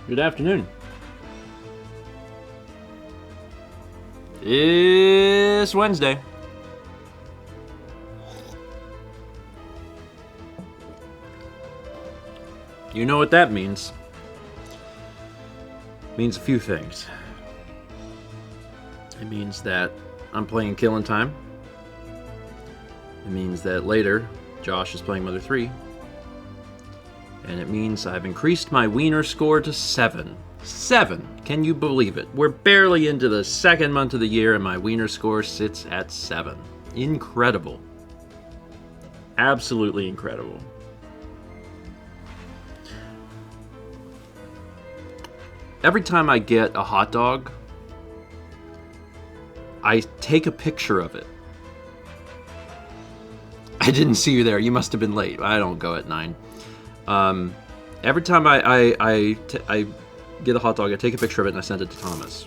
Good afternoon. It's Wednesday. You know what that means. It means a few things. It means that I'm playing Killing Time. It means that later, Josh is playing Mother 3. And it means I've increased my wiener score to 7. 7! Can you believe it? We're barely into the second month of the year and my wiener score sits at 7. Incredible. Absolutely incredible. Every time I get a hot dog, I take a picture of it. I didn't see you there. You must have been late. I don't go at 9. Every time I get a hot dog, I take a picture of it and I send it to Thomas.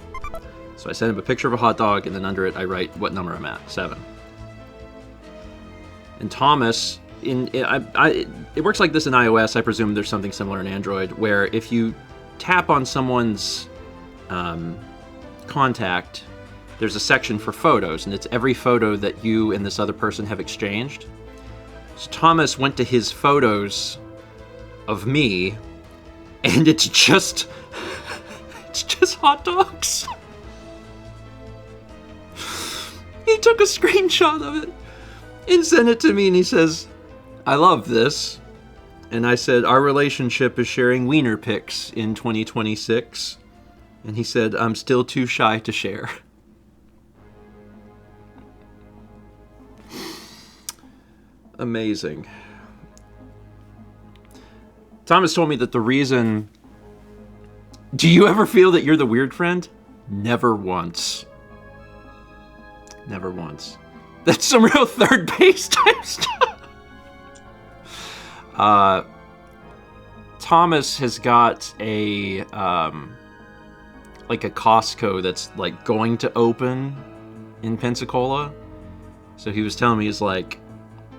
So I send him a picture of a hot dog, and then under it I write what number I'm at, 7. And Thomas, it works like this in iOS. I presume there's something similar in Android, where if you tap on someone's contact, there's a section for photos, and it's every photo that you and this other person have exchanged. So Thomas went to his photos of me, and it's just hot dogs. He took a screenshot of it and sent it to me, and he says, "I love this." And I said, "Our relationship is sharing wiener pics in 2026. And he said, "I'm still too shy to share." Amazing. Thomas told me that the reason... Do you ever feel that you're the weird friend? Never once. Never once. That's some real third base type stuff. Thomas has got a like a Costco that's like going to open in Pensacola. So he was telling me, he's like,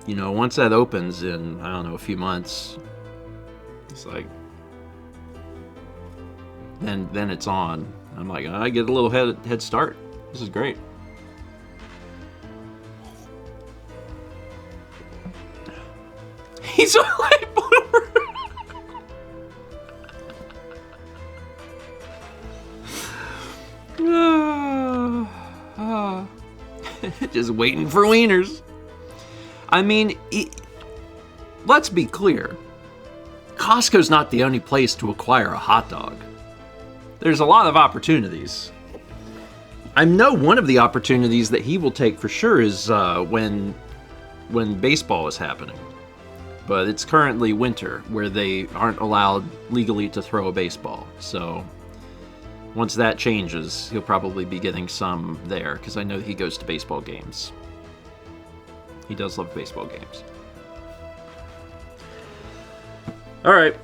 you know, once that opens in, I don't know, a few months, it's like, then it's on. I'm like, I get a little head start. This is great. He's a late bloomer. Just waiting for wieners. I mean, let's be clear. Costco's not the only place to acquire a hot dog. There's a lot of opportunities. I know one of the opportunities that he will take for sure is when baseball is happening. But it's currently winter, where they aren't allowed legally to throw a baseball. So once that changes, he'll probably be getting some there, because I know he goes to baseball games. He does love baseball games. Alright,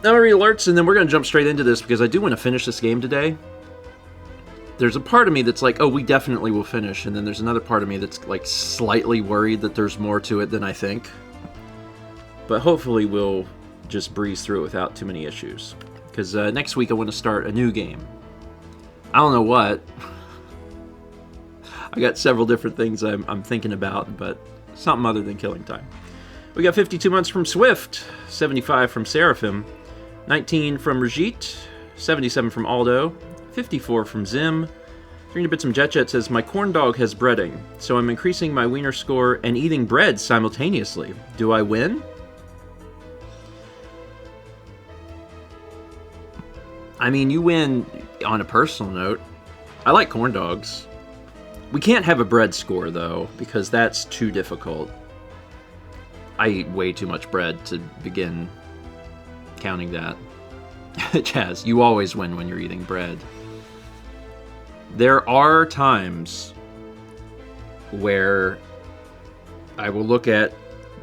memory alerts, and then we're going to jump straight into this, because I do want to finish this game today. There's a part of me that's like, oh, we definitely will finish, and then there's another part of me that's like slightly worried that there's more to it than I think. But hopefully we'll just breeze through it without too many issues. Because next week I want to start a new game. I don't know what. I got several different things I'm thinking about, but something other than Killing Time. We got 52 months from Swift, 75 from Seraphim, 19 from Rajit, 77 from Aldo, 54 from Zim. 300 Bits from JetJet says, my corn dog has breading, so I'm increasing my wiener score and eating bread simultaneously. Do I win? I mean, you win on a personal note. I like corn dogs. We can't have a bread score, though, because that's too difficult. I eat way too much bread to begin counting that. Chaz, you always win when you're eating bread. There are times where I will look at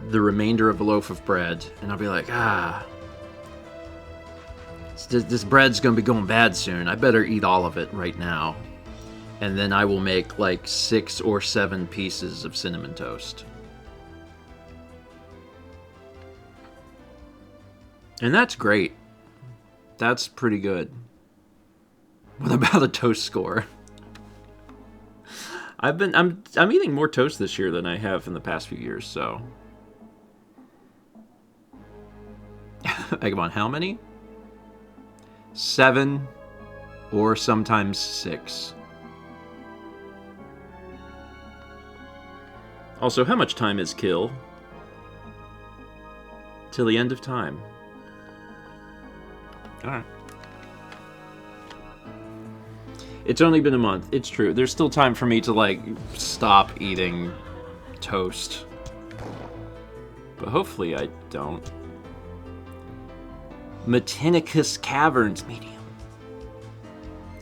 the remainder of a loaf of bread, and I'll be like, this bread's gonna be going bad soon. I better eat all of it right now. And then I will make like 6 or 7 pieces of cinnamon toast. And that's great. That's pretty good. What about the toast score? I'm eating more toast this year than I have in the past few years, so. Egmont, how many? 7 or sometimes 6. Also, how much time is kill? Till the end of time. Alright. It's only been a month. It's true. There's still time for me to, like, stop eating toast. But hopefully I don't. Matinicus Caverns medium.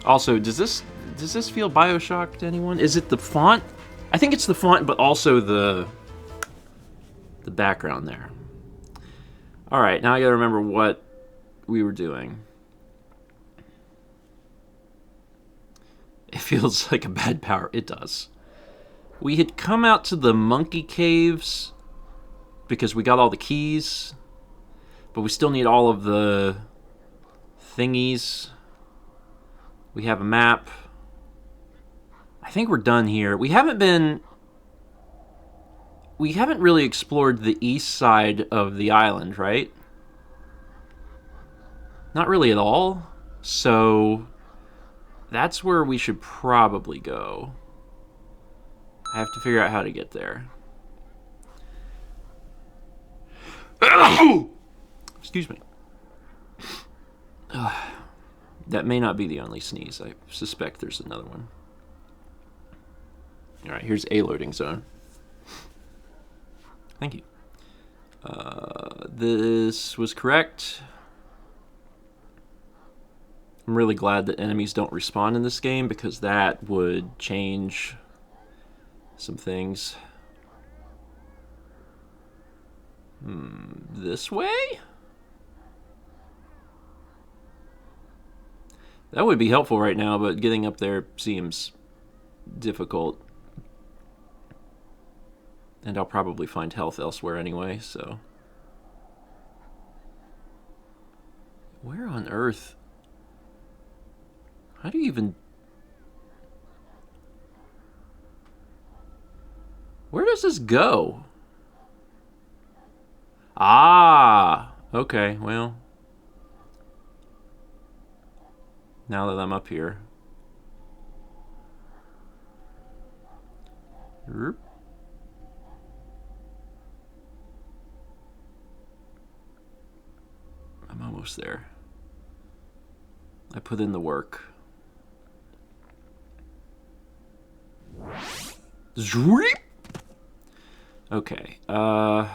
Also, does this feel BioShock to anyone? Is it the font? I think it's the font, but also the background there. All right, now I gotta remember what we were doing. It feels like a bad power. It does. We had come out to the monkey caves because we got all the keys, but we still need all of the thingies. We have a map. I think we're done here. We haven't really explored the east side of the island, right? Not really at all. So that's where we should probably go. I have to figure out how to get there. Excuse me. That may not be the only sneeze. I suspect there's another one. All right, here's a loading zone. Thank you. This was correct. I'm really glad that enemies don't respawn in this game because that would change some things. This way? That would be helpful right now, but getting up there seems difficult. And I'll probably find health elsewhere anyway, so. Where on earth? How do you even... Where does this go? Ah! Okay, well. Now that I'm up here. I'm almost there. I put in the work. Okay, I'm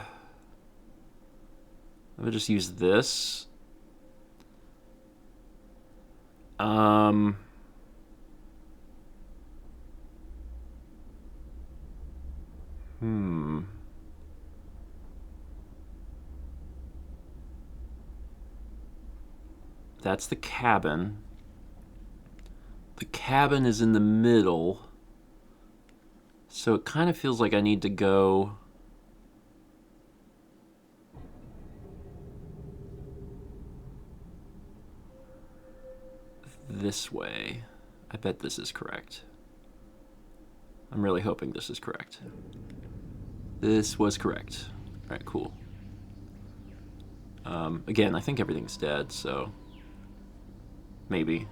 gonna just use this. That's the cabin. The cabin is in the middle. So it kind of feels like I need to go this way. I bet this is correct. I'm really hoping this is correct. This was correct. All right, cool. Again, I think everything's dead, so maybe.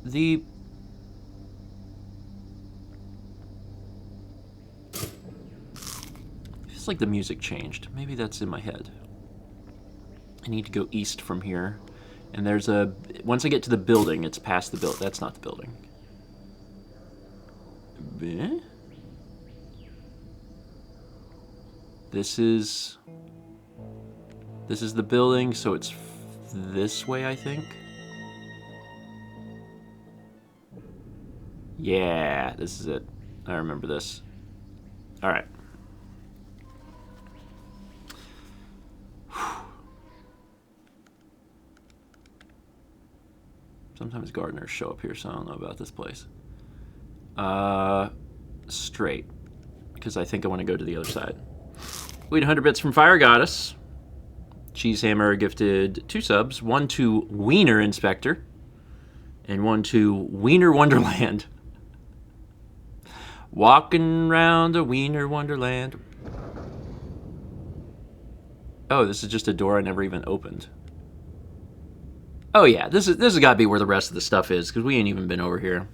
Feels like the music changed. Maybe that's in my head. I need to go east from here. And there's a... Once I get to the building, it's past the building. That's not the building. This is the building, so it's this way, I think. Yeah, this is it. I remember this. All right. Sometimes gardeners show up here, so I don't know about this place. Straight, because I think I want to go to the other side. We had 100 bits from Fire Goddess. Cheesehammer gifted 2 subs, 1 to Wiener Inspector, and 1 to Wiener Wonderland. Walking around the Wiener Wonderland. Oh, this is just a door I never even opened. Oh yeah, this has got to be where the rest of the stuff is, because we ain't even been over here.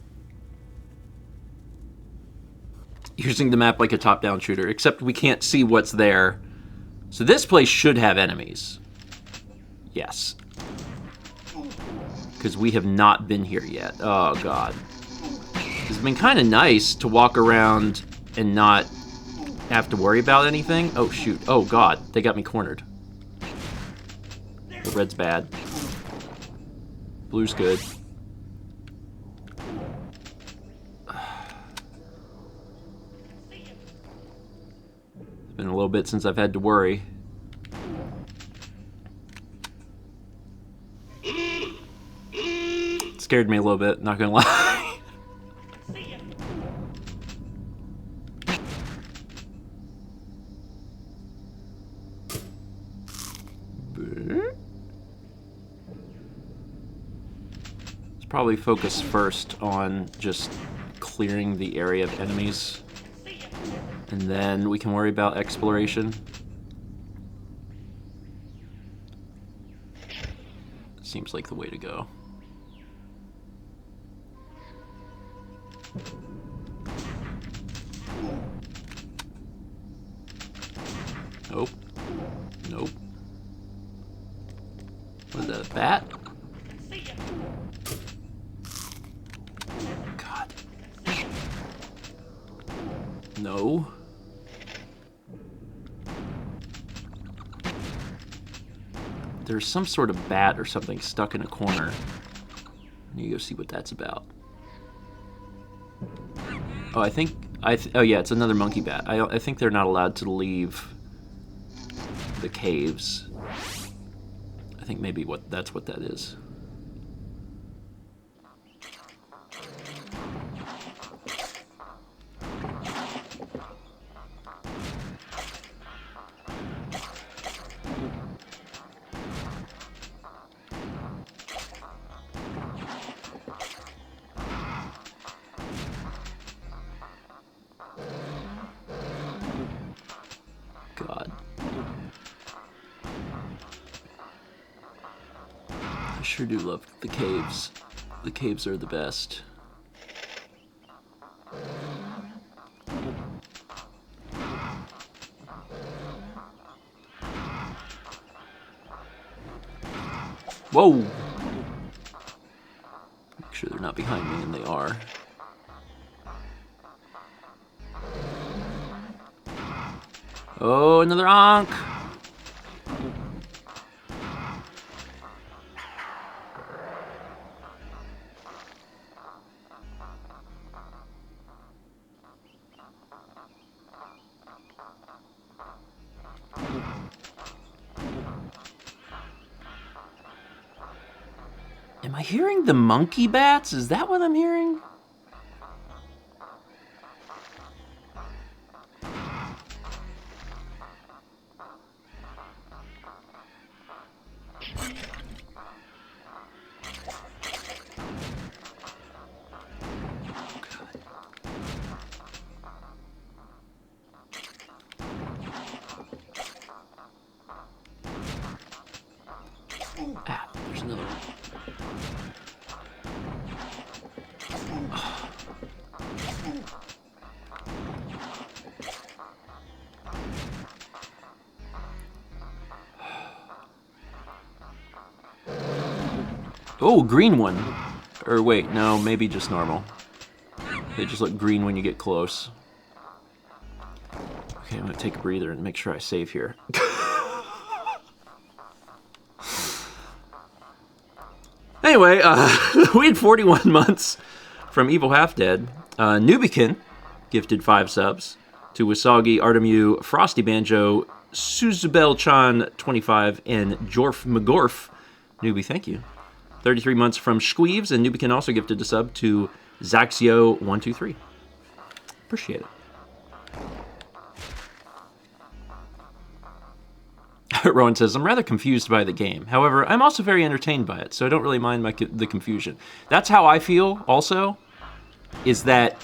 Using the map like a top-down shooter, except we can't see what's there. So this place should have enemies. Yes. Because we have not been here yet. Oh, God. It's been kind of nice to walk around and not have to worry about anything. Oh, shoot. Oh, God. They got me cornered. The red's bad. Blue's good. It's been a little bit since I've had to worry. It scared me a little bit, not gonna lie. Let's probably focus first on just clearing the area of enemies. And then we can worry about exploration. Seems like the way to go. Nope. Nope. Was that a bat? God. No. There's some sort of bat or something stuck in a corner. I need to go see what that's about. Oh, oh yeah, it's another monkey bat. I think they're not allowed to leave the caves. I think maybe that's what that is. God. I sure do love the caves. The caves are the best. Whoa! Make sure they're not behind me, and they are. Oh, another onk! Am I hearing the monkey bats? Is that what I'm hearing? Ah, there's another one. Oh, green one. Or wait, no, maybe just normal. They just look green when you get close. Okay, I'm gonna take a breather and make sure I save here. Anyway, we had 41 months from Evil Half Dead. Nubican gifted 5 subs to Wasagi, Artemu, Frosty Banjo, Suzabel-chan 25, and Jorf McGorf. Newbie, thank you. 33 months from Squeeves, and Nubican also gifted a sub to Zaxio123. Appreciate it. Rowan says, I'm rather confused by the game. However, I'm also very entertained by it, so I don't really mind the confusion. That's how I feel, also, is that,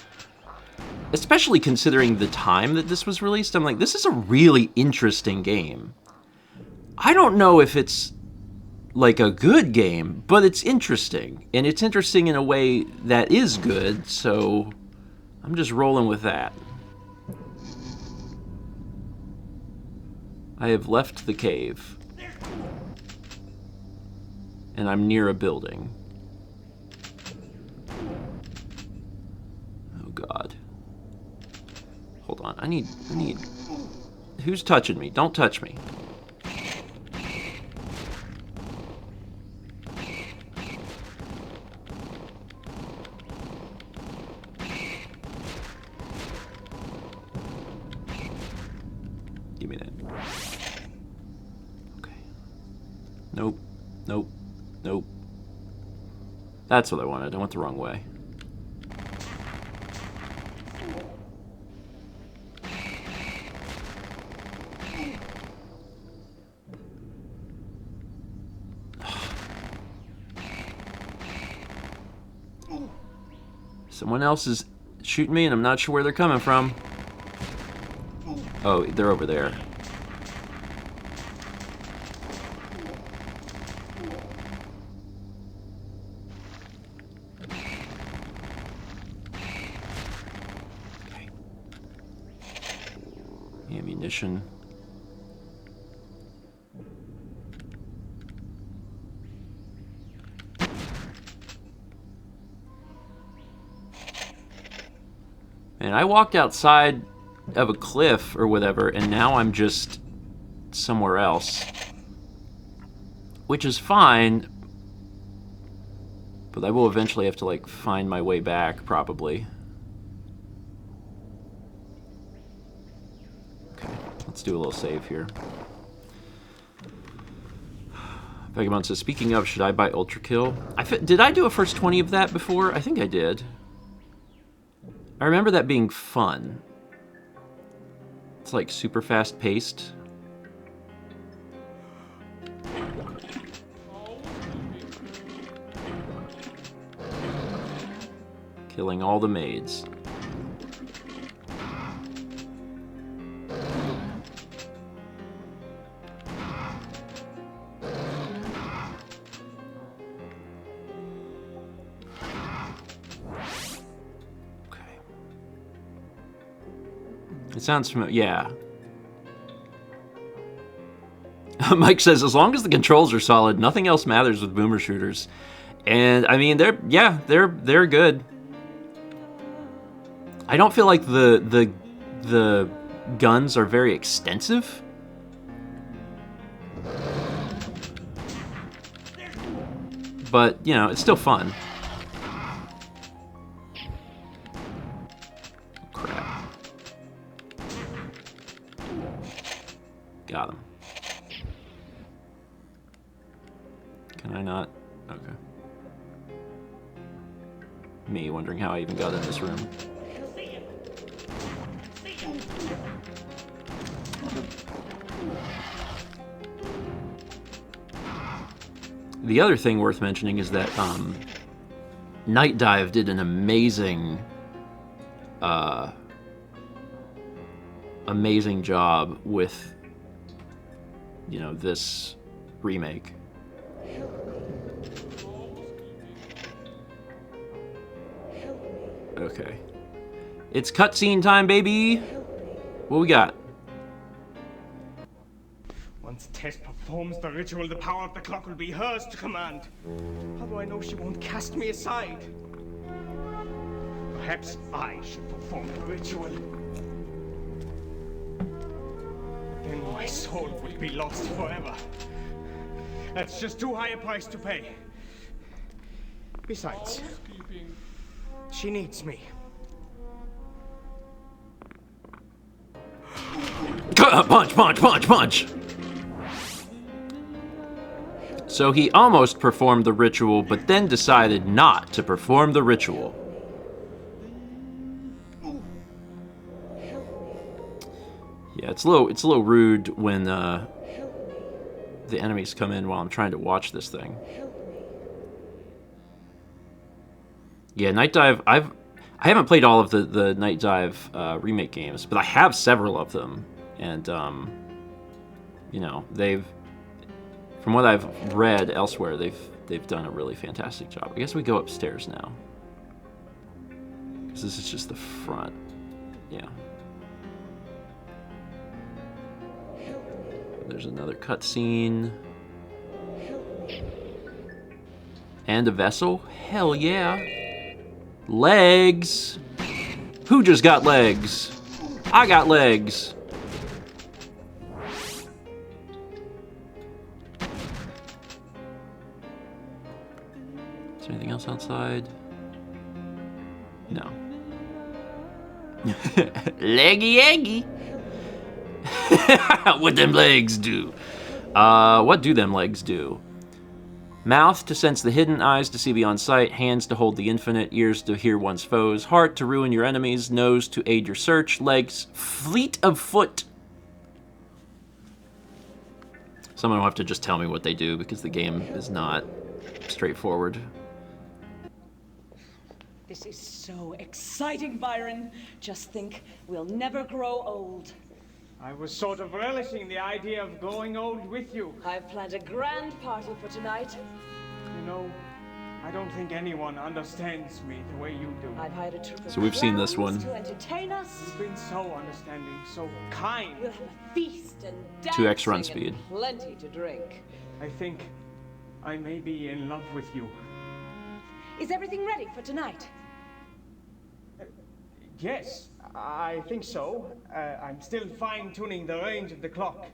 especially considering the time that this was released, I'm like, this is a really interesting game. I don't know if it's, like, a good game, but it's interesting. And it's interesting in a way that is good, so I'm just rolling with that. I have left the cave. And I'm near a building. Oh God. Hold on, I need... Who's touching me? Don't touch me. Give me that. Okay. Nope. Nope. Nope. That's what I wanted. I went the wrong way. Someone else is shooting me, and I'm not sure where they're coming from. Oh, they're over there. Okay. Ammunition. And I walked outside of a cliff or whatever, and now I'm just somewhere else. Which is fine, but I will eventually have to, like, find my way back, probably. Okay, let's do a little save here. Vagabond says, speaking of, should I buy Ultra Kill? Did I do a first 20 of that before? I think I did. I remember that being fun. It's like super fast paced. Killing all the maids. It sounds familiar. Yeah. Mike says, as long as the controls are solid, nothing else matters with boomer shooters. And I mean, they're good. I don't feel like the guns are very extensive. But, you know, it's still fun. Got him. Can I not? Okay. Me wondering how I even got in this room. The other thing worth mentioning is that Night Dive did an amazing job with, you know, this remake. Okay. It's cutscene time, baby! What we got? Once Tess performs the ritual, the power of the clock will be hers to command. How do I know she won't cast me aside? Perhaps I should perform the ritual. Then my soul would be lost forever. That's just too high a price to pay. Besides, she needs me. Punch, punch, punch, punch! So he almost performed the ritual, but then decided not to perform the ritual. Yeah, it's a little rude when the enemies come in while I'm trying to watch this thing. Yeah, Night Dive, I haven't played all of the Night Dive remake games, but I have several of them, and you know, from what I've read elsewhere, they've done a really fantastic job. I guess we go upstairs now, because this is just the front. Yeah. There's another cutscene. And a vessel? Hell yeah. Legs. Who just got legs? I got legs. Is there anything else outside? No. Leggy eggy. What them legs do? What do them legs do? Mouth to sense the hidden, eyes to see beyond sight, hands to hold the infinite, ears to hear one's foes, heart to ruin your enemies, nose to aid your search, legs, fleet of foot. Someone will have to just tell me what they do because the game is not straightforward. This is so exciting, Byron. Just think, we'll never grow old. I was sort of relishing the idea of growing old with you. I've planned a grand party for tonight. You know, I don't think anyone understands me the way you do. I've hired a troupe of So we've seen this clowns one. to entertain us. You've been so understanding, so kind. We'll have a feast and dancing 2x run and speed. plenty to drink. I think I may be in love with you. Is everything ready for tonight? Yes, I think so. I'm still fine-tuning the range of the clock.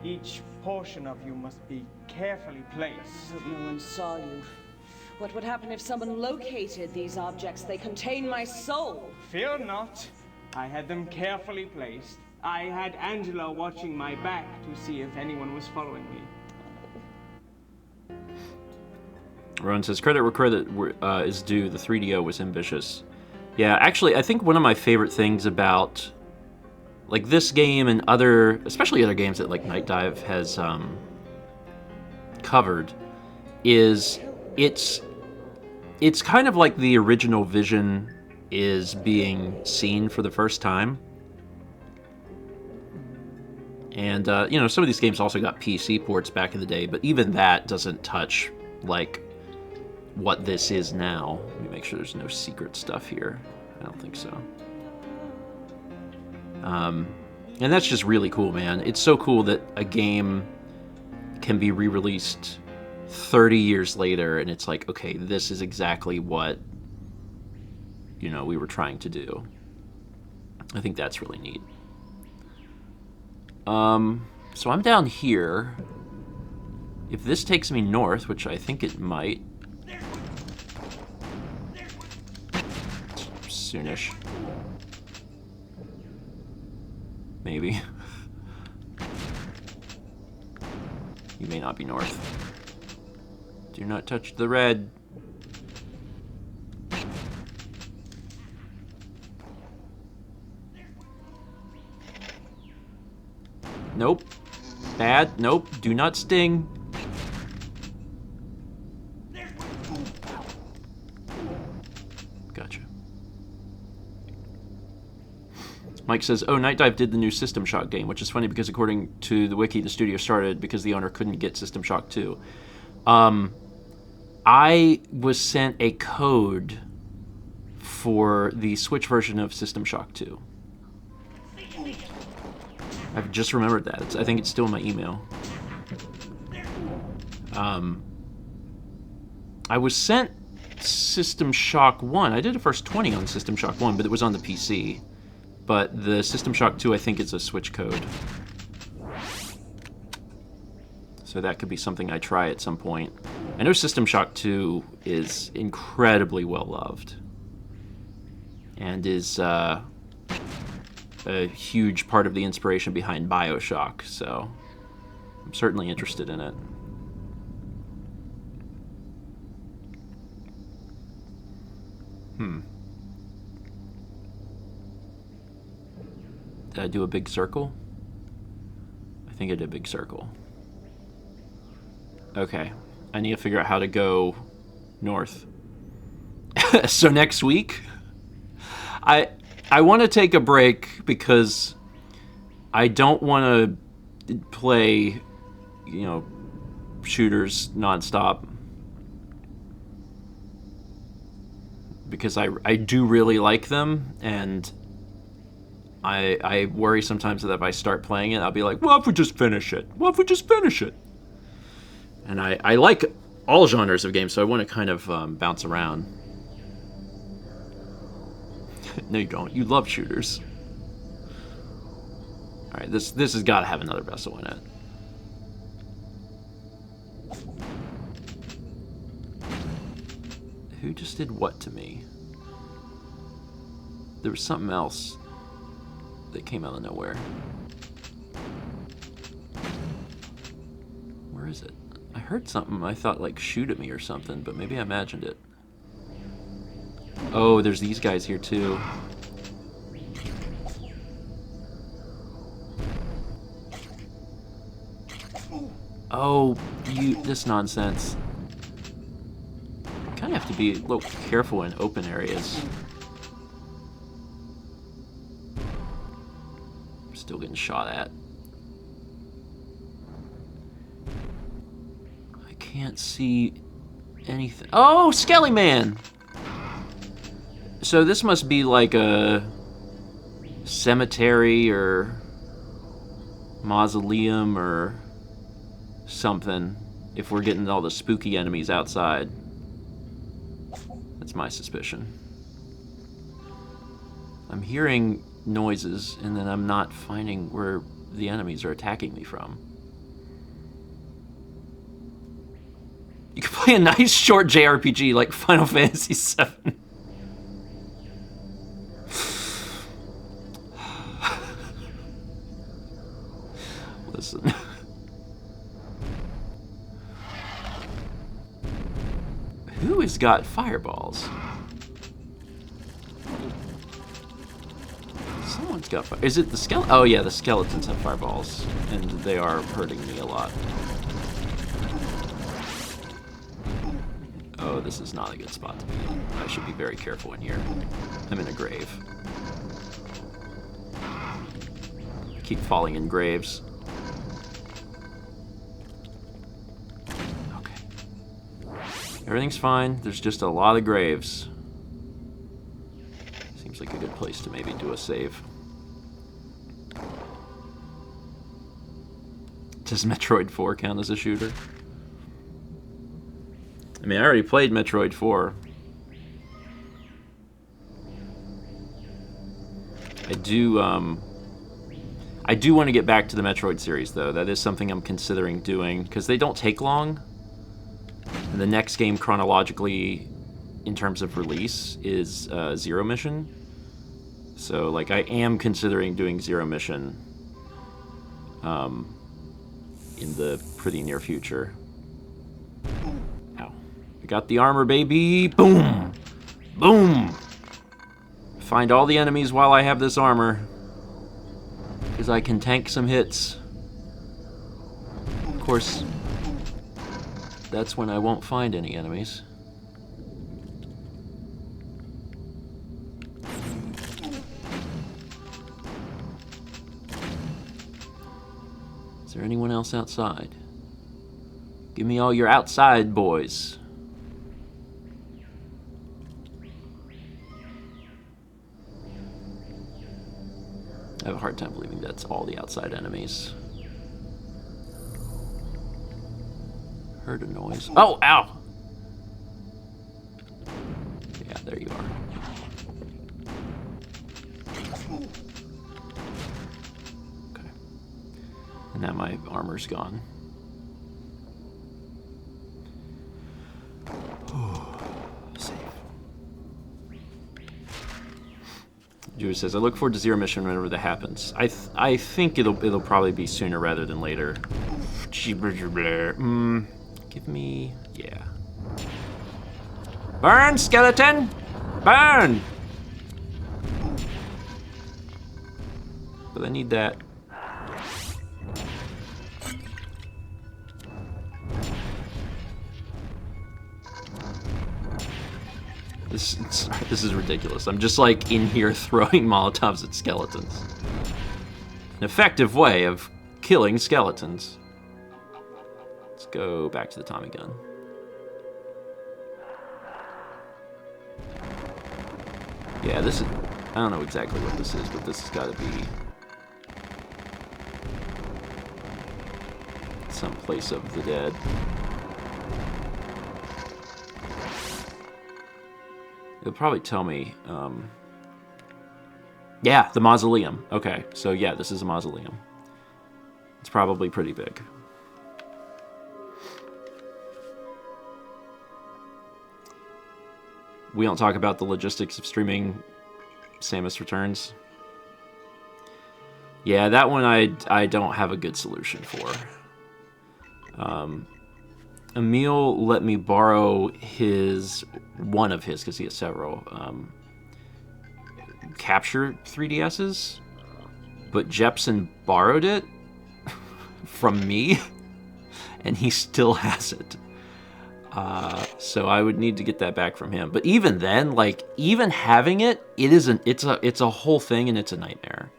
Each portion of you must be carefully placed. I hope no one saw you. What would happen if someone located these objects? They contain my soul. Fear not. I had them carefully placed. I had Angela watching my back to see if anyone was following me. Rowan says, credit where credit is due. The 3DO was ambitious. Yeah, actually, I think one of my favorite things about like this game and other, especially other games that like Night Dive has covered, is it's kind of like the original vision is being seen for the first time. And you know, some of these games also got PC ports back in the day, but even that doesn't touch like what this is now. Let me make sure there's no secret stuff here. I don't think so. And that's just really cool, man. It's so cool that a game can be re-released 30 years later, and it's like, okay, this is exactly what, you know, we were trying to do. I think that's really neat. So I'm down here. If this takes me north, which I think it might, soonish. Maybe. You may not be north. Do not touch the red. Nope. Bad. Nope. Do not sting. Gotcha. Mike says, oh, Night Dive did the new System Shock game, which is funny because according to the wiki, the studio started because the owner couldn't get System Shock 2. I was sent a code for the Switch version of System Shock 2. I've just remembered that. I think it's still in my email. I was sent System Shock 1. I did a first 20 on System Shock 1, but it was on the PC. But the System Shock 2, I think, is a Switch code. So that could be something I try at some point. I know System Shock 2 is incredibly well-loved. And is a huge part of the inspiration behind BioShock, so I'm certainly interested in it. Did I do a big circle? I think I did a big circle. Okay. I need to figure out how to go north. So next week, I want to take a break because I don't want to play, you know, shooters nonstop. Because I do really like them, and I worry sometimes that if I start playing it, I'll be like, what if we just finish it? What if we just finish it? And I like all genres of games, so I want to kind of bounce around. No, you don't. You love shooters. All right, this has got to have another vessel in it. Who just did what to me? There was something else that came out of nowhere. Where is it? I heard something I thought like shoot at me or something, but maybe I imagined it. Oh, there's these guys here too. Oh, this nonsense. Kind of have to be a little careful in open areas. I'm still getting shot at. I can't see anything. Oh, Skelly Man! So this must be like a cemetery or mausoleum or something if we're getting all the spooky enemies outside. That's my suspicion. I'm hearing noises and then I'm not finding where the enemies are attacking me from. You could play a nice short JRPG like Final Fantasy VII. Listen. Who has got fireballs? Someone's got fire. Is it the skeleton? Oh yeah, the skeletons have fireballs, and they are hurting me a lot. Oh, this is not a good spot to be in. I should be very careful in here. I'm in a grave. I keep falling in graves. Everything's fine. There's just a lot of graves. Seems like a good place to maybe do a save. Does Metroid 4 count as a shooter? I mean, I already played Metroid 4. I do want to get back to the Metroid series, though. That is something I'm considering doing, because they don't take long. And the next game chronologically, in terms of release, is Zero Mission. So, like, I am considering doing Zero Mission in the pretty near future. Ow. I got the armor, baby! Boom! Boom! Find all the enemies while I have this armor, because I can tank some hits. Of course, that's when I won't find any enemies. Is there anyone else outside? Give me all your outside boys. I have a hard time believing that's all the outside enemies. Heard a noise. Oh, ow! Yeah, there you are. Okay. And now my armor's gone. Save. Drew says, I look forward to Zero Mission whenever that happens. I think it'll probably be sooner rather than later. Give me... yeah. Burn, skeleton! Burn! But I need that. This is ridiculous. I'm just like in here throwing Molotovs at skeletons. An effective way of killing skeletons. Let's go back to the Tommy gun. Yeah, this is... I don't know exactly what this is, but this has got to be... some place of the dead. It'll probably tell me, yeah, the Mausoleum. Okay, so yeah, this is a mausoleum. It's probably pretty big. We don't talk about the logistics of streaming Samus Returns. Yeah, that one I don't have a good solution for. Emil let me borrow one of his, because he has several, capture 3DSs, but Jepsen borrowed it from me, and he still has it. So I would need to get that back from him. But even then, like, even having it, it's a whole thing, and it's a nightmare.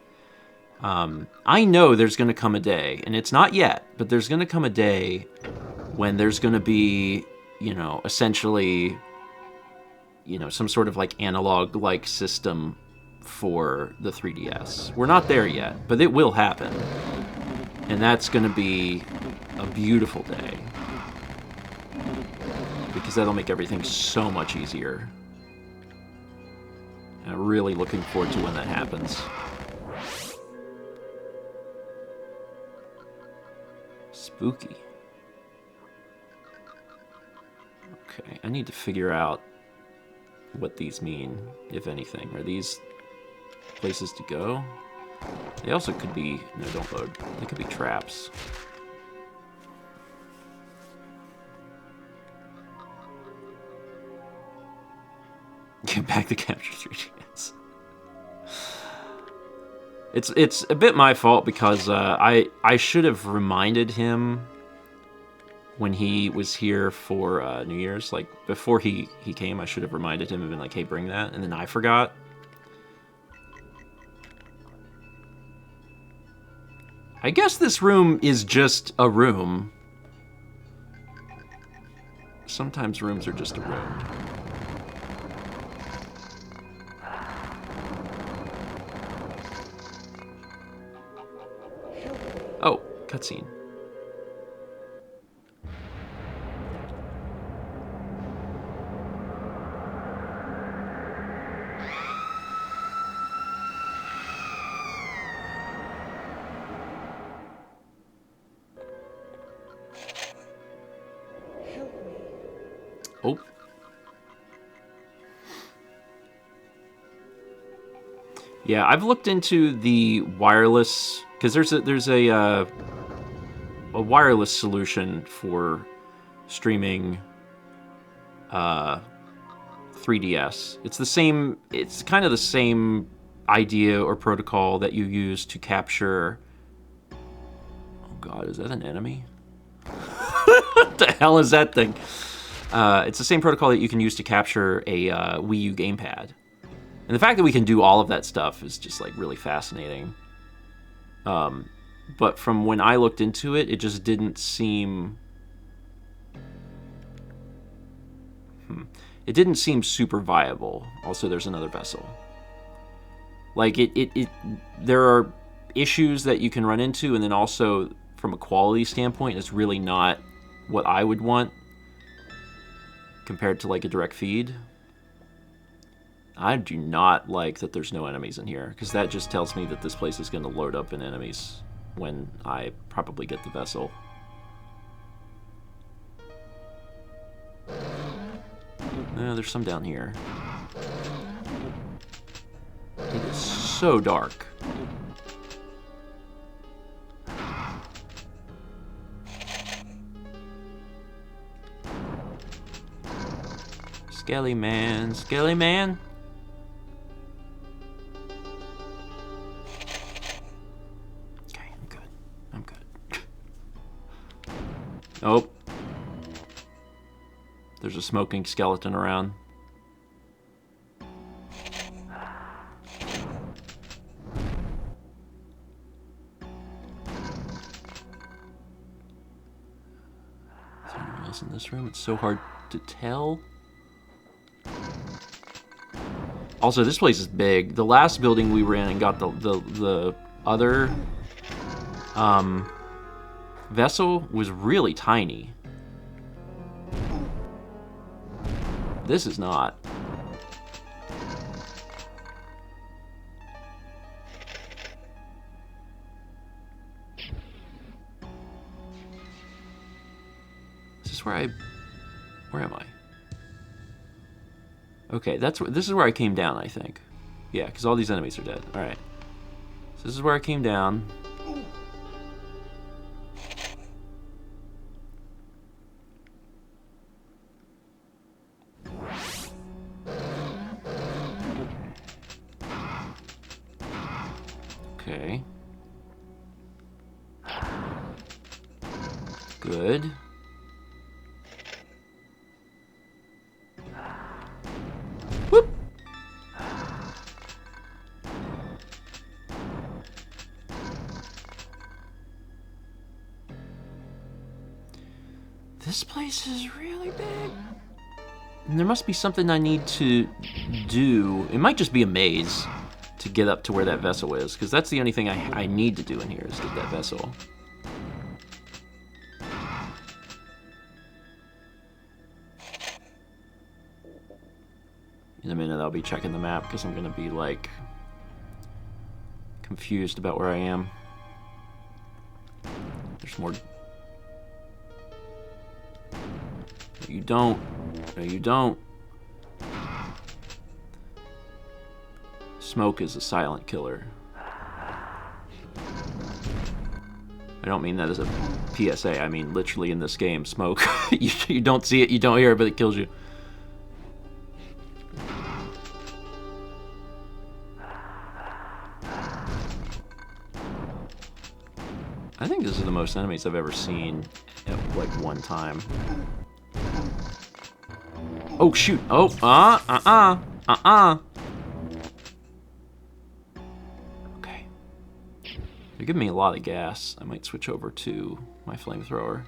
I know there's going to come a day, and it's not yet, but there's going to come a day when there's going to be, you know, essentially, you know, some sort of like analog-like system for the 3DS. We're not there yet, but it will happen. And that's going to be a beautiful day. Because that'll make everything so much easier. And I'm really looking forward to when that happens. Spooky. Okay, I need to figure out what these mean, if anything. Are these places to go? They also could be... No, don't load. They could be traps. Get back the capture 3DS. It's a bit my fault because I should have reminded him when he was here for New Year's. Like, before he came, I should have reminded him and been like, hey, bring that. And then I forgot. I guess this room is just a room. Sometimes rooms are just a room. Oh, cutscene. Oh. Yeah, I've looked into the wireless, because there's a wireless solution for streaming 3DS. It's kind of the same idea or protocol that you use to capture... Oh god, is that an enemy? What the hell is that thing? It's the same protocol that you can use to capture a Wii U gamepad. And the fact that we can do all of that stuff is just like really fascinating. But from when I looked into it, it just didn't seem... It didn't seem super viable. Also, there's another vessel. Like, there are issues that you can run into, and then also, from a quality standpoint, it's really not what I would want compared to, like, a direct feed. I do not like that there's no enemies in here, because that just tells me that this place is going to load up in enemies when I probably get the vessel. There's some down here. It is so dark. Skelly man, Skelly man. Okay, I'm good. I'm good. Oh. There's a smoking skeleton around. else in this room? It's so hard to tell. Also, this place is big. The last building we were in and got the other vessel was really tiny. This is not. Is this where am I? Okay, this is where I came down, I think. Yeah, because all these enemies are dead. Alright. So this is where I came down. Okay. Good. Whoop! This place is really big. And there must be something I need to do. It might just be a maze to get up to where that vessel is, because that's the only thing I need to do in here is get that vessel. In a minute I'll be checking the map because I'm going to be like confused about where I am. There's more. No, you don't. No, you don't. Smoke is a silent killer. I don't mean that as a PSA. I mean literally in this game, smoke. you don't see it, you don't hear it, but it kills you. I think this is the most enemies I've ever seen at like one time. Oh shoot! Oh, Okay. They're giving me a lot of gas. I might switch over to my flamethrower.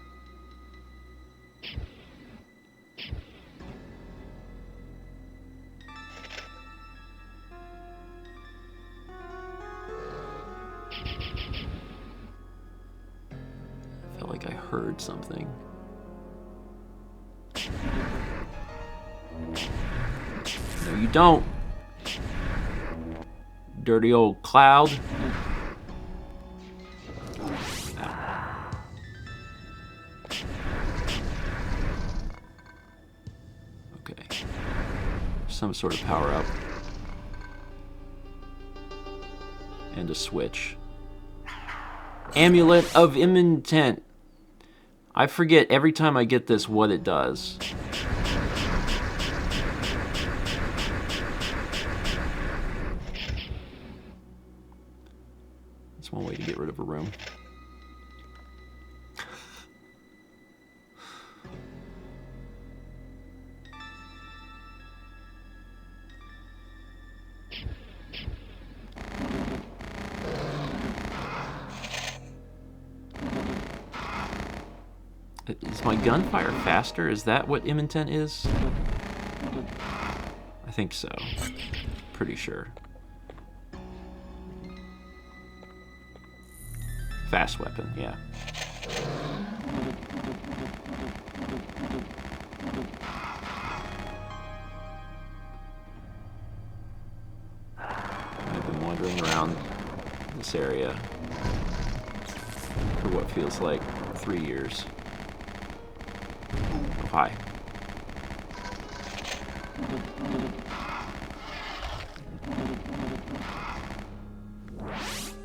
I felt like I heard something. No, you don't. Dirty old cloud. Ow. Okay. Some sort of power up. And a switch. Amulet of Intent. I forget every time I get this what it does. That's one way to get rid of a room. Is my gunfire faster? Is that what Intent is? I think so. Pretty sure. Fast weapon, yeah. I've been wandering around this area for what feels like 3 years. Oh, hi.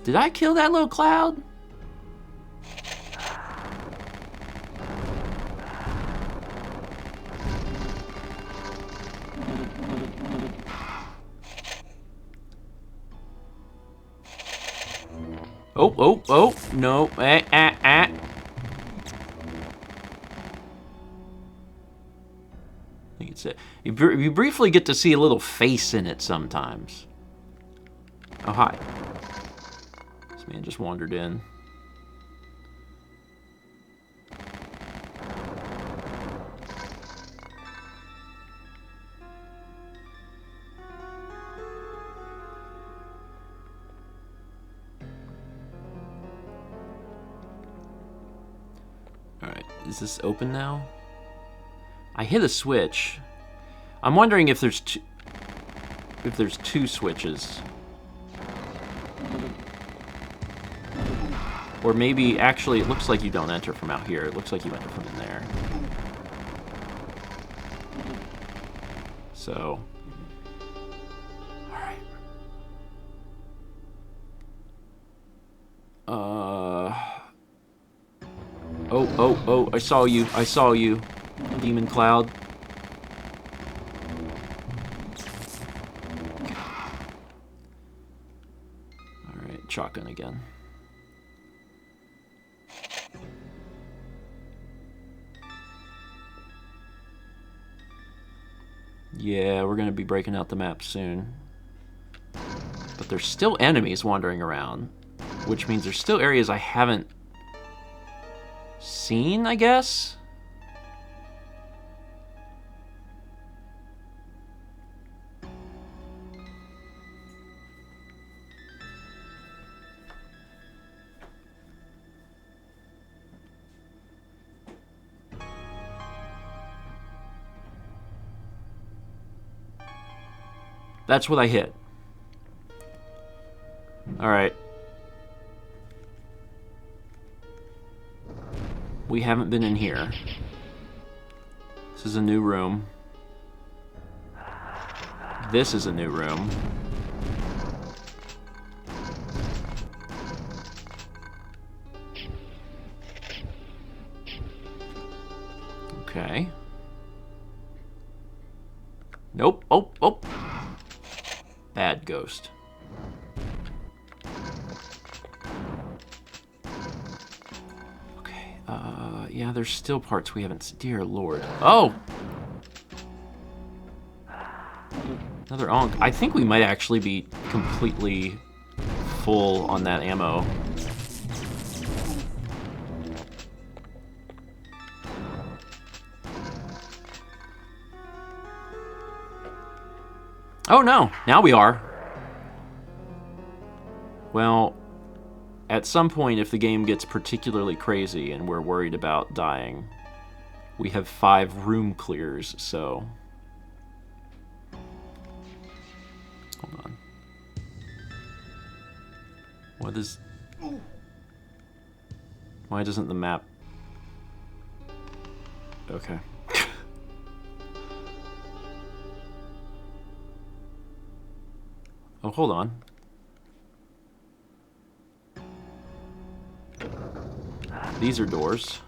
Did I kill that little cloud? Oh, no. I think it's it. You briefly get to see a little face in it sometimes. Oh, hi. This man just wandered in. Is this open now? I hit a switch. I'm wondering if there's two switches. Or maybe, actually, it looks like you don't enter from out here. It looks like you enter from in there. So, alright. Oh, I saw you, Demon Cloud. Alright, shotgun again. Yeah, we're gonna be breaking out the map soon. But there's still enemies wandering around, which means there's still areas I haven't seen, I guess? That's what I hit. Alright. We haven't been in here. This is a new room. This is a new room. Okay. Nope. Oh. Bad ghost. Okay, yeah, there's still parts we haven't... Dear Lord. Oh! Another onk. I think we might actually be completely full on that ammo. Oh no, now we are. Well, at some point if the game gets particularly crazy and we're worried about dying, we have 5 room clears, so... Hold on. What is... Why doesn't the map... Okay. Oh, hold on. These are doors.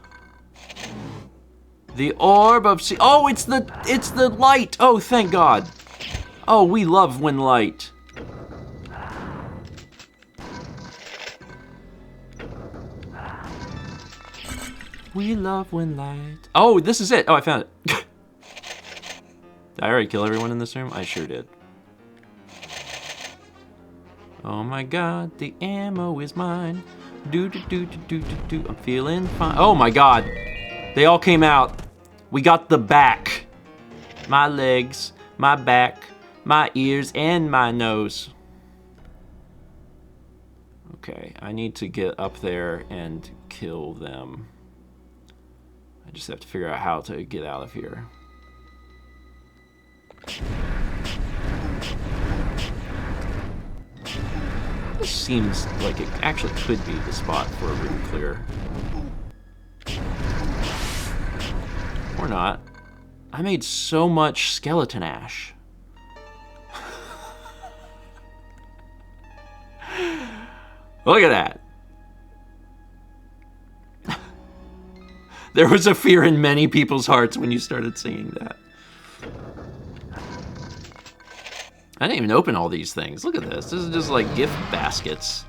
The Orb of Sea. Oh, it's the light. Oh, thank God. Oh, we love when light. We love when light. Oh, this is it. Oh, I found it. Did I already kill everyone in this room? I sure did. Oh my God, the ammo is mine. Do. I'm feeling fine. Oh my God, they all came out. We got the back, my legs, my back, my ears, and my nose. Okay, I need to get up there and kill them. I just have to figure out how to get out of here. This seems like it actually could be the spot for a room clear. Or not. I made so much skeleton ash. Look at that. There was a fear in many people's hearts when you started singing that. I didn't even open all these things. Look at this. This is just like gift baskets.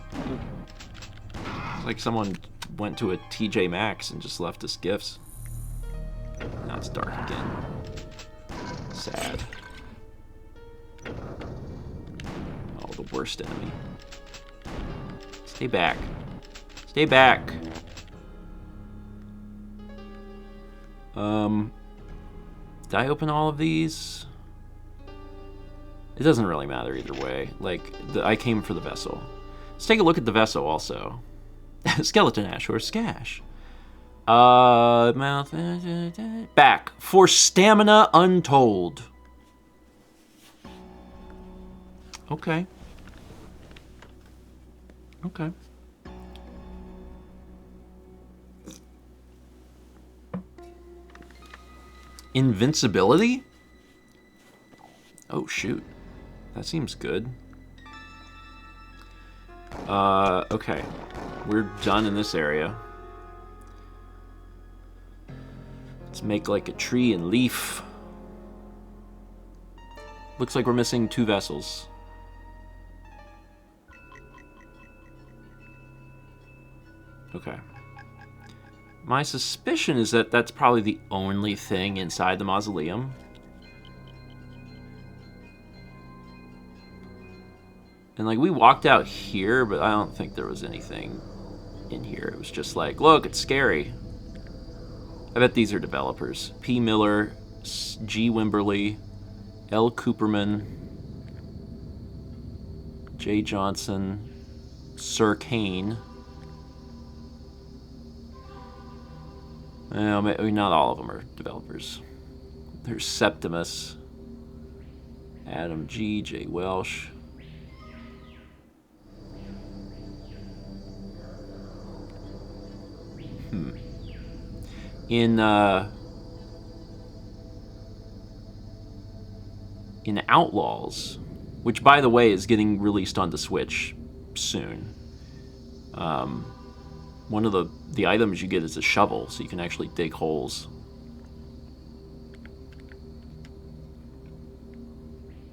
It's like someone went to a TJ Maxx and just left us gifts. Now it's dark again. Sad. Oh, the worst enemy. Stay back. Stay back. Did I open all of these? It doesn't really matter either way. Like, I came for the vessel. Let's take a look at the vessel also. Skeleton ash or scash. Mouth. Back. For stamina untold. Okay. Okay. Invincibility? Oh, shoot. That seems good. Okay. We're done in this area. Let's make like a tree and leaf. Looks like we're missing 2 vessels. Okay. My suspicion is that that's probably the only thing inside the mausoleum. And like, we walked out here, but I don't think there was anything in here. It was just like, look, it's scary. I bet these are developers. P. Miller, G. Wimberly, L. Cooperman, J. Johnson, Sir Kane. Well, maybe not all of them are developers. There's Septimus, Adam G. J. Welsh. In Outlaws, which by the way is getting released on the Switch soon. One of the items you get is a shovel, so you can actually dig holes.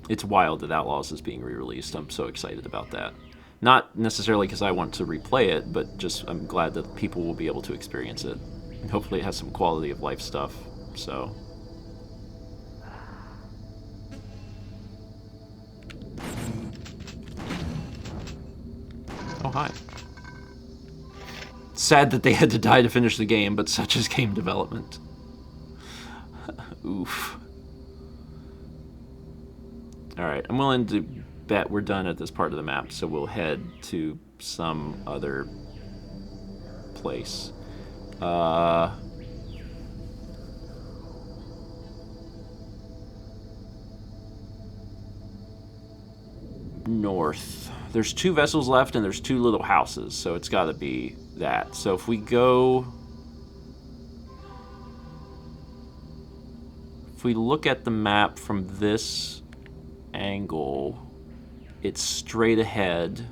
It's wild that Outlaws is being re-released. I'm so excited about that. Not necessarily because I want to replay it, but just I'm glad that people will be able to experience it. And hopefully it has some quality of life stuff, so... Oh, hi. Sad that they had to die to finish the game, but such is game development. Oof. Alright, I'm willing to bet we're done at this part of the map, so we'll head to some other place. North. There's 2 vessels left and there's 2 little houses, so it's got to be that. So if we go... If we look at the map from this angle, it's straight ahead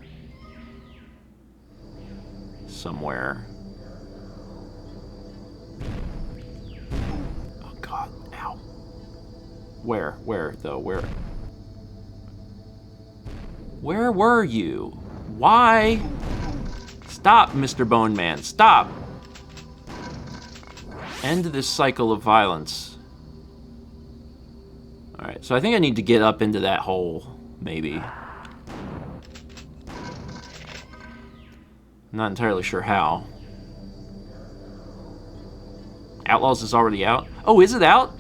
somewhere. Oh God, ow. Where though, where were you? Why? Stop, Mr. Bone Man, stop! End this cycle of violence. Alright, so I think I need to get up into that hole, maybe. I'm not entirely sure how. Outlaws is already out? Oh, is it out?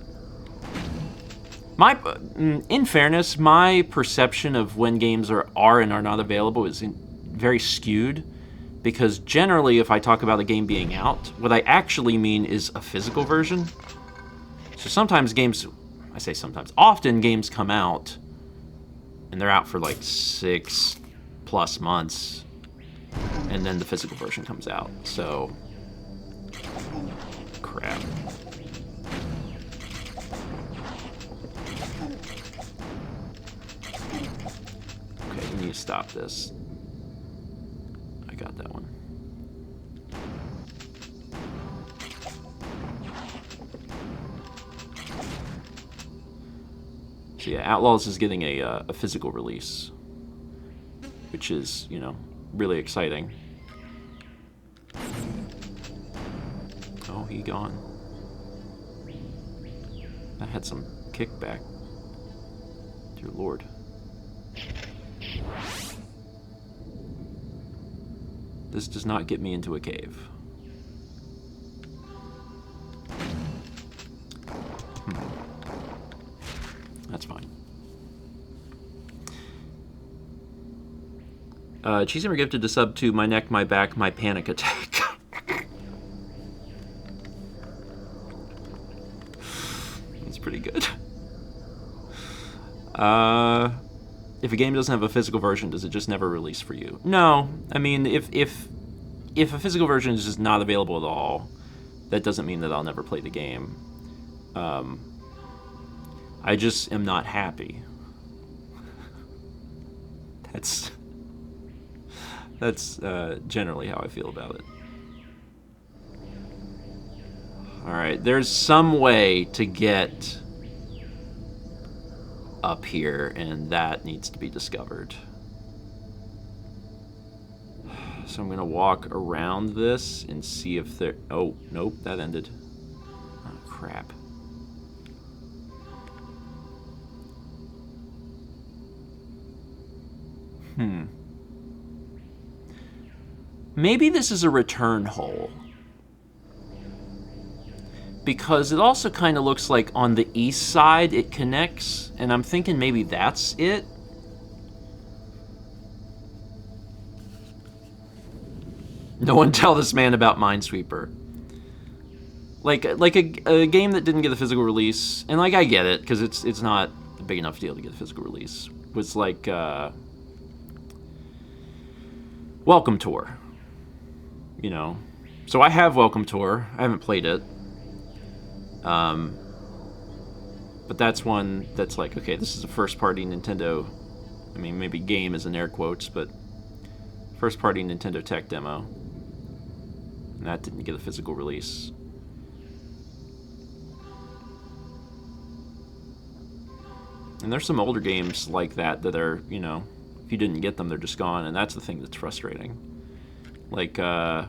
In fairness, my perception of when games are and are not available is very skewed, because generally if I talk about a game being out, what I actually mean is a physical version. So sometimes games, I say sometimes, often games come out and they're out for like 6+ months, and then the physical version comes out. So, crap. Okay, we need to stop this. I got that one. So yeah, Outlaws is getting a physical release, which is, you know, really exciting. Oh, he gone. That had some kickback. Dear Lord. This does not get me into a cave. That's fine. Cheesehammer gifted a sub to my neck, my back, my panic attack. pretty good. If a game doesn't have a physical version, does it just never release for you? No. I mean, if a physical version is just not available at all, that doesn't mean that I'll never play the game. I just am not happy. That's generally how I feel about it. Alright, there's some way to get up here, and that needs to be discovered. So I'm going to walk around this and see if there... Oh, nope, that ended. Oh, crap. Maybe this is a return hole. Because it also kind of looks like on the east side it connects, and I'm thinking maybe that's it. No one tell this man about Minesweeper. Like a game that didn't get a physical release, and like I get it, because it's not a big enough deal to get a physical release, was like Welcome Tour. You know. So I have Welcome Tour. I haven't played it. But that's one that's like, okay, this is a first-party Nintendo, I mean, maybe game is in air quotes, but first-party Nintendo tech demo. And that didn't get a physical release. And there's some older games like that that are, you know, if you didn't get them, they're just gone, and that's the thing that's frustrating. Like, for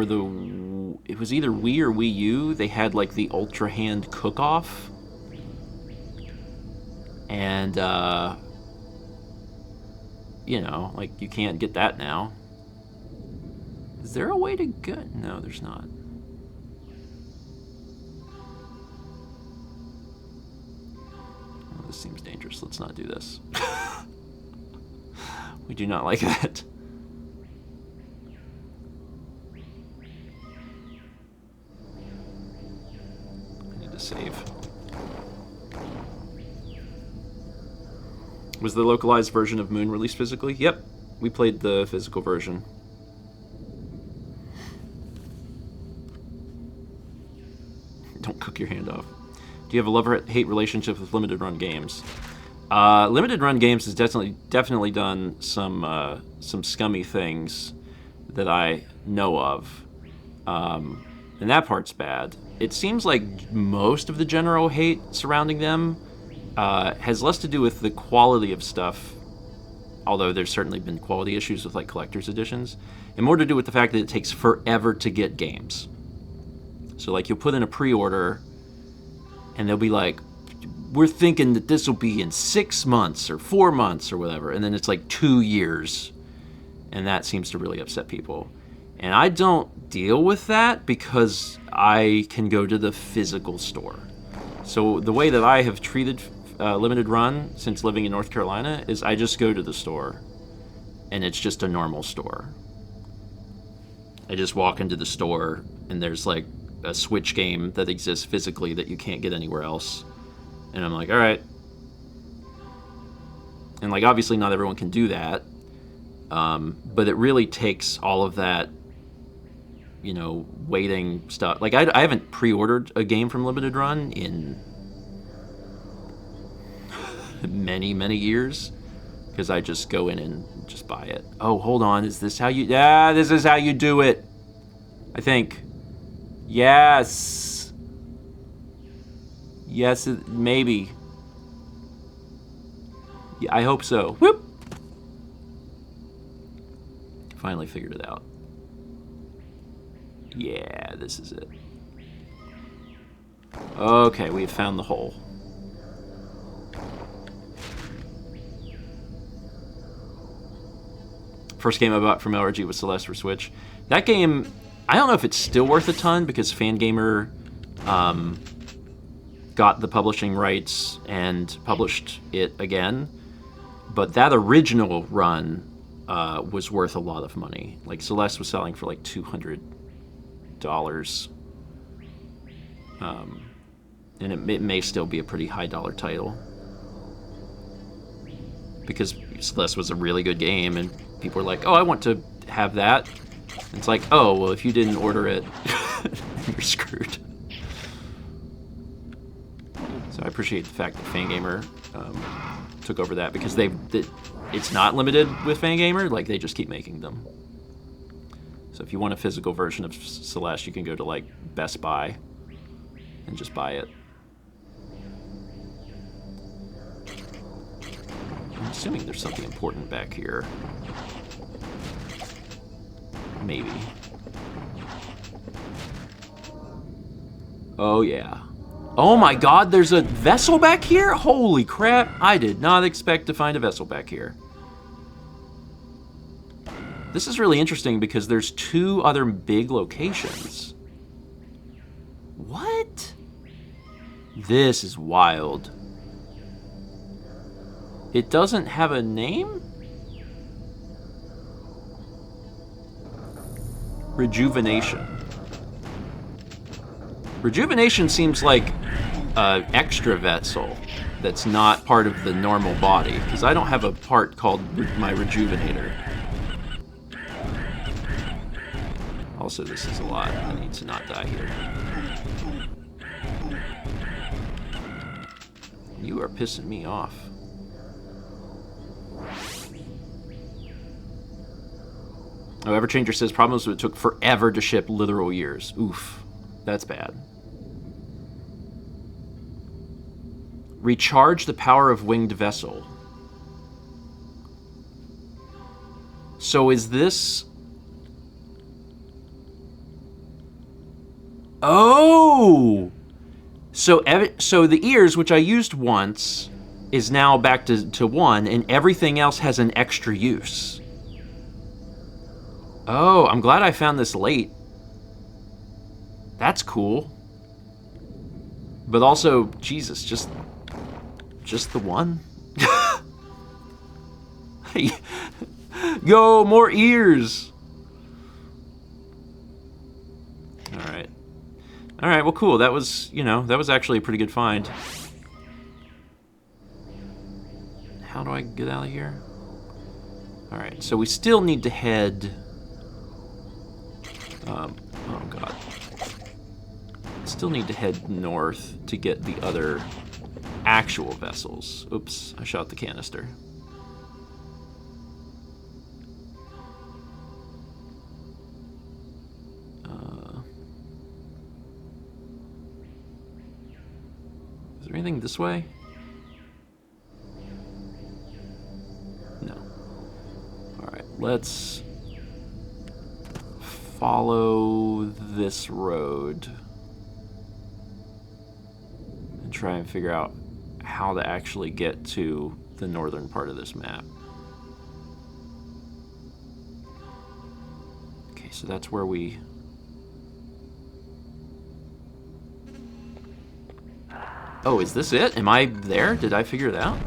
the, it was either Wii or Wii U, they had like the Ultra Hand Cook-Off. And, you know, like you can't get that now. Is there a way to get? No, there's not. Oh, this seems dangerous. Let's not do this. We do not like that. Save. Was the localized version of Moon released physically? Yep, we played the physical version. Don't cook your hand off. Do you have a love-hate relationship with limited run games? Limited run games has definitely done some scummy things that I know of, and that part's bad. It seems like most of the general hate surrounding them has less to do with the quality of stuff, although there's certainly been quality issues with like collector's editions, and more to do with the fact that it takes forever to get games. So like you'll put in a pre-order, and they'll be like, we're thinking that this will be in 6 months or 4 months or whatever, and then it's like 2 years, and that seems to really upset people. And I don't deal with that because I can go to the physical store. So the way that I have treated limited run since living in North Carolina is I just go to the store, and it's just a normal store. I just walk into the store, and there's like a Switch game that exists physically that you can't get anywhere else. And I'm like, all right. And like obviously not everyone can do that, but it really takes all of that, you know, waiting stuff. Like I haven't pre-ordered a game from Limited Run in many years because I just go in and just buy it. Oh, hold on. Is this how you... Yeah, this is how you do it. I think. Yes. Yes, maybe. Yeah, I hope so. Whoop. Finally figured it out. Yeah, this is it. Okay, we have found the hole. First game I bought from LRG was Celeste for Switch. That game, I don't know if it's still worth a ton because Fangamer got the publishing rights and published it again. But that original run was worth a lot of money. Like Celeste was selling for like $200. And it may still be a pretty high dollar title. Because Celeste was a really good game, and people were like, oh, I want to have that. And it's like, oh, well, if you didn't order it, you're screwed. So I appreciate the fact that Fangamer took over that, because it's not limited with Fangamer, like they just keep making them. So if you want a physical version of Celeste, you can go to like Best Buy and just buy it. I'm assuming there's something important back here. Maybe. Oh yeah. Oh my god, there's a vessel back here? Holy crap, I did not expect to find a vessel back here. This is really interesting because there's 2 other big locations. What? This is wild. It doesn't have a name? Rejuvenation. Rejuvenation seems like an extra vessel that's not part of the normal body, because I don't have a part called my Rejuvenator. Also, this is a lot. I need to not die here. You are pissing me off. Oh, Everchanger says problems, it took forever to ship, literal years. Oof, that's bad. Recharge the power of winged vessel. So is this... Oh! So the ears, which I used once, is now back to 1, and everything else has an extra use. Oh, I'm glad I found this late. That's cool. But also, Jesus, just the one? Yo, more ears! Alright. Alright, well cool. That was, that was actually a pretty good find. How do I get out of here? Alright, so we still need to head... oh god. Still need to head north to get the other actual vessels. Oops, I shot the canister. Is there anything this way? No. Alright, let's follow this road and try and figure out how to actually get to the northern part of this map. Okay, so that's where we... Oh, is this it? Am I there? Did I figure it out?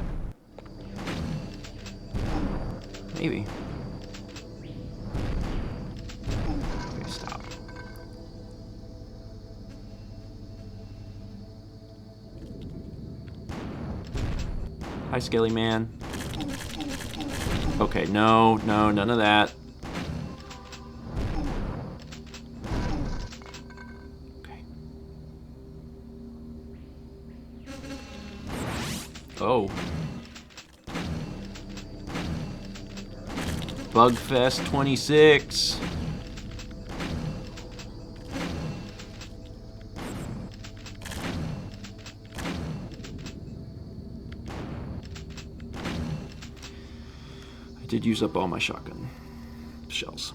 Maybe. Okay, stop. Hi, Skelly Man. Okay, no, none of that. Okay. Oh. Bugfest 26. I did use up all my shotgun shells.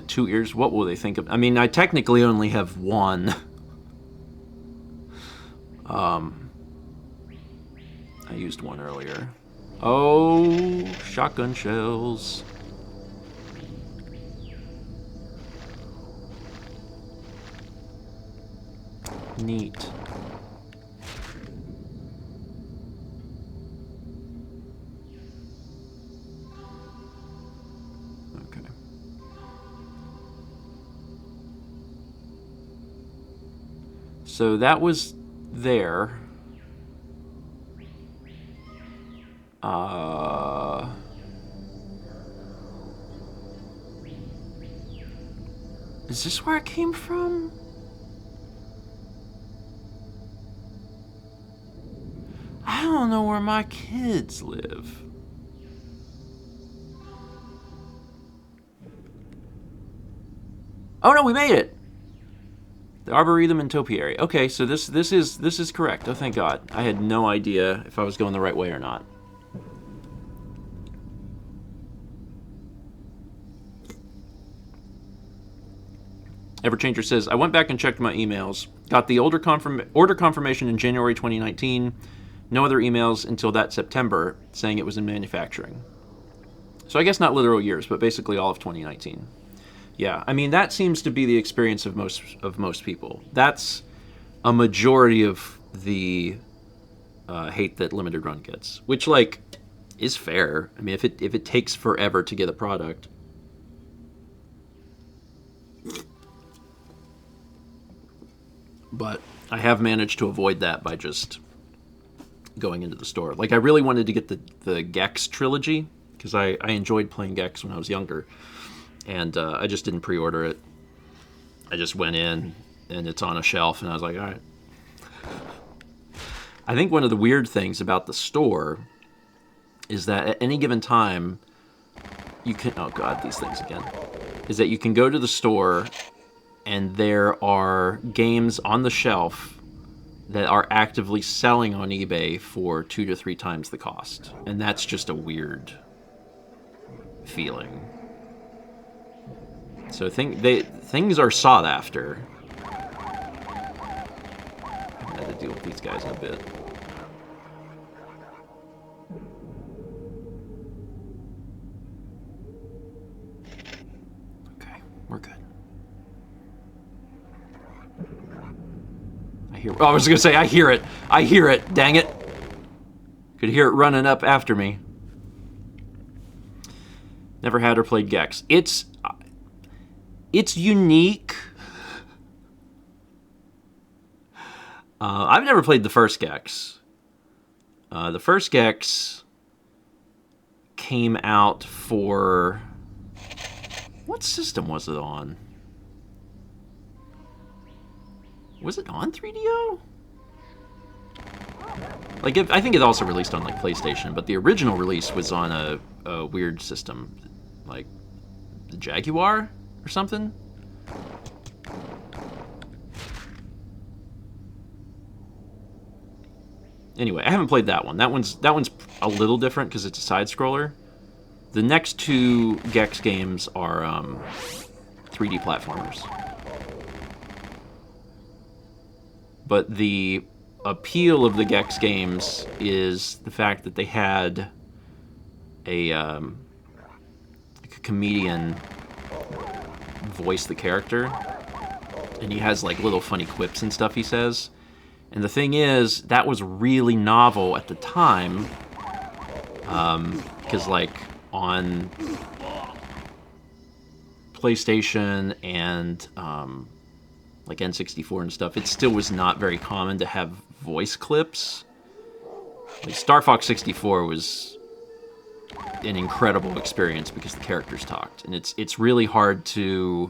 2 ears, what will they think of? I mean, I technically only have 1. I used 1 earlier. Oh, shotgun shells. Neat. Okay. So that was there. Is this where it came from? I don't know where my kids live. Oh no, we made it. The Arboretum and Topiary. Okay, so this is correct. Oh, thank God. I had no idea if I was going the right way or not. Everchanger says, I went back and checked my emails. Got the order confirmation in January 2019. No other emails until that September saying it was in manufacturing. So I guess not literal years, but basically all of 2019. Yeah, I mean, that seems to be the experience of most people. That's a majority of the hate that limited run gets, which, like, is fair. I mean, if it takes forever to get a product. But I have managed to avoid that by just going into the store. Like, I really wanted to get the Gex trilogy, because I enjoyed playing Gex when I was younger. And I just didn't pre-order it. I just went in, and it's on a shelf, and I was like, all right. I think one of the weird things about the store is that at any given time, you can... Oh, God, these things again. Is that you can go to the store, and there are games on the shelf that are actively selling on eBay for 2 to 3 times the cost. And that's just a weird feeling. So things are sought after. I have to deal with these guys in a bit. Okay, we're good. I was gonna say, I hear it. I hear it, dang it. Could hear it running up after me. Never had or played Gex. It's unique. I've never played the first Gex. The first Gex came out for... What system was it on? Was it on 3DO? Like, I think it also released on, like, PlayStation, but the original release was on a weird system. Like, the Jaguar? Or something? Anyway, I haven't played that one. That one's a little different because it's a side-scroller. The next 2 Gex games are 3D platformers. But the appeal of the Gex games is the fact that they had a comedian voice the character, and he has like little funny quips and stuff he says. And the thing is, that was really novel at the time, because like on PlayStation and like N64 and stuff, it still was not very common to have voice clips. Like Star Fox 64 was an incredible experience because the characters talked, and it's really hard to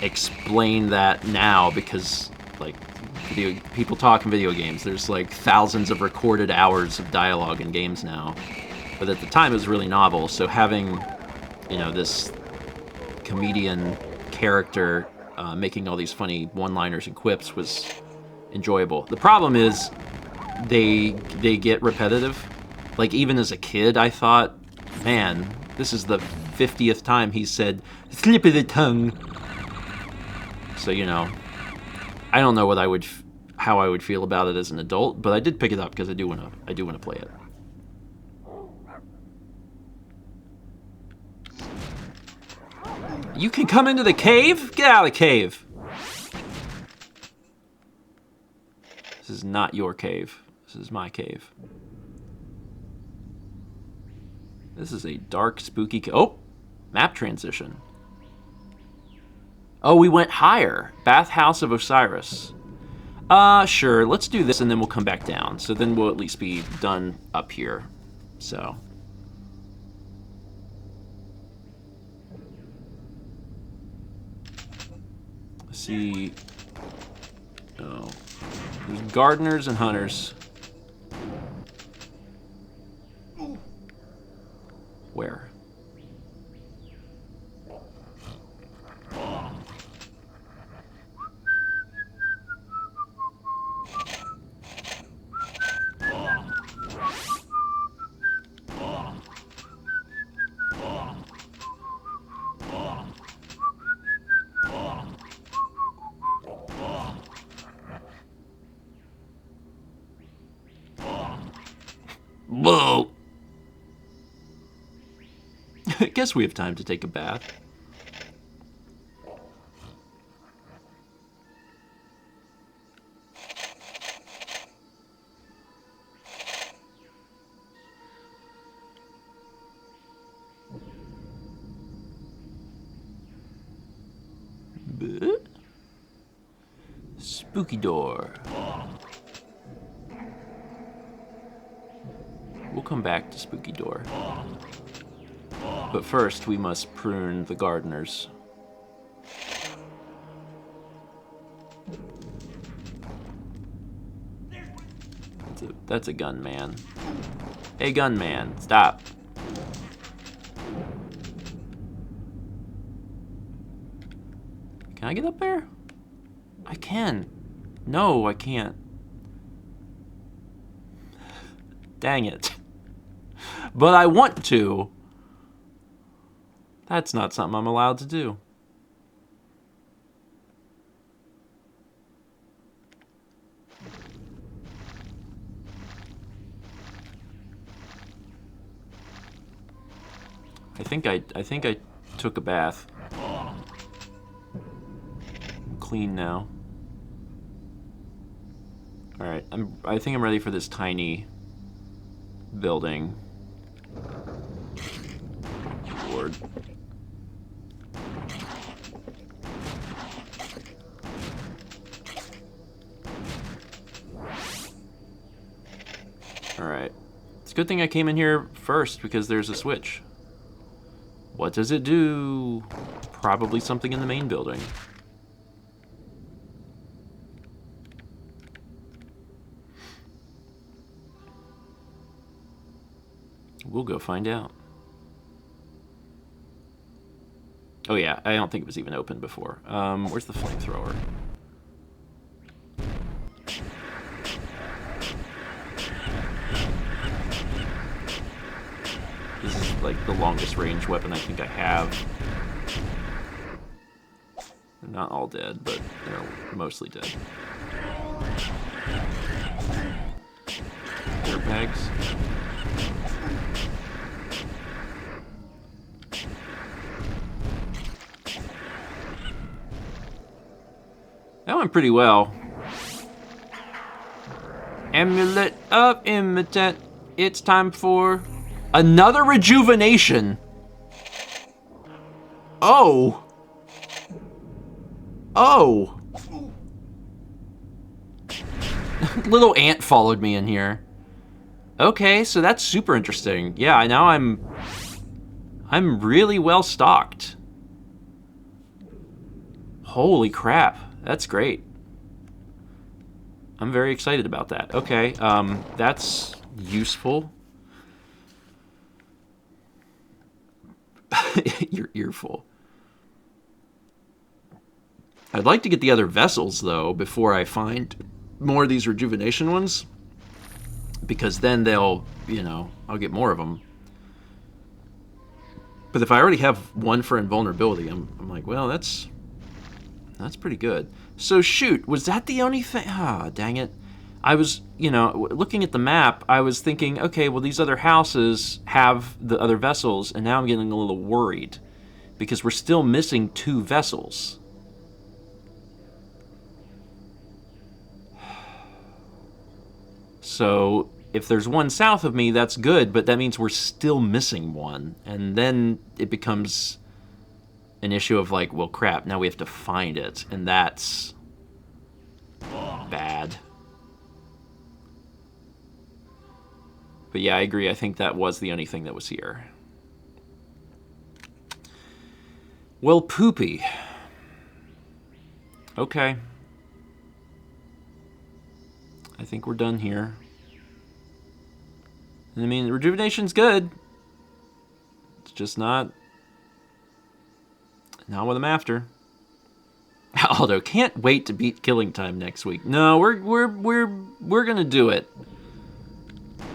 explain that now because like people talk in video games. There's like thousands of recorded hours of dialogue in games now, but at the time it was really novel. So having, you know, this comedian character making all these funny one-liners and quips was enjoyable. The problem is they get repetitive. Like, even as a kid, I thought, man, this is the 50th time he said, slip of the tongue. So, you know, I don't know how I would feel about it as an adult, but I did pick it up because I do want to play it. You can come into the cave? Get out of the cave. This is not your cave. This is my cave. This is a dark, spooky... Oh! Map transition. Oh, we went higher. Bathhouse of Osiris. Sure. Let's do this and then we'll come back down. So then we'll at least be done up here. So. Let's see. Oh. There's gardeners and hunters. Where? Whoa! I guess we have time to take a bath. Spooky door. We'll come back to Spooky Door. But first, we must prune the gardeners. That's a gunman. Hey, gunman, stop. Can I get up there? I can. No, I can't. Dang it. But I want to. That's not something I'm allowed to do. I think I took a bath. I'm clean now. All right, I think I'm ready for this tiny building. Lord. All right. It's a good thing I came in here first because there's a switch. What does it do? Probably something in the main building. We'll go find out. Oh yeah, I don't think it was even open before. Where's the flamethrower? This is like the longest range weapon I think I have. They're not all dead, but they're mostly dead. Airbags. That went pretty well. Amulet of Impotent. It's time for another rejuvenation. Oh. Oh. Little ant followed me in here. Okay, so that's super interesting. Yeah, now I'm really well stocked. Holy crap. That's great. I'm very excited about that. Okay, that's useful. Your earful. I'd like to get the other vessels, though, before I find more of these rejuvenation ones. Because then they'll, I'll get more of them. But if I already have one for invulnerability, I'm like, well, that's pretty good. So shoot, was that the only thing? Ah, dang it. I was, looking at the map, I was thinking, okay, well, these other houses have the other vessels, and now I'm getting a little worried because we're still missing 2 vessels. So if there's one south of me, that's good, but that means we're still missing one. And then it becomes an issue of like, well, crap, now we have to find it. And that's bad. But yeah, I agree. I think that was the only thing that was here. Well, poopy. Okay. I think we're done here. I mean, rejuvenation's good. It's just not what I'm after. Although, can't wait to beat Killing Time next week. No, we're gonna do it.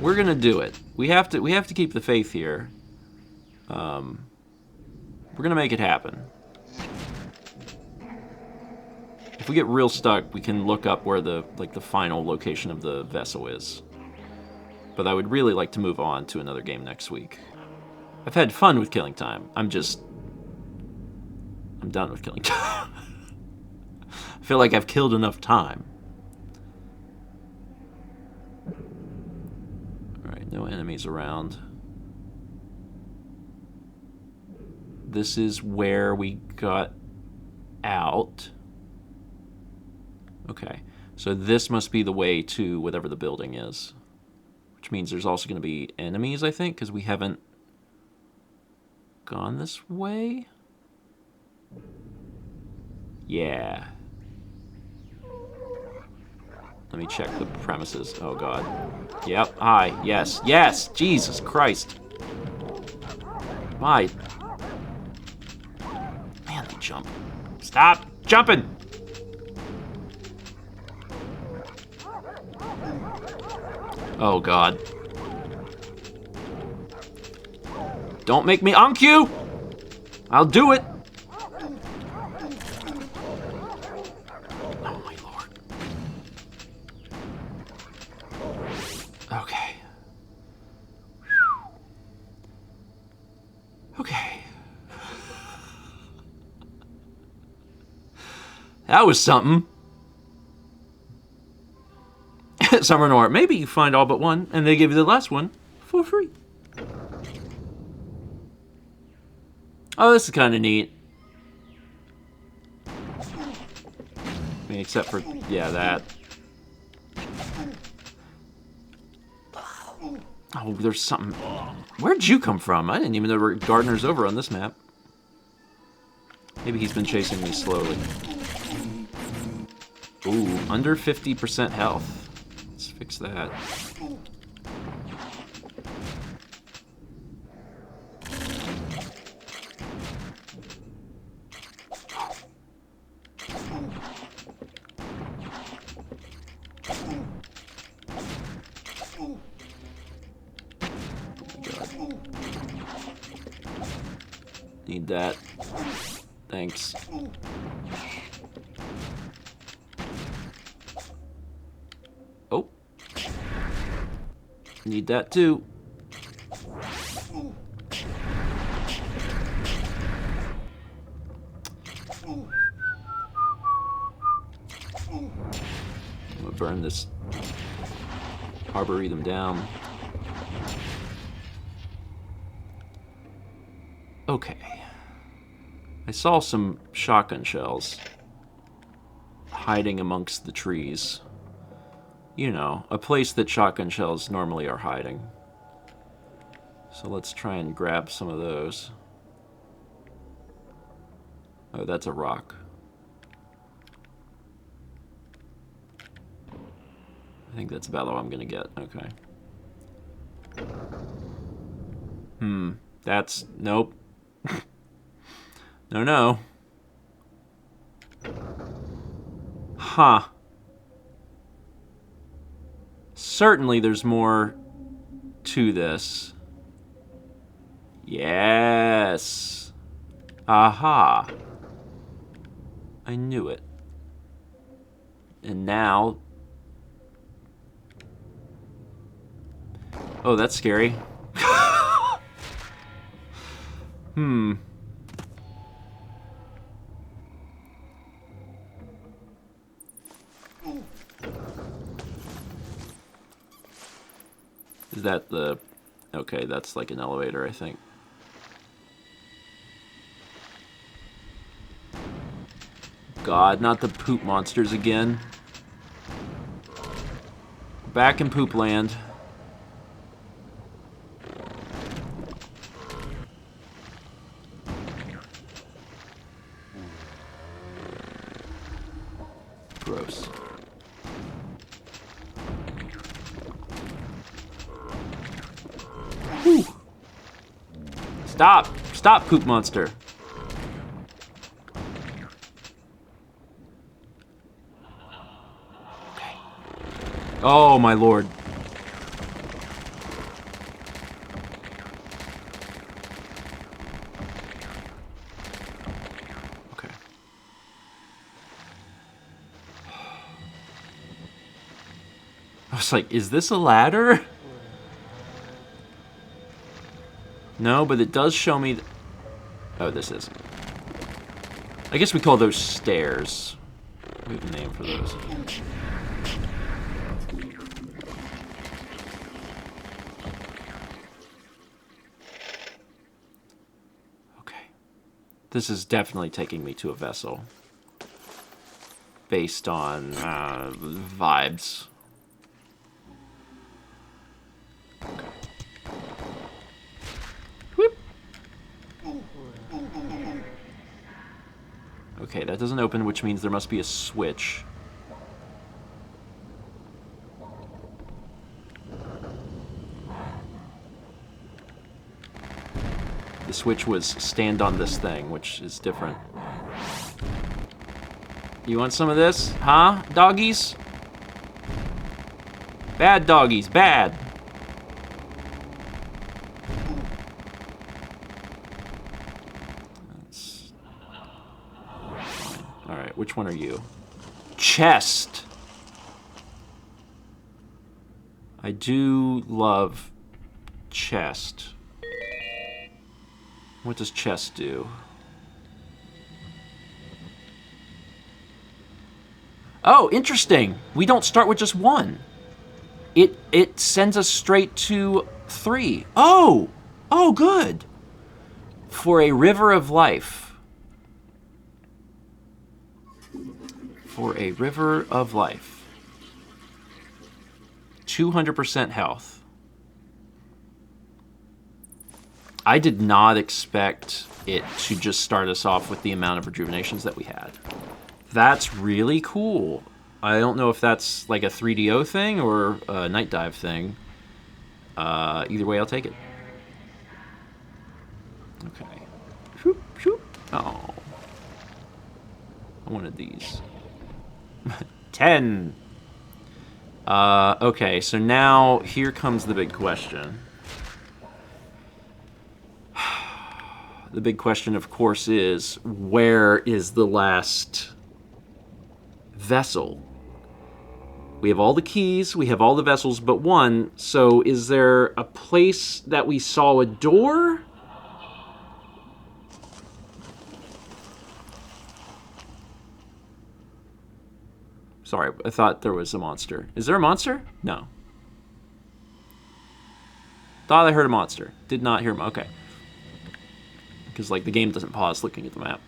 We're gonna do it. We have to keep the faith here. We're gonna make it happen. If we get real stuck, we can look up where the final location of the vessel is. But I would really like to move on to another game next week. I've had fun with Killing Time. I'm done with Killing Time. I feel like I've killed enough time. Alright, no enemies around. This is where we got out. Okay, so this must be the way to whatever the building is. Which means there's also going to be enemies, I think, because we haven't gone this way. Yeah. Let me check the premises. Oh, God. Yep. Hi. Yes. Yes! Jesus Christ. My. Man, they jump. Stop jumping! Oh, God. Don't make me onk you! I'll do it! Oh, my Lord. Okay. Okay. That was something. Summer Noir. Maybe you find all but one, and they give you the last one for free. Oh, this is kind of neat. I mean, except for, yeah, that. Oh, there's something. Where'd you come from? I didn't even know there were gardeners over on this map. Maybe he's been chasing me slowly. Ooh, under 50% health. Let's fix that. Need that. Thanks. Oh. Need that too. I'm gonna burn this Arboretum down. Okay. I saw some shotgun shells hiding amongst the trees. You know, a place that shotgun shells normally are hiding. So let's try and grab some of those. Oh, that's a rock. I think that's about all I'm gonna get. Okay. That's... nope. No, no. Huh. Certainly there's more to this. Yes. Aha. I knew it. And now... oh, that's scary. Is that the... okay, that's like an elevator, I think. God, not the poop monsters again. Back in poop land. Gross. Whew. Stop! Stop, poop monster. Okay. Oh, my lord. Okay. I was like, is this a ladder? No, but it does show me... Oh, this is. I guess we call those stairs. We have a name for those. Okay. This is definitely taking me to a vessel. Based on vibes. Okay, that doesn't open, which means there must be a switch. The switch was stand on this thing, which is different. You want some of this? Huh, doggies? Bad doggies, bad. Alright, which one are you? Chest! I do love chest. What does chest do? Oh, interesting! We don't start with just one. It sends us straight to 3. Oh! Oh, good! For a river of life. For a river of life. 200% health. I did not expect it to just start us off with the amount of rejuvenations that we had. That's really cool. I don't know if that's like a 3DO thing or a night dive thing. Either way, I'll take it. Okay. Shoop, shoop. Oh. I wanted these. 10. Okay, so now here comes the big question. The big question, of course, is where is the last vessel? We have all the keys, we have all the vessels but one, so is there a place that we saw a door? Sorry, I thought there was a monster. Is there a monster? No. Thought I heard a monster. Did not hear him. Okay. Because, like, the game doesn't pause looking at the map.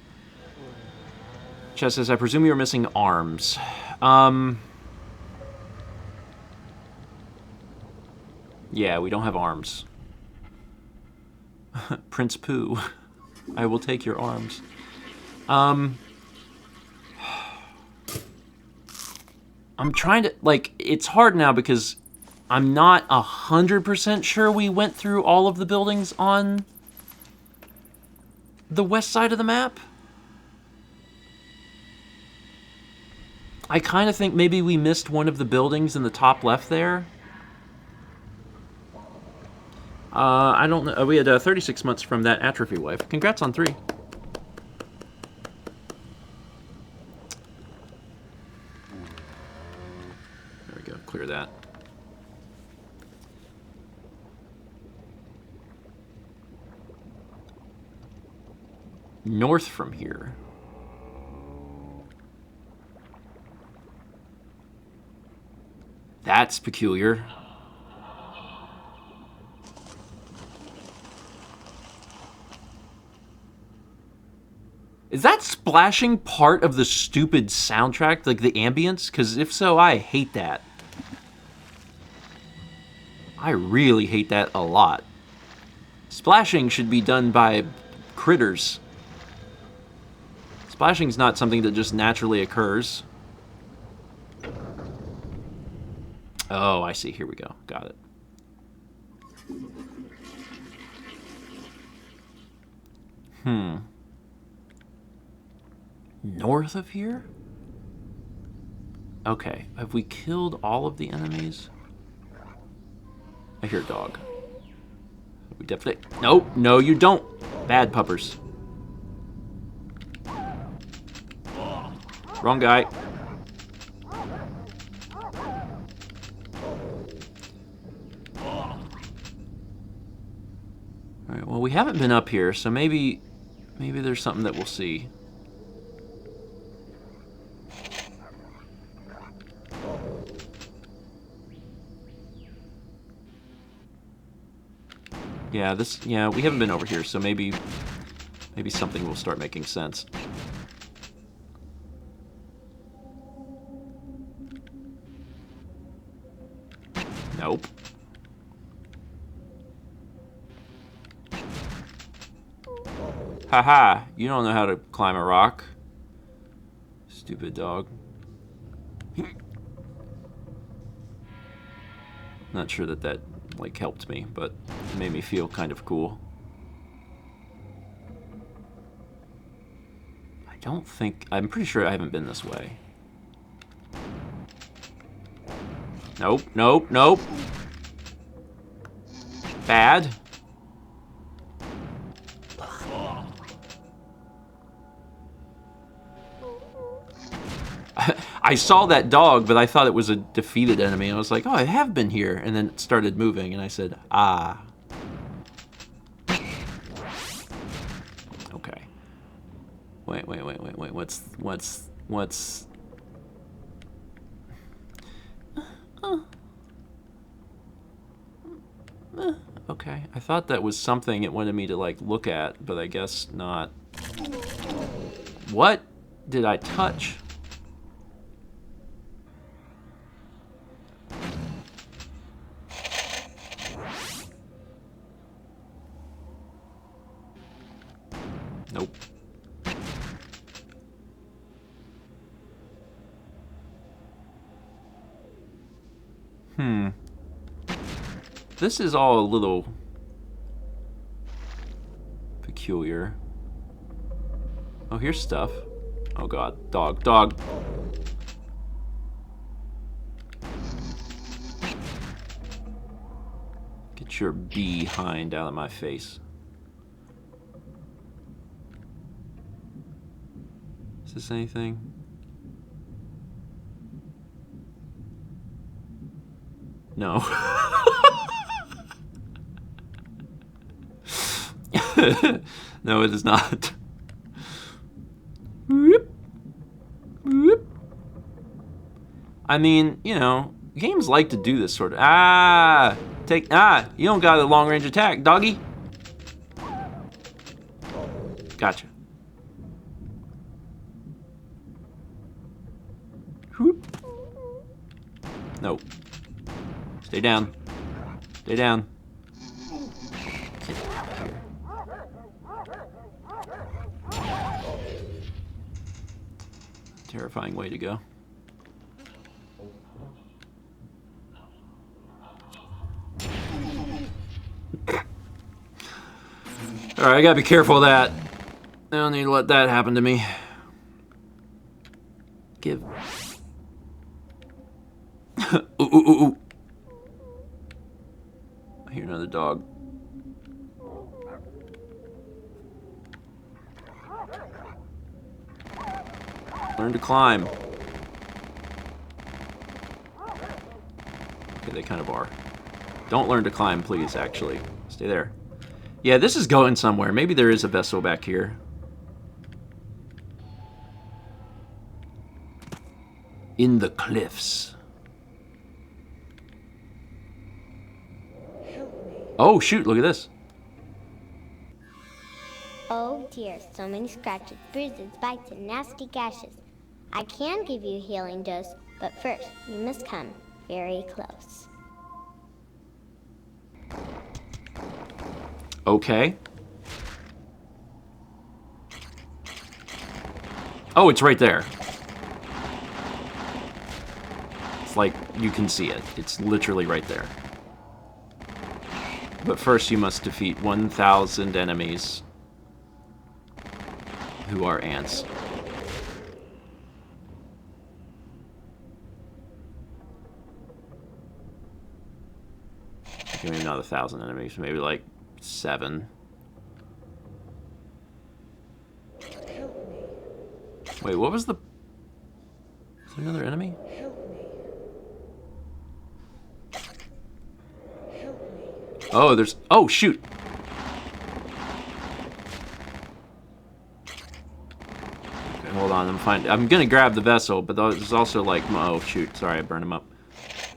Chess says, I presume you're missing arms. Yeah, we don't have arms. Prince Pooh. I will take your arms. I'm trying to, like, it's hard now because I'm not 100% sure we went through all of the buildings on the west side of the map. I kind of think maybe we missed one of the buildings in the top left there. I don't know. We had 36 months from that atrophy wife. Congrats on 3. There we go. Clear that. North from here. That's peculiar. Is that splashing part of the stupid soundtrack, like the ambience? Because if so, I hate that. I really hate that a lot. Splashing should be done by critters. Splashing's not something that just naturally occurs. Oh, I see. Here we go. Got it. North of here? Okay. Have we killed all of the enemies? I hear a dog. We definitely... Nope. No, you don't. Bad puppers. Wrong guy. Alright, well, we haven't been up here, so maybe there's something that we'll see. Yeah, we haven't been over here, so maybe something will start making sense. Nope. Haha, you don't know how to climb a rock. Stupid dog. Not sure that like helped me, but it made me feel kind of cool. I'm pretty sure I haven't been this way. Nope, nope, nope. Bad. I saw that dog, but I thought it was a defeated enemy. I was like, oh, I have been here. And then it started moving, and I said, ah. Okay. Wait. What's... Okay. I thought that was something it wanted me to, like, look at, but I guess not. What did I touch? Nope. This is all a little peculiar. Oh, here's stuff. Oh god, dog. Get your behind out of my face. Is this anything? No. No, it is not. I mean, you know, games like to do this sort of... you don't got a long-range attack, doggy. Gotcha. Nope. Stay down. Stay down. Get out of here. Terrifying way to go. Alright, I gotta be careful of that. I don't need to let that happen to me. Give. Ooh. I hear another dog. Learn to climb. Okay, they kind of are. Don't learn to climb, please, actually. Stay there. Yeah, this is going somewhere. Maybe there is a vessel back here. In the cliffs. Oh, shoot, look at this. Oh dear, so many scratches, bruises, bites, and nasty gashes. I can give you a healing dose, but first, you must come very close. Okay. Oh, it's right there. It's like, you can see it. It's literally right there. But first you must defeat 1,000 enemies who are ants. Okay, maybe not 1,000 enemies, maybe like 7. Wait, what was the... Is there another enemy? Oh, there's... Oh, shoot! Okay, hold on, I'm gonna grab the vessel, but there's also like... Oh, shoot, sorry, I burned him up.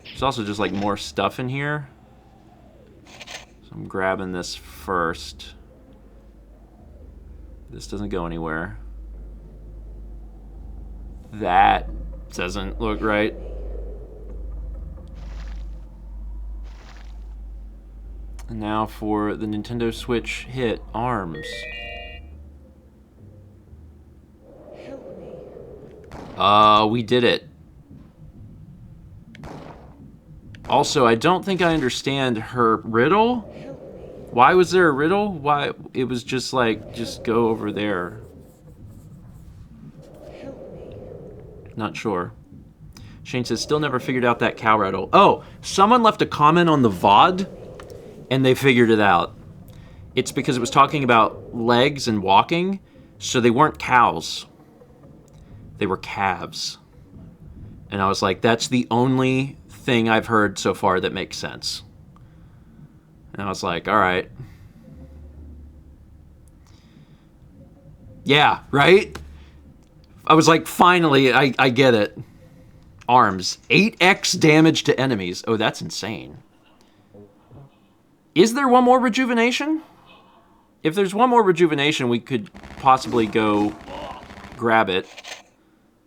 There's also just like more stuff in here. So I'm grabbing this first. This doesn't go anywhere. That doesn't look right. And now for the Nintendo Switch hit, ARMS. We did it. Also, I don't think I understand her riddle. Why was there a riddle? Why? It was just like, just go over there. Not sure. Shane says, still never figured out that cow riddle. Oh, someone left a comment on the VOD, and they figured it out. It's because it was talking about legs and walking, so they weren't cows. They were calves. And I was like, that's the only thing I've heard so far that makes sense. And I was like, all right. Yeah, right? I was like, finally, I get it. ARMS. 8x damage to enemies. Oh, that's insane. Is there one more rejuvenation? If there's one more rejuvenation, we could possibly go grab it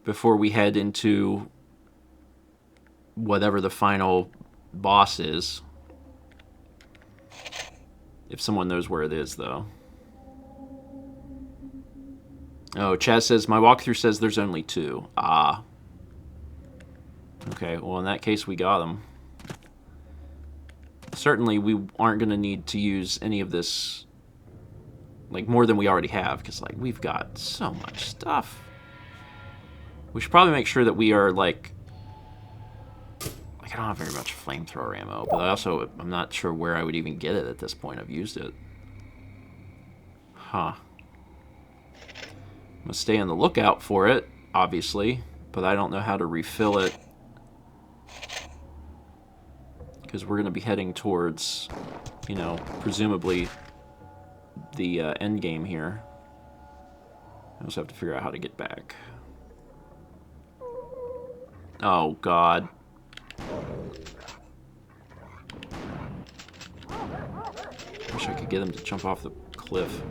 before we head into whatever the final boss is. If someone knows where it is, though. Oh, Chaz says, my walkthrough says there's only 2. Ah. Okay, well, in that case, we got them. Certainly, we aren't going to need to use any of this, like, more than we already have, because, like, we've got so much stuff. We should probably make sure that we are, like, I don't have very much flamethrower ammo, but I'm not sure where I would even get it at this point. I've used it. Huh. I'm gonna stay on the lookout for it, obviously, but I don't know how to refill it. Because we're gonna be heading towards, you know, presumably the end game here. I also have to figure out how to get back. Oh, God. Wish I could get him to jump off the cliff.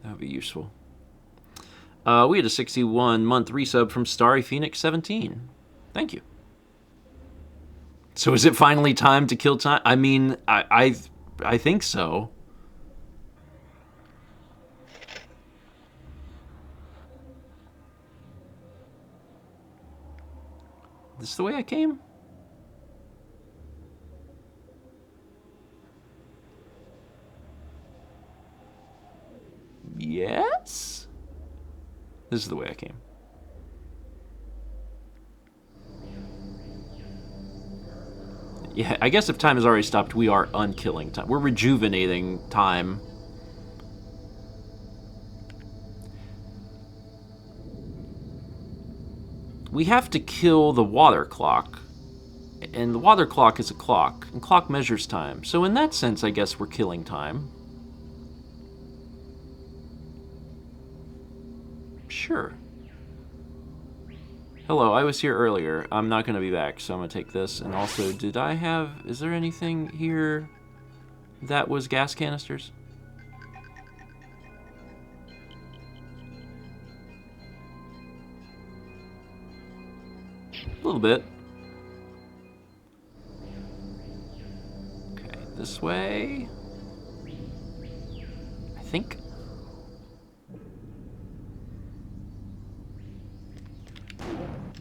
That would be useful. We had a 61-month resub from Starry Phoenix 17. Thank you. So is it finally time to kill time? I mean, I think so. This is the way I came? Yes? This is the way I came. Yeah, I guess if time has already stopped, we are unkilling time. We're rejuvenating time. We have to kill the water clock. And the water clock is a clock. And clock measures time. So in that sense, I guess we're killing time. Sure. Hello, I was here earlier. I'm not going to be back, so I'm going to take this. And also, did I have... Is there anything here that was gas canisters? A little bit. Okay, This way? I think.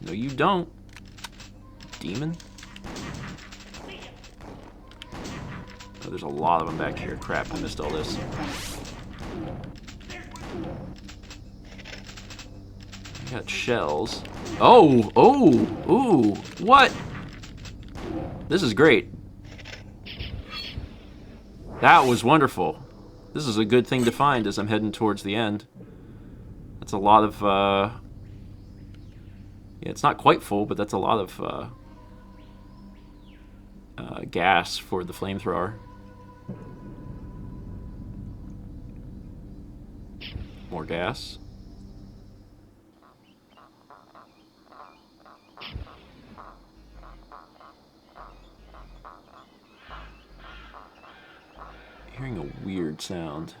No, you don't. Demon? Oh, there's a lot of them back here. Crap, I missed all this. I got shells. Oh! Oh! Ooh! What? This is great. That was wonderful. This is a good thing to find as I'm heading towards the end. That's a lot of, yeah, it's not quite full, but that's a lot of, gas for the flamethrower. More gas. Hearing a weird sound.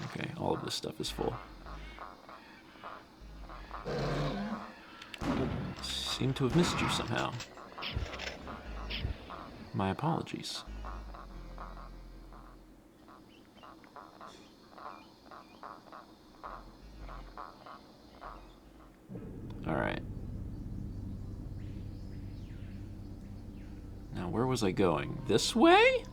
Okay, all of this stuff is full. Seem to have missed you somehow. My apologies. All right. Now, where was I going? This way?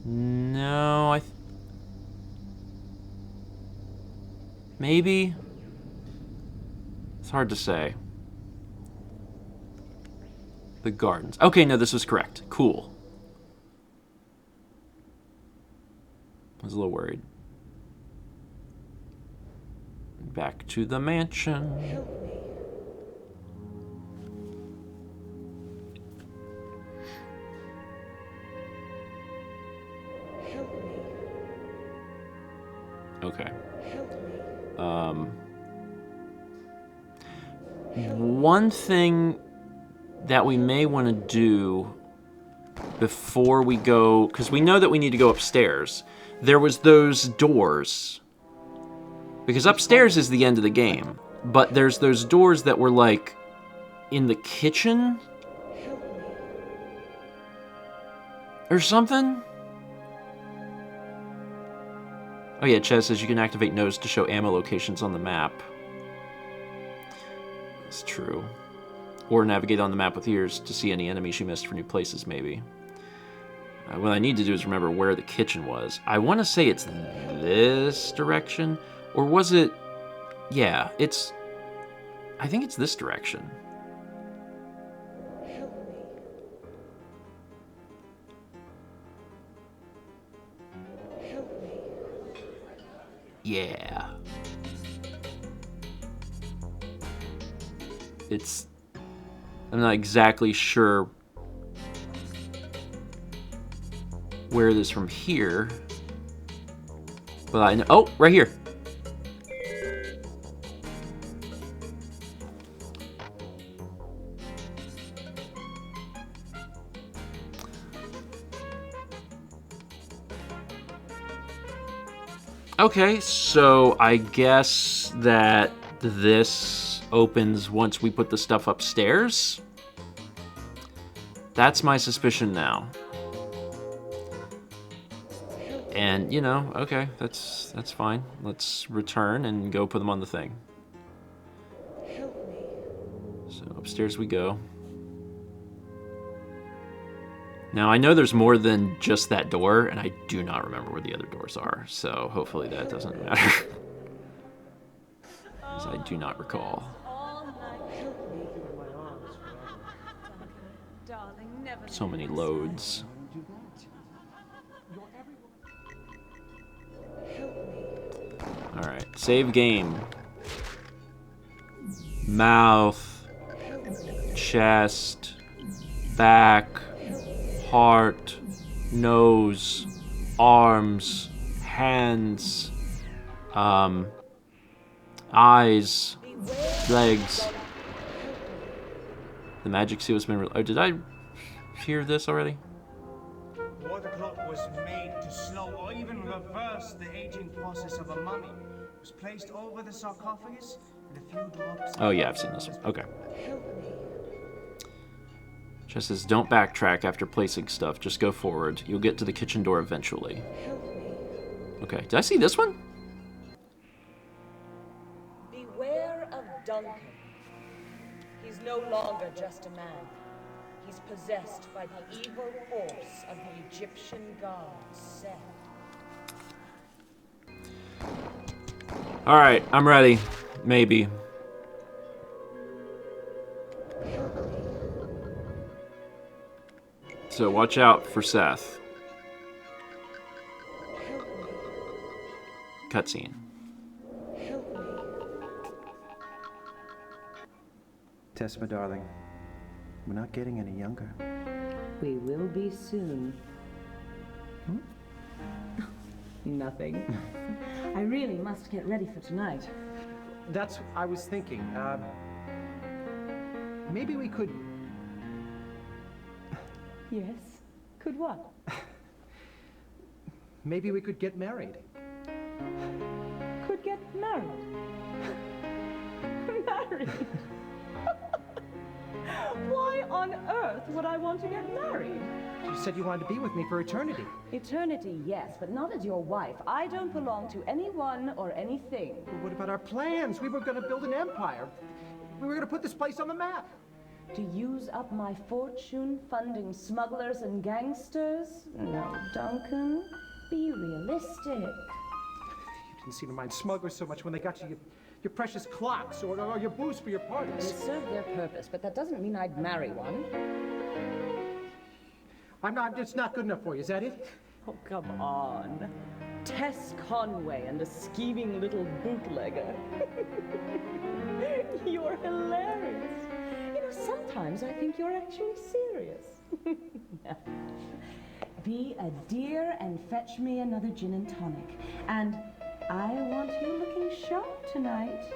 No, maybe? It's hard to say. The gardens. Okay, no, this was correct. Cool. I was a little worried. Back to the mansion. Help me. Help me. Okay. Help me. One thing that we may want to do before we go, because we know that we need to go upstairs. There was those doors. Because upstairs is the end of the game. But there's those doors that were like in the kitchen or something. Oh yeah, Chaz says you can activate nose to show ammo locations on the map. It's true. Or navigate on the map with ears to see any enemies you missed for new places, maybe. What I need to do is remember where the kitchen was. I want to say it's this direction. Or was it... Yeah, it's... I think it's this direction. Yeah. It's... I'm not exactly sure where it is from here. But I know... Oh, right here. Okay, so I guess that this opens once we put the stuff upstairs. That's my suspicion now. And, you know, okay, that's fine. Let's return and go put them on the thing. So upstairs we go. Now, I know there's more than just that door, and I do not remember where the other doors are, so hopefully that doesn't matter. Because I do not recall. So many loads. Alright, save game. Mouth. Chest. Back. Heart, nose, arms, hands, eyes, legs. The magic seal has been... Oh, did I hear this already? What the clock was made to slow or even reverse the aging process of a mummy. It was placed over the sarcophagus with a few drops. Oh yeah, I've seen this one. Okay. Help me. Just says, don't backtrack after placing stuff. Just go forward. You'll get to the kitchen door eventually. Help me. Okay, did I see this one? Beware of Duncan. He's no longer just a man. He's possessed by the evil force of the Egyptian god Seth. Alright, I'm ready. Maybe. So watch out for Seth. Cutscene. Tess, my darling, we're not getting any younger. We will be soon. Nothing. I really must get ready for tonight. That's I was thinking. Maybe we could. Yes? Could what? Maybe we could get married. Could get married. Married? Why on earth would I want to get married? You said you wanted to be with me for eternity. Eternity, yes, but not as your wife. I don't belong to anyone or anything. But what about our plans? We were going to build an empire. We were going to put this place on the map. To use up my fortune funding smugglers and gangsters? No, Duncan. Be realistic. You didn't seem to mind smugglers so much when they got you your precious clocks or your booze for your They parties. serve their purpose, but that doesn't mean I'd marry one. It's not good enough for you, is that it? Oh, come on. Tess Conway and a scheming little bootlegger. You're hilarious. You know, sometimes I think you're actually serious. Be a dear and fetch me another gin and tonic. And I want you looking sharp tonight.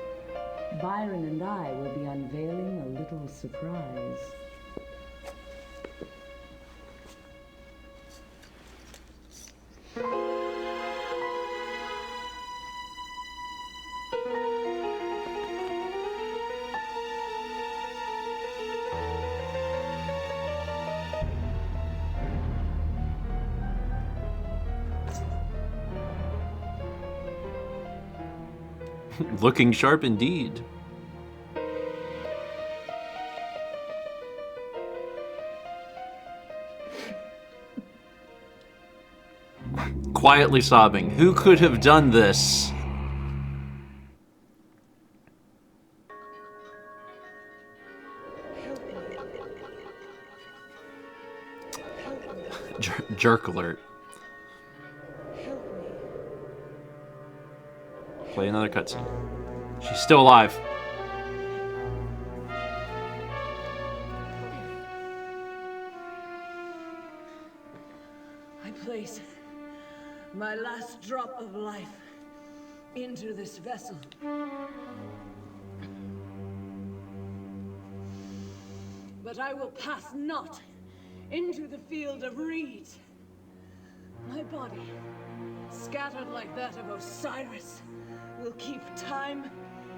Byron and I will be unveiling a little surprise. Looking sharp indeed. Quietly sobbing. Who could have done this? Jerk alert. Play another cutscene. She's still alive. I place my last drop of life into this vessel. But I will pass not into the field of reeds. My body, scattered like that of Osiris, will keep time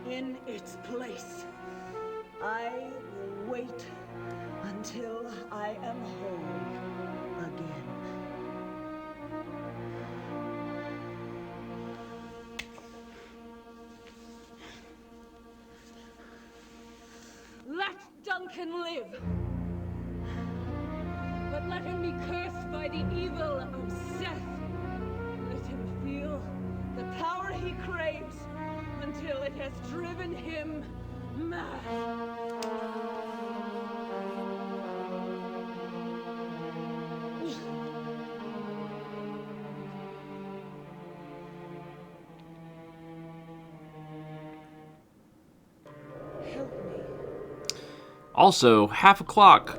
in its place. I will wait until I am whole again. Let Duncan live, but let him be cursed by the evil of Seth. Let him feel the power he craves until it has driven him mad. Also, 1:30.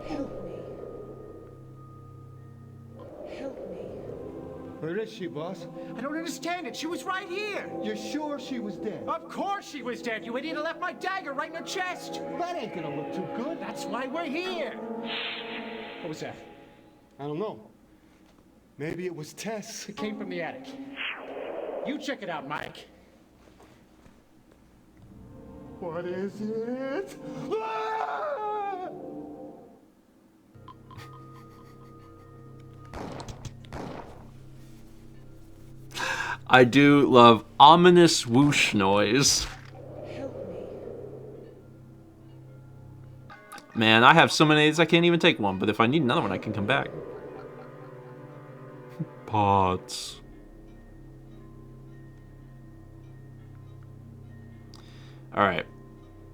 Where is she, boss? I don't understand it. She was right here. You're sure she was dead? Of course she was dead. You idiot. I left my dagger right in her chest. That ain't gonna look too good. That's why we're here. What was that? I don't know. Maybe it was Tess. It came from the attic. You check it out, Mike. What is it? Ah! I do love ominous whoosh noise. Help me. Man, I have so many of these I can't even take one, but if I need another one, I can come back. Pots. Alright.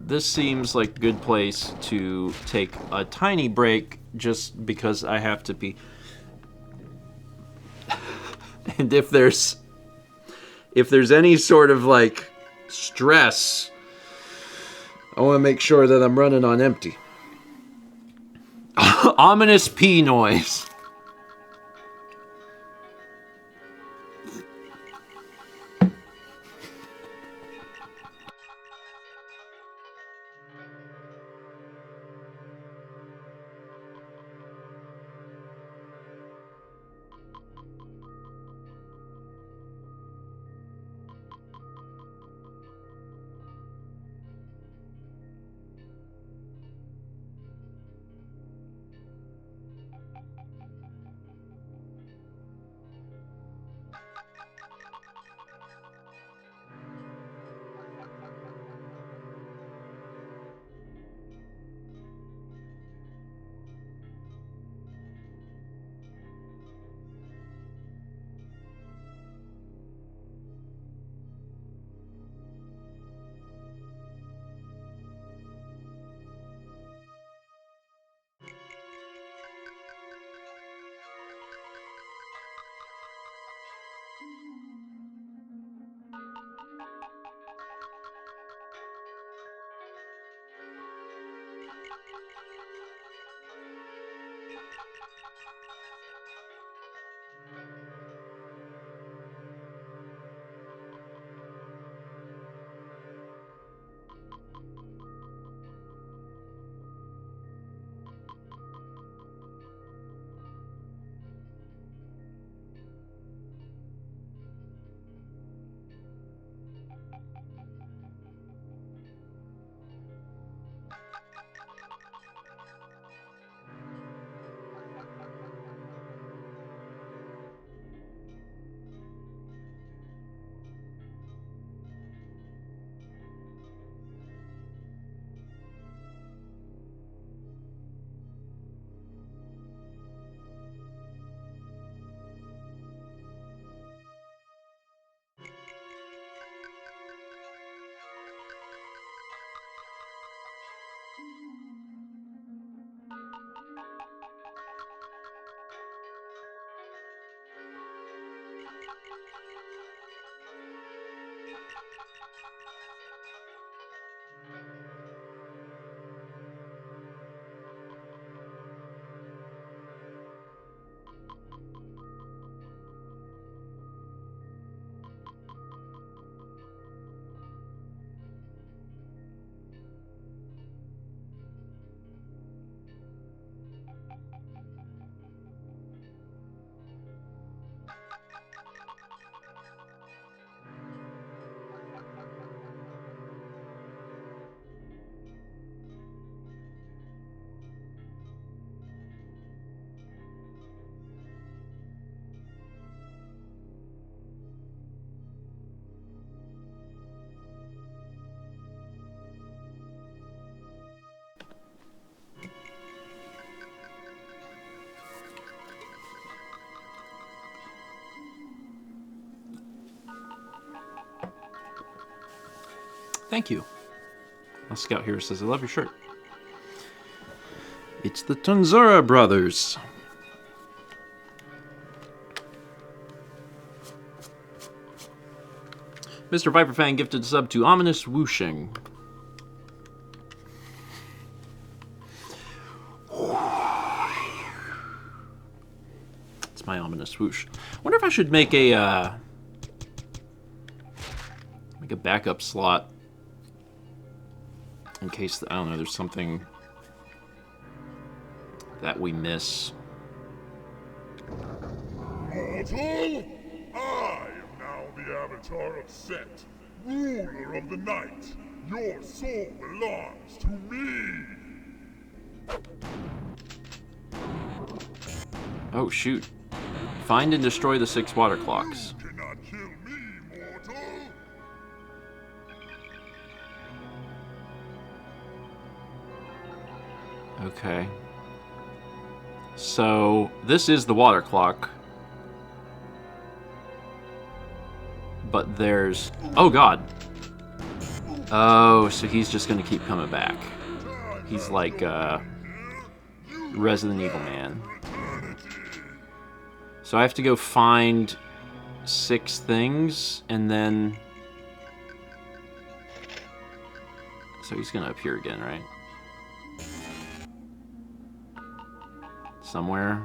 This seems like a good place to take a tiny break just because I have to pee. And if there's any sort of like stress, I want to make sure that I'm running on empty. Ominous pee noise. Thank you. A scout here says, I love your shirt. It's the Tanzura brothers. Mr. Viperfang gifted a sub to Ominous Whooshing. It's my ominous whoosh. Wonder if I should make a backup slot in case, I don't know, there's something that we miss. mortal! I am now the avatar of Set, ruler of the night. Your soul belongs to me! Oh, shoot. Find and destroy the 6 water clocks. You cannot kill me, mortal! Okay. So, this is the water clock. But there's... Oh, God. Oh, so he's just gonna keep coming back. He's like, Resident Evil Man. So I have to go find 6 things, and then... So he's gonna appear again, right? Somewhere.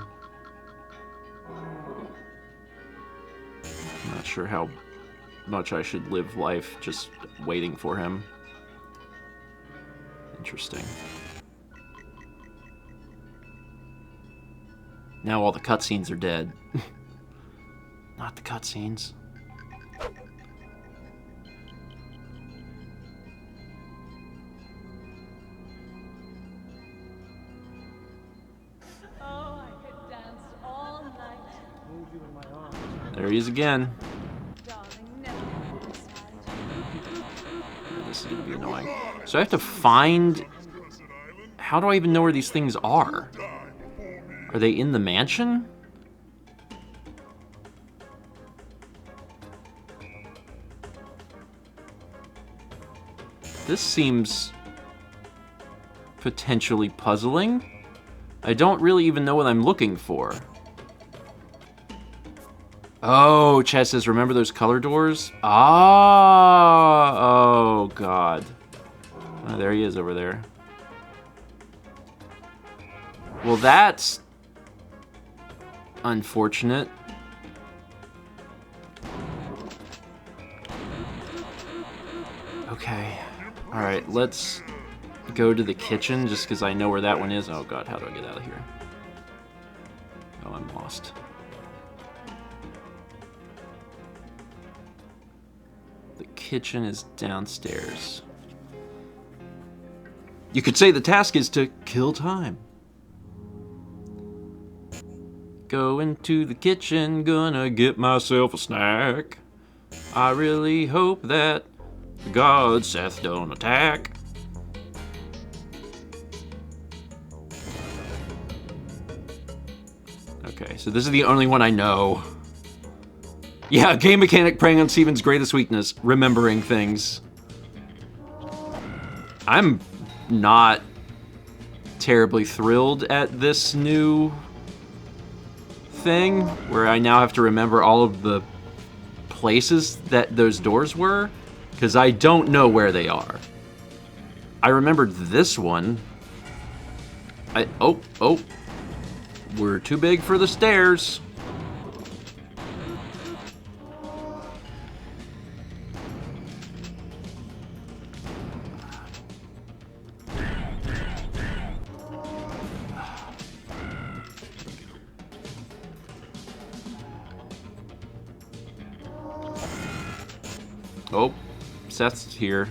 I'm not sure how much I should live life just waiting for him. Interesting. Now all the cutscenes are dead. Not the cutscenes. Oh, I could dance all night. Hold you in my arms. There he is again. Darling, never leave my side. This is gonna be annoying. So I have to find... How do I even know where these things are? Are they in the mansion? This seems potentially puzzling. I don't really even know what I'm looking for. Oh, Chad says, remember those color doors? Ah, oh, God. Oh, there he is over there. Well, that's unfortunate. Okay. Alright, let's go to the kitchen just because I know where that one is. Oh God, how do I get out of here? Oh, I'm lost. The kitchen is downstairs. You could say the task is to kill time. Go into the kitchen, gonna get myself a snack. I really hope that God Seth don't attack. Okay, so this is the only one I know. Yeah, game mechanic preying on Steven's greatest weakness, remembering things. I'm not terribly thrilled at this new thing where I now have to remember all of the places that those doors were, because I don't know where they are. I remembered this one. Oh, we're too big for the stairs. Oh, Seth's here.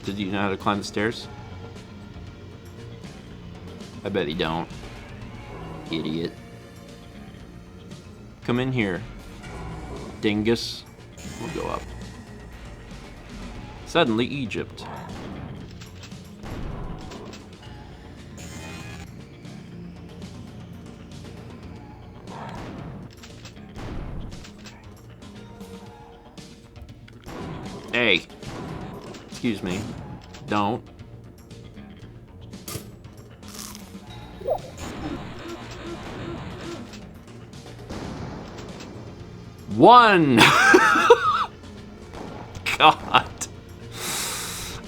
Did you know how to climb the stairs? I bet he don't. Idiot. Come in here, dingus. We'll go up. Suddenly, Egypt. Hey, excuse me, don't. One! God.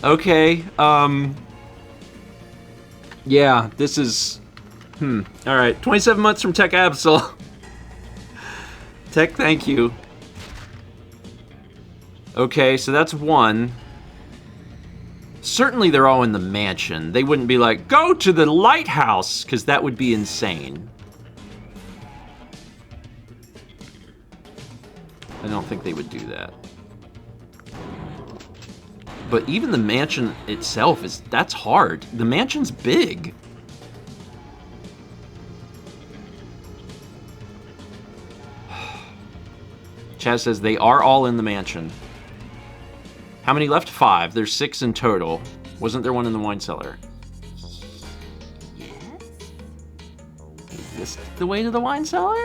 Okay, yeah, this is, alright, 27 months from Tech Absol. Tech, thank you. Okay, so that's one. Certainly they're all in the mansion. They wouldn't be like, go to the lighthouse, because that would be insane. I don't think they would do that. But even the mansion itself that's hard. The mansion's big. Chaz says they are all in the mansion. How many left? 5. There's 6 in total. Wasn't there one in the wine cellar? Yes. Is this the way to the wine cellar?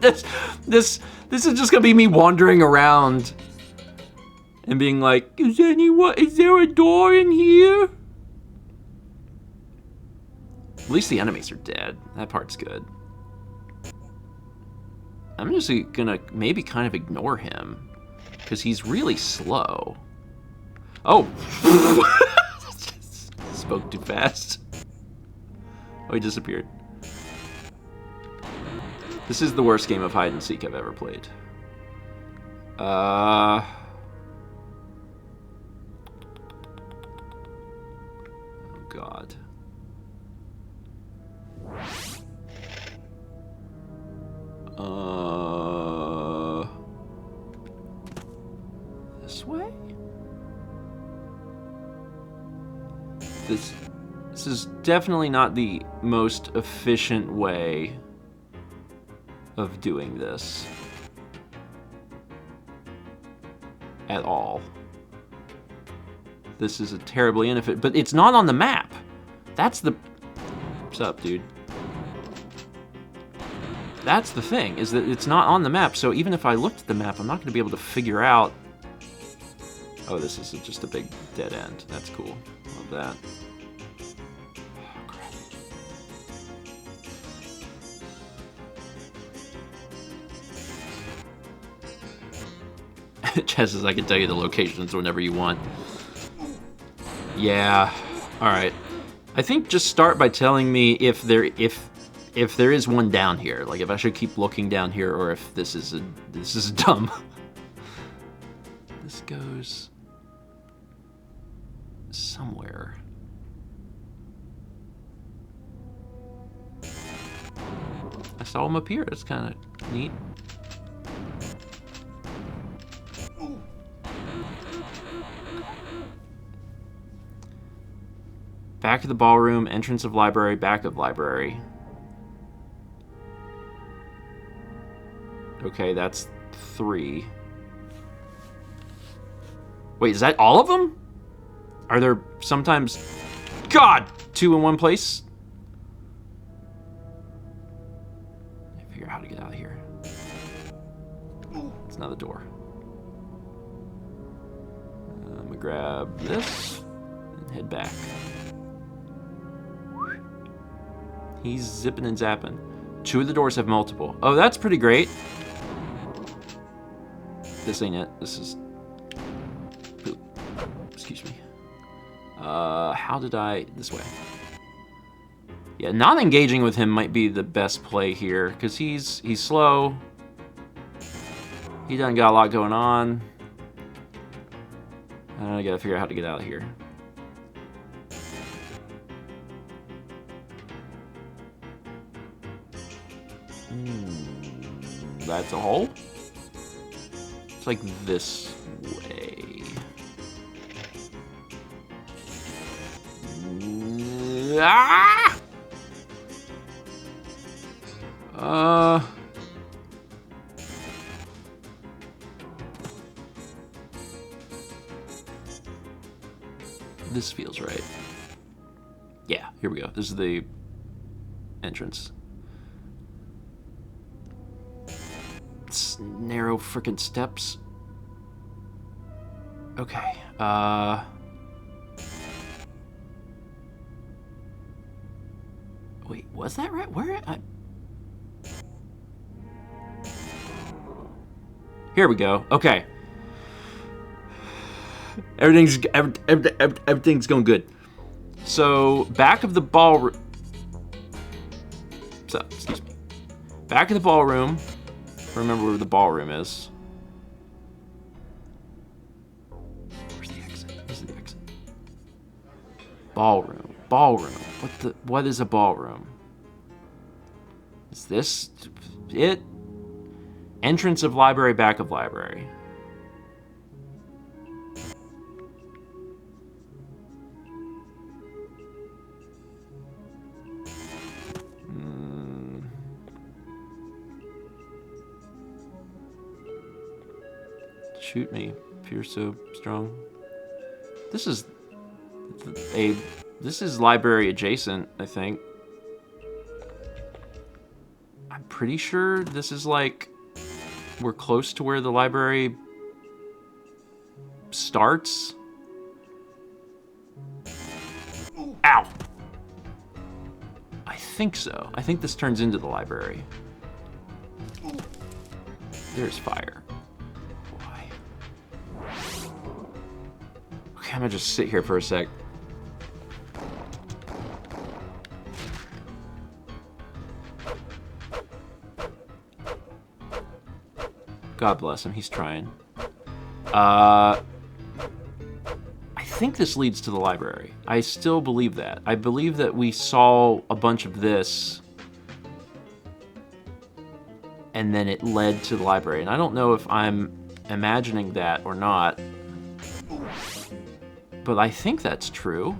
This is just gonna be me wandering around and being like, is there a door in here? At least the enemies are dead. That part's good. I'm just gonna maybe kind of ignore him, because he's really slow. Oh! Spoke too fast. Oh, he disappeared. This is the worst game of hide and seek I've ever played. Oh God. This way? This is definitely not the most efficient way of doing this at all. This is a terribly inefficient, but it's not on the map. That's the... What's up, dude? That's the thing, is that it's not on the map, so even if I looked at the map, I'm not going to be able to figure out... Oh, this is just a big dead end. That's cool. Love that. Oh, crap. Chaz says I can tell you the locations whenever you want. Yeah. Alright. I think just start by telling me if there is one down here, like if I should keep looking down here, or if this is dumb. This goes somewhere. I saw him up here. That's kind of neat. Back of the ballroom, entrance of library, back of library. Okay, that's 3. Wait, is that all of them? Are there sometimes... God! 2 in one place? I figure out how to get out of here. It's another door. I'm gonna grab this and head back. He's zipping and zapping. 2 of the doors have multiple. Oh, that's pretty great. This ain't it. This is... Ooh. Excuse me. How did I... This way. Yeah, not engaging with him might be the best play here, because he's slow. He doesn't got a lot going on. I gotta figure out how to get out of here. That's a hole? It's like this way. Ah! This feels right. Yeah, here we go. This is the entrance. It's narrow frickin' steps. Okay, wait, was that right? Where Here we go. Okay. Everything's going good. So, back of the ballroom. Excuse me. Back of the ballroom. Remember where the ballroom is. Where's the Where's the exit? Ballroom. Ballroom. What is a ballroom? Is this it? Entrance of library, back of library. Shoot me if you're so strong. This is library adjacent, I think. I'm pretty sure this is like we're close to where the library starts. Ow. I think so. I think this turns into the library. There's fire. Why? Okay, I'm gonna just sit here for a sec. God bless him, he's trying. I think this leads to the library. I still believe that. I believe that we saw a bunch of this and then it led to the library. And I don't know if I'm imagining that or not, but I think that's true.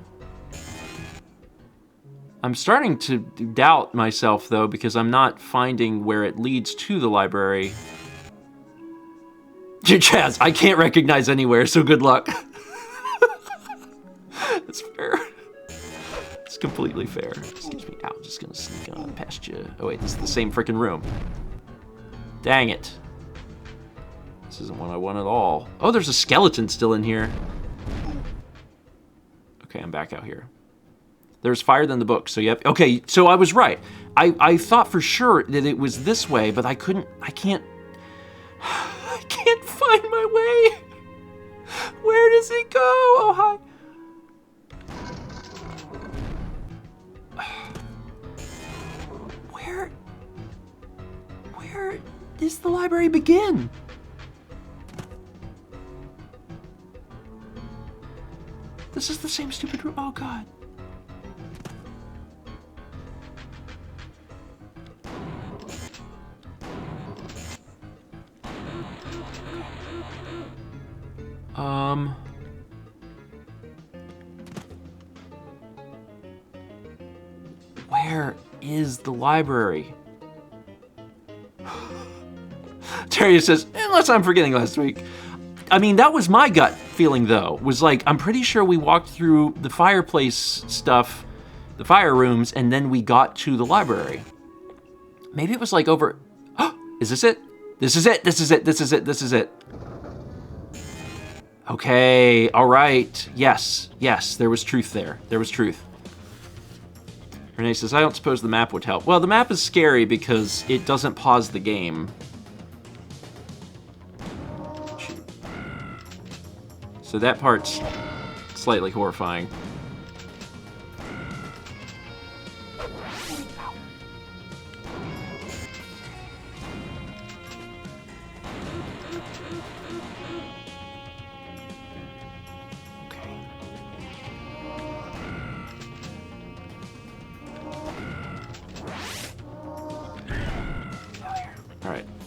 I'm starting to doubt myself though, because I'm not finding where it leads to the library. Chaz, I can't recognize anywhere, so good luck. That's fair. It's completely fair. Excuse me. Ow, just gonna sneak on past you. Oh wait, this is the same freaking room. Dang it. This isn't what I want at all. Oh, there's a skeleton still in here. Okay, I'm back out here. There's fire than the book, so yep. Okay, so I was right. I thought for sure that it was this way, but I can't find my way. Where does it go? Oh, hi. Where does the library begin? This is the same stupid room. Oh, God. Where is the library? Terry says, unless I'm forgetting last week. I mean, that was my gut feeling, though. Was like, I'm pretty sure we walked through the fireplace stuff, the fire rooms, and then we got to the library. Maybe it was like over... Is this it? This is it. This is it. This is it. This is it. Okay. All right. Yes. Yes. There was truth there. There was truth. Renee says, I don't suppose the map would help. Well, the map is scary because it doesn't pause the game. Shoot. So that part's slightly horrifying.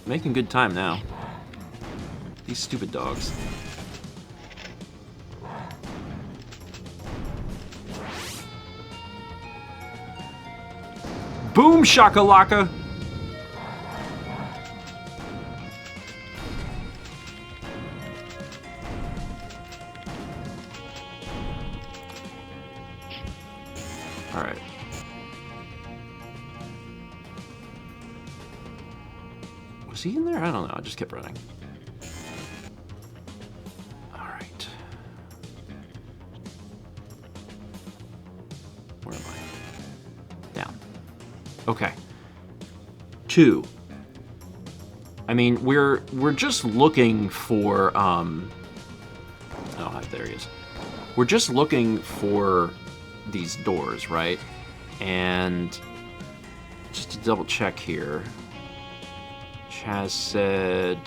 Making good time now. These stupid dogs. Boom shakalaka! Alright. Was he in there? I don't know. I just kept running. All right. Where am I? Down. Okay. 2. I mean, we're just looking for oh, there he is. We're just looking for these doors, right? And just to double check here. Chaz said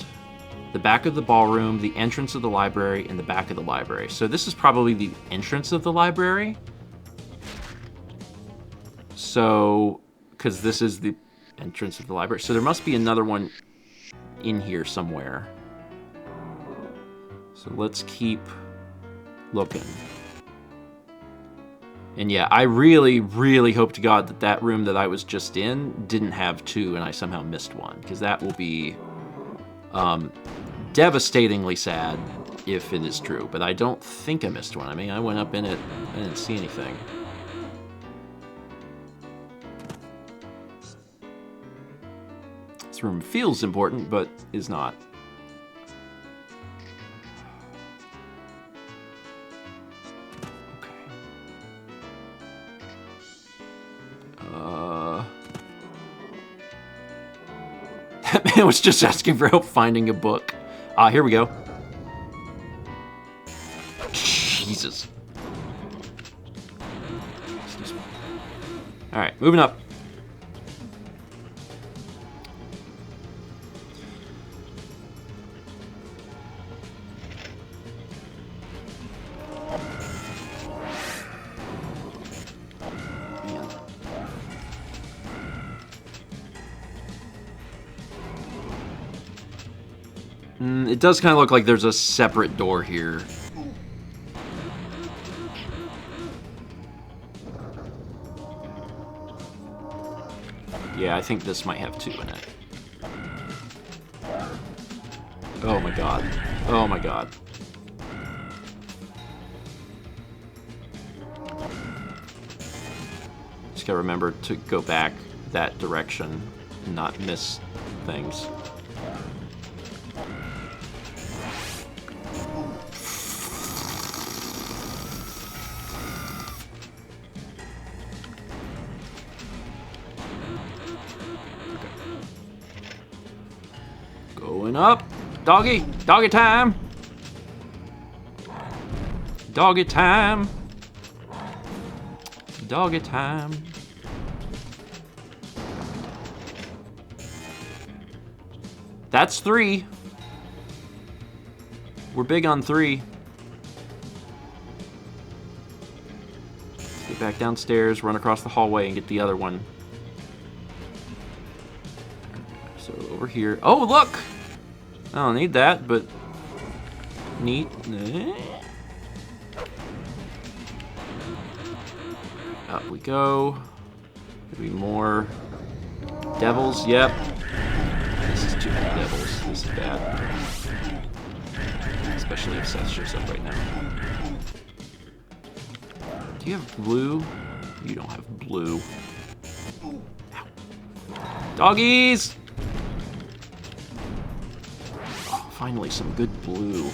the back of the ballroom, the entrance of the library, and the back of the library. So this is probably the entrance of the library. So, because this is the entrance of the library. So there must be another one in here somewhere. So let's keep looking. And yeah, I really, really hope to God that that room that I was just in didn't have two and I somehow missed one, because that will be devastatingly sad if it is true. But I don't think I missed one. I mean, I went up in it, I didn't see anything. This room feels important, but is not. That man was just asking for help finding a book. Ah, here we go. Jesus. All right, moving up. It does kind of look like there's a separate door here. Yeah, I think this might have two in it. Oh my god. Oh my god. Just gotta remember to go back that direction and not miss things. Going up. Doggy. Doggy time. Doggy time. Doggy time. That's 3. We're big on 3. Get back downstairs, run across the hallway, and get the other one. So over here. Oh, look! I don't need that, but neat. Up we go. Could be more devils. Yep. This is too many devils. This is bad. Especially if Seth shows up right now. Do you have blue? You don't have blue. Ow. Doggies! Oh, finally some good blue.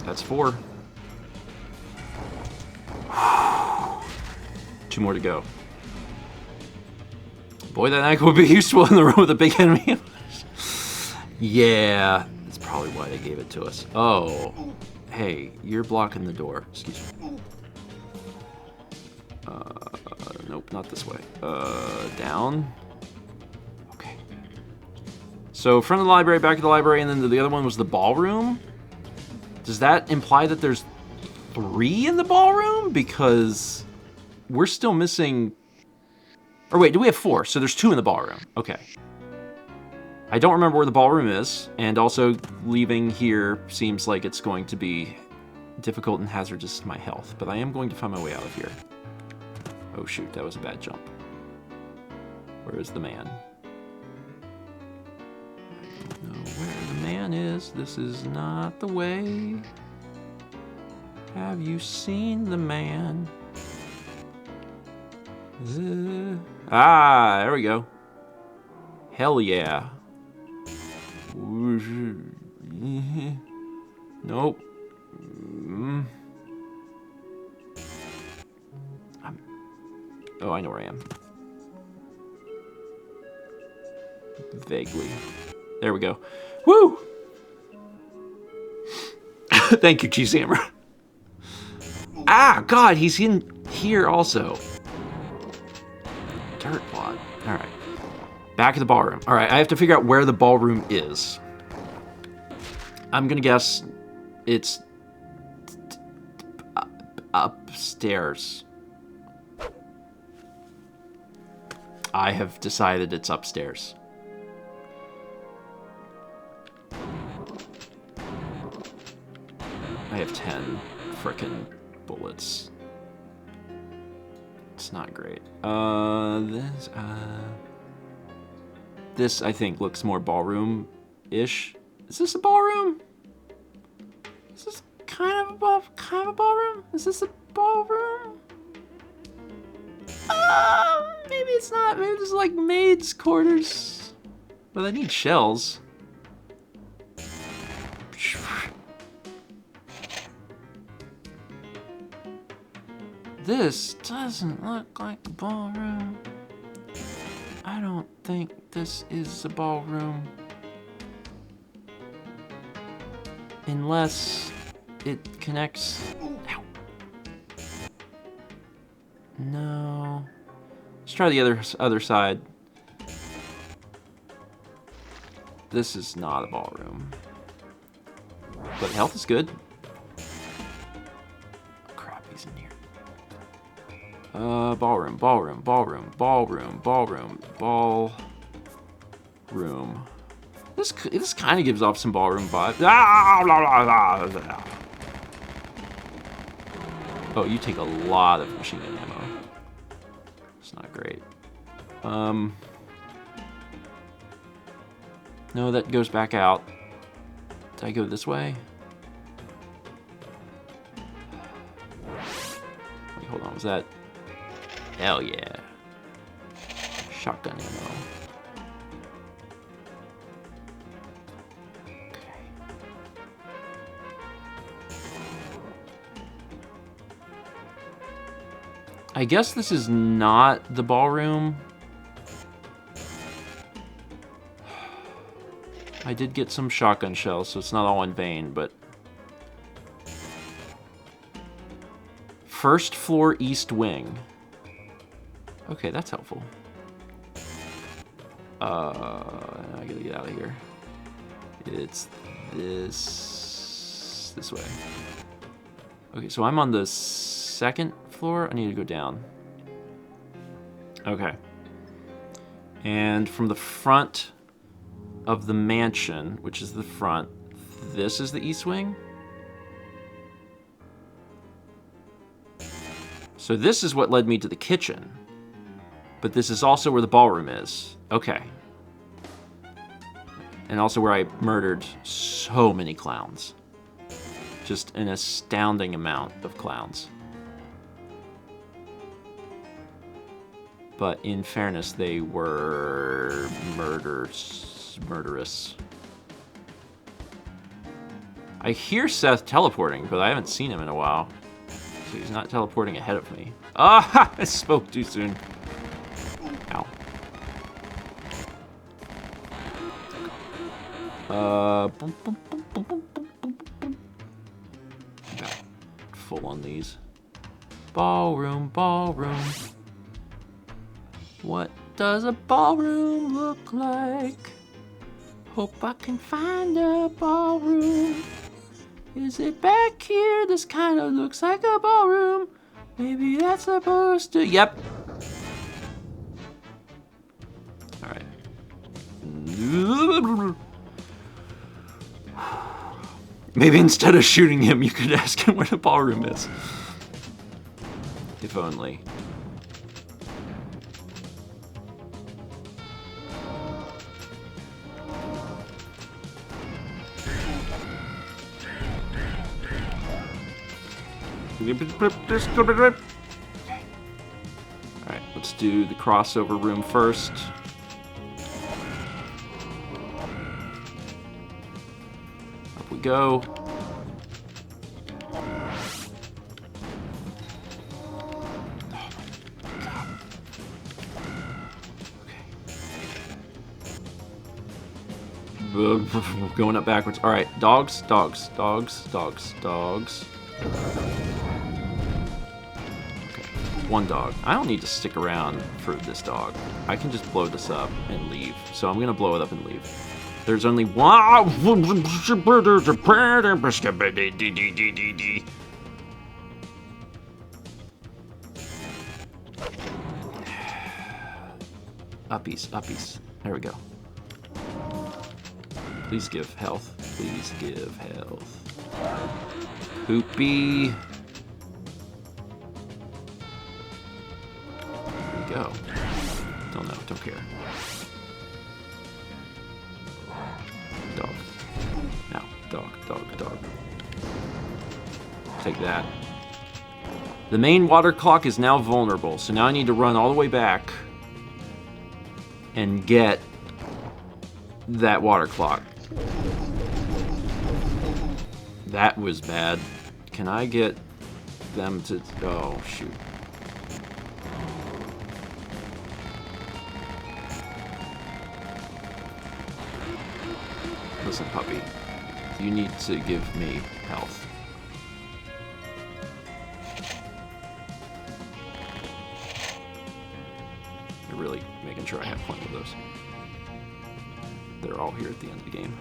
That's 4. 2 more to go. Boy, that knife would be useful in the room with a big enemy. Yeah, that's probably why they gave it to us. Oh, hey, you're blocking the door. Excuse me. Nope, not this way. Down. Okay. So, front of the library, back of the library, and then the other one was the ballroom? Does that imply that there's 3 in the ballroom? Because we're still missing... Or wait, do we have 4? So there's 2 in the ballroom. Okay. I don't remember where the ballroom is, and also leaving here seems like it's going to be difficult and hazardous to my health, but I am going to find my way out of here. Oh shoot, that was a bad jump. Where is the man? I don't know where the man is. This is not the way. Have you seen the man? Ah, there we go. Hell yeah. Nope. Oh, I know where I am. Vaguely. There we go. Woo! Thank you, Cheese Hammer. Ah, God, he's in here also. dirt plot. All right. Back of the ballroom. All right, I have to figure out where the ballroom is. I'm gonna guess it's upstairs. I have decided it's upstairs. I have 10 frickin' bullets. It's not great. This I think looks more ballroom-ish. Is this a ballroom? Is this kind of a ballroom? Is this a ballroom? Maybe it's not. Maybe this is like maids' quarters. Well, I need shells. This doesn't look like a ballroom. I don't think this is a ballroom. Unless it connects... Ow. No. Let's try the other side. This is not a ballroom. But health is good. Crap, he's in here. Ballroom. This kind of gives off some ballroom vibes. Oh, you take a lot of machine gun ammo. It's not great. No, that goes back out. Did I go this way? Wait, hold on, was that... Hell yeah. Shotgun ammo. Okay. I guess this is not the ballroom. I did get some shotgun shells, so it's not all in vain, but... First floor east wing. Okay, that's helpful. I gotta get out of here. It's this way. Okay, so I'm on the second floor. I need to go down. Okay. And from the front of the mansion, which is the front, this is the east wing. So this is what led me to the kitchen. But this is also where the ballroom is. Okay. And also where I murdered so many clowns. Just an astounding amount of clowns. But in fairness, they were murderous. I hear Seth teleporting, but I haven't seen him in a while. So he's not teleporting ahead of me. Ah! I spoke too soon. Ow. Full on these. Ballroom. What does a ballroom look like? Hope I can find a ballroom. Is it back here? This kind of looks like a ballroom. Maybe that's supposed to... Yep. Alright. Maybe instead of shooting him, you could ask him where the ballroom is. If only. Alright, let's do the crossover room first. Up we go. Going up backwards. Alright, dogs. Okay. one dog. I don't need to stick around for this dog. I can just blow this up and leave. So I'm gonna blow it up and leave. There's only one. Uppies, uppies. There we go. Please give health. Please give health. Poopy. There we go. Don't know, don't care. Dog. No, dog. Take that. The main water clock is now vulnerable, so now I need to run all the way back and get that water clock. That was bad. Can I get them to... Oh, shoot. Listen, puppy. You need to give me health. I'm really making sure I have plenty of those. They're all here at the end of the game.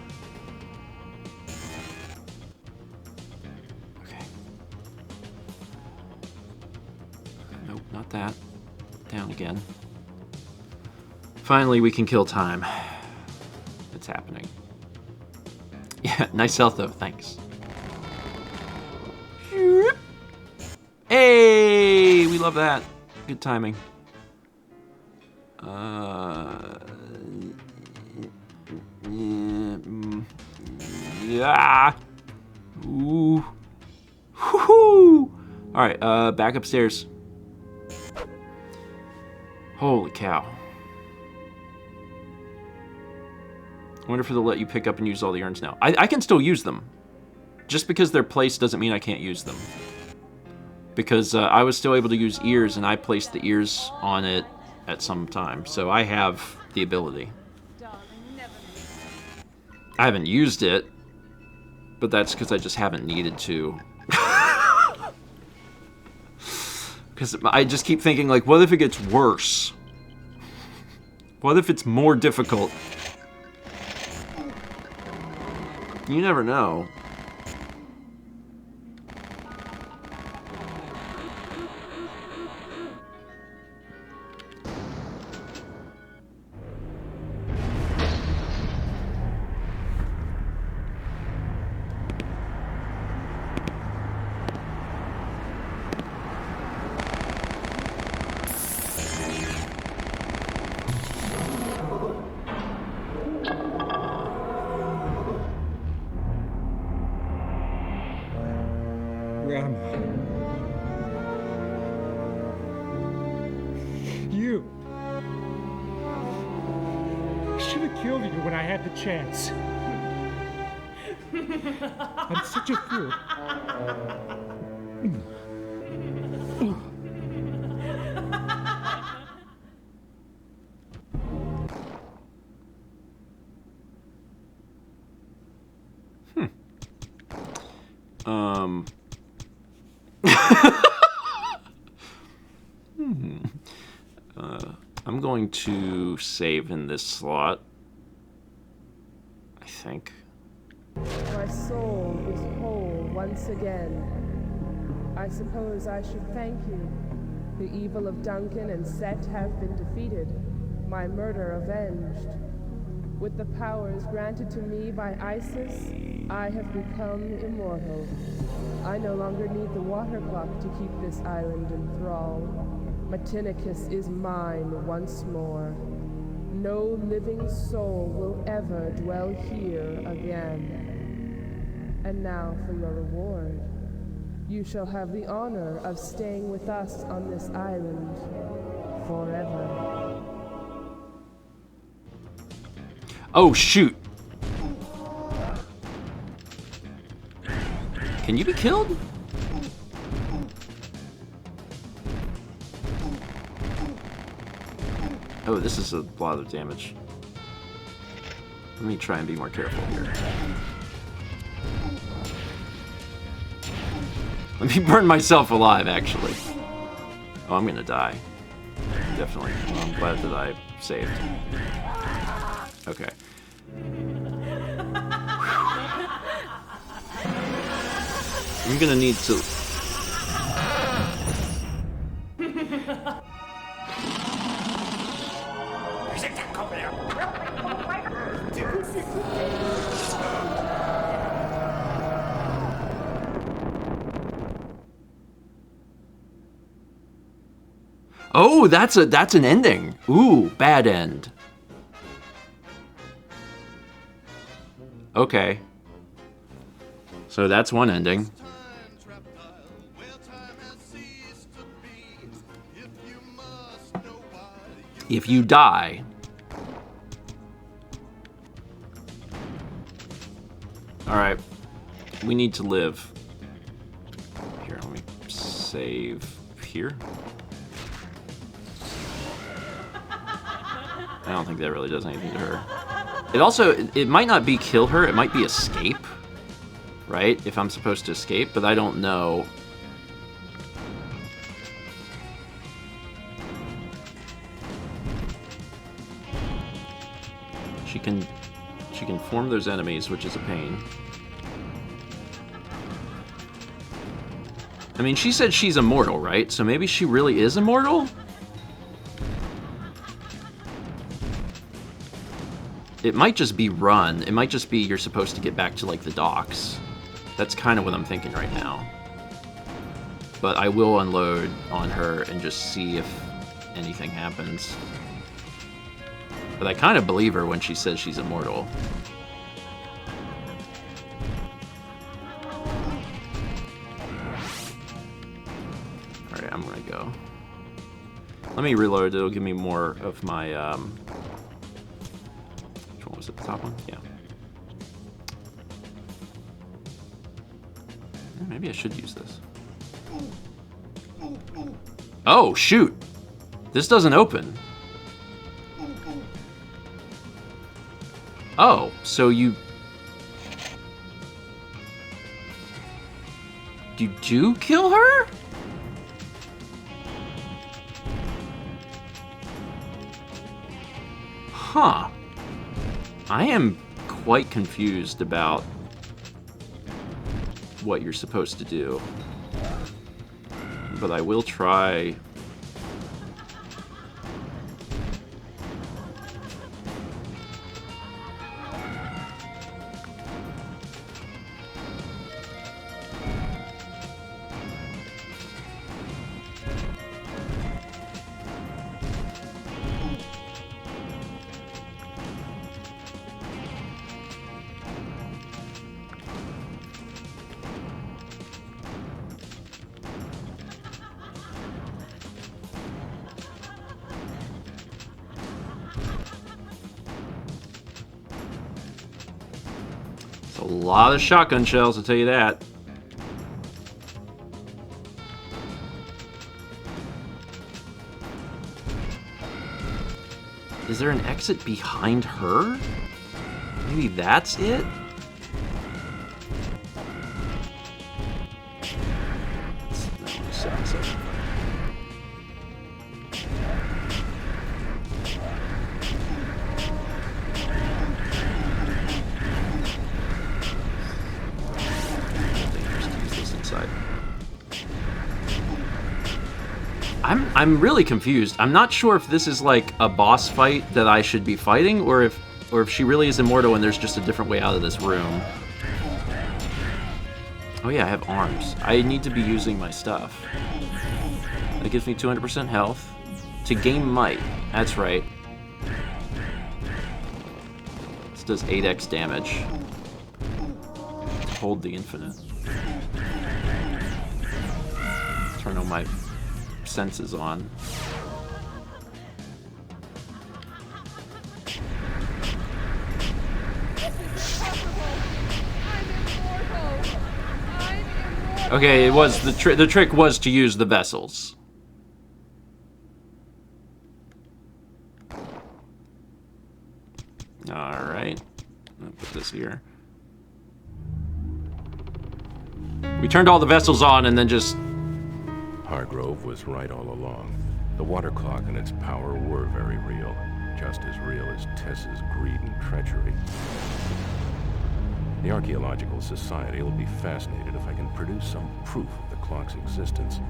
Okay. Nope, not that. Down again. Finally, we can kill time. It's happening. Yeah, nice health though, thanks. Hey, we love that. Good timing. Yeah. Ooh. Woohoo! Alright, back upstairs. Holy cow. I wonder if they'll let you pick up and use all the urns now. I can still use them. Just because they're placed doesn't mean I can't use them. Because I was still able to use ears, and I placed the ears on it at some time. So I have the ability. I haven't used it, but that's because I just haven't needed to. Because I just keep thinking, like, what if it gets worse? What if it's more difficult? You never know. You. I should have killed you when I had the chance. I'm such a fool. I'm going to save in this slot, I think. My soul is whole once again. I suppose I should thank you. The evil of Duncan and Set have been defeated, my murder avenged. With the powers granted to me by Isis, I have become immortal. I no longer need the water clock to keep this island in thrall. Matinicus is mine once more. No living soul will ever dwell here again. And now for your reward. You shall have the honor of staying with us on this island forever. Oh, shoot. Can you be killed? Oh, this is a lot of damage. Let me try and be more careful here. Let me burn myself alive, actually. Oh, I'm gonna die. Definitely. Well, I'm glad that I saved. Okay. I'm gonna need to... Oh, that's an ending. Ooh, bad end. Okay. So that's one ending. If you die. Alright. We need to live. Here, let me save here. I don't think that really does anything to her. It also, it might not be kill her, it might be escape. Right? If I'm supposed to escape, but I don't know. She can form those enemies, which is a pain. I mean, she said she's immortal, right? So maybe she really is immortal? It might just be run. It might just be you're supposed to get back to, like, the docks. That's kind of what I'm thinking right now. But I will unload on her and just see if anything happens. But I kind of believe her when she says she's immortal. Alright, I'm gonna go. Let me reload. It'll give me more of my, which one was it, the top one? Yeah. Maybe I should use this. Oh, shoot! This doesn't open. Oh, so you do kill her? Huh. I am quite confused about what you're supposed to do. But I will try. A lot of shotgun shells, I'll tell you that. Is there an exit behind her? Maybe that's it? I'm really confused. I'm not sure if this is like a boss fight that I should be fighting, or if she really is immortal and there's just a different way out of this room. Oh yeah, I have arms. I need to be using my stuff. That gives me 200% health. To gain might. That's right. This does 8x damage. Hold the infinite. Turn on my senses on. Okay, it was the trick was to use the vessels. All right, I'll put this here. We turned all the vessels on and then just Hargrove was right all along. The water clock and its power were very real, just as real as Tess's greed and treachery. The Archaeological Society will be fascinated if I can produce some proof of the clock's existence.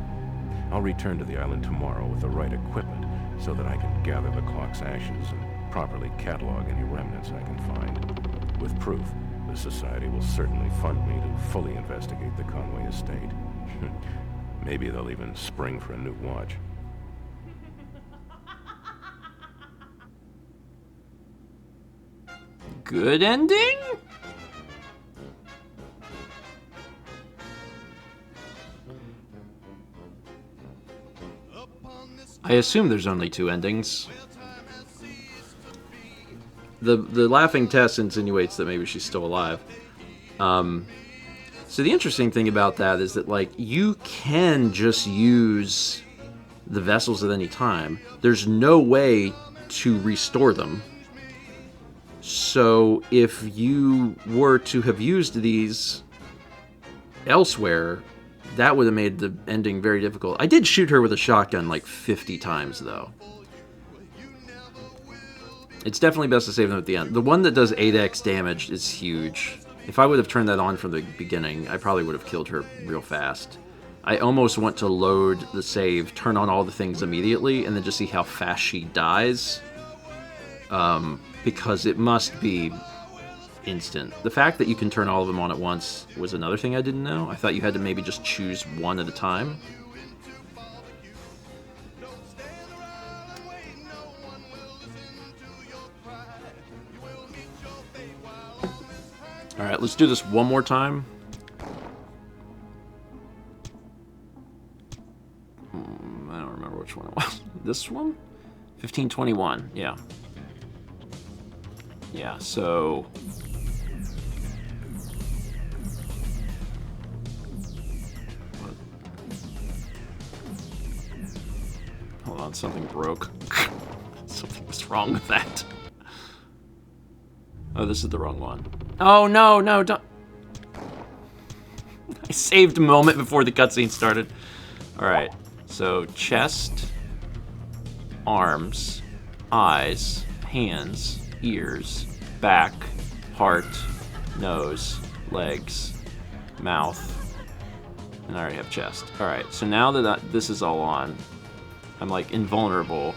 I'll return to the island tomorrow with the right equipment so that I can gather the clock's ashes and properly catalog any remnants I can find. With proof, the Society will certainly fund me to fully investigate the Conway estate. Maybe they'll even spring for a new watch. Good ending? I assume there's only 2 endings. The laughing Tess insinuates that maybe she's still alive. So the interesting thing about that is that, like, you can just use the vessels at any time. There's no way to restore them. So if you were to have used these elsewhere, that would have made the ending very difficult. I did shoot her with a shotgun like 50 times, though. It's definitely best to save them at the end. The one that does 8x damage is huge. If I would have turned that on from the beginning, I probably would have killed her real fast. I almost want to load the save, turn on all the things immediately, and then just see how fast she dies. Because it must be instant. The fact that you can turn all of them on at once was another thing I didn't know. I thought you had to maybe just choose one at a time. Alright, let's do this one more time. I don't remember which one it was. This one? 1521, yeah. Yeah, so... Hold on, something broke. Something was wrong with that. Oh, this is the wrong one. Oh, no, no, don't... I saved a moment before the cutscene started. Alright, so chest, arms, eyes, hands, ears, back, heart, nose, legs, mouth, and I already have chest. Alright, so now that this is all on, I'm like invulnerable.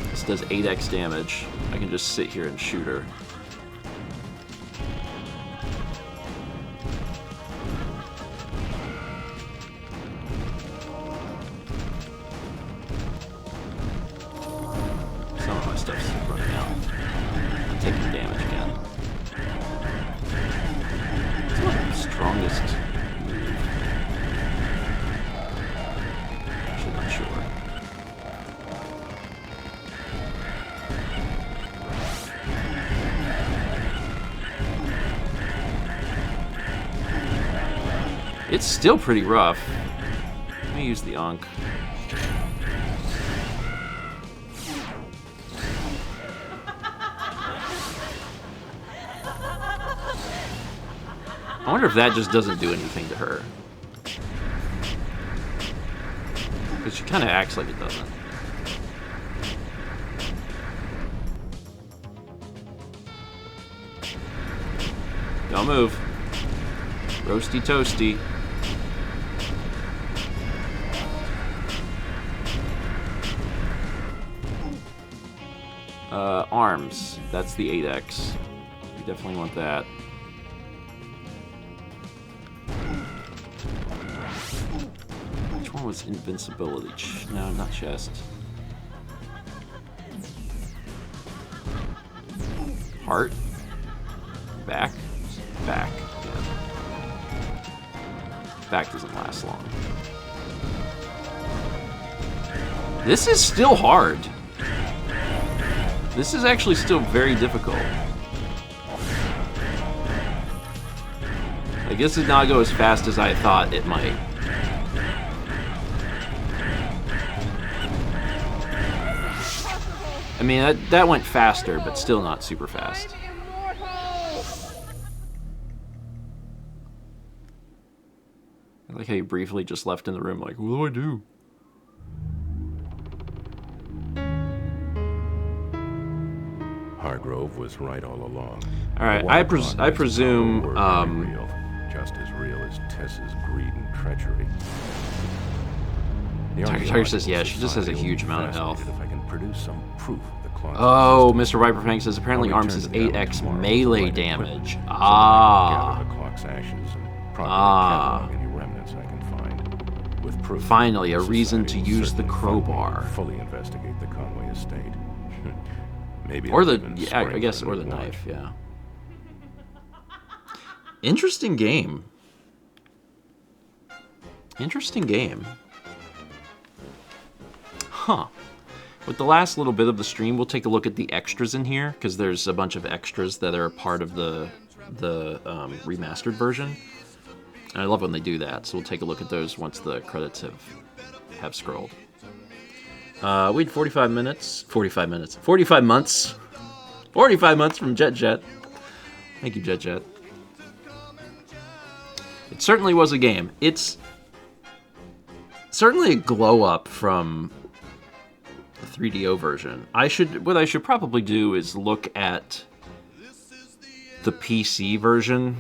This does 8x damage. I can just sit here and shoot her. Some of my stuff's running out. I'm taking damage again. It's not the strongest move. Actually, not sure. It's still pretty rough. Let me use the Ankh. I wonder if that just doesn't do anything to her. Because she kind of acts like it doesn't. Don't move. Roasty toasty. Arms. That's the 8x. You definitely want that. Which one was invincibility? No, not chest. Heart. Back. Back. Yeah. Back doesn't last long. This is still hard. This is actually still very difficult. I guess it did not go as fast as I thought it might. I mean, that went faster, but still not super fast. I like how you briefly just left in the room like, what do I do? Hargrove was right all along. All right, The I water clock and its presume, power were very real, just as real as Tess's greed and treachery. The Tiger says, yeah, she just has a Society will huge be amount of health. fascinated if I can produce some proof of the clock's Oh, existence. Mr. Viperfang says apparently I'll arms is return to the 8x tomorrow with melee the right damage. equipment, so that I Ah. can gather the clock's ashes and properly Ah. catalog any remnants I can find. With proof, Finally, a the reason to Society will use the certainly fund me crowbar. to fully investigate the Conway estate. Maybe Or they'll the, even yeah, I spring guess, for a or new the watch. knife, yeah. Interesting game. Interesting game. Huh. With the last little bit of the stream, we'll take a look at the extras in here, because there's a bunch of extras that are part of the remastered version. And I love when they do that, so we'll take a look at those once the credits have scrolled. We had 45 months. 45 months from Jet. Thank you, Jet. It certainly was a game. It's certainly a glow up from the 3DO version. What I should probably do is look at the PC version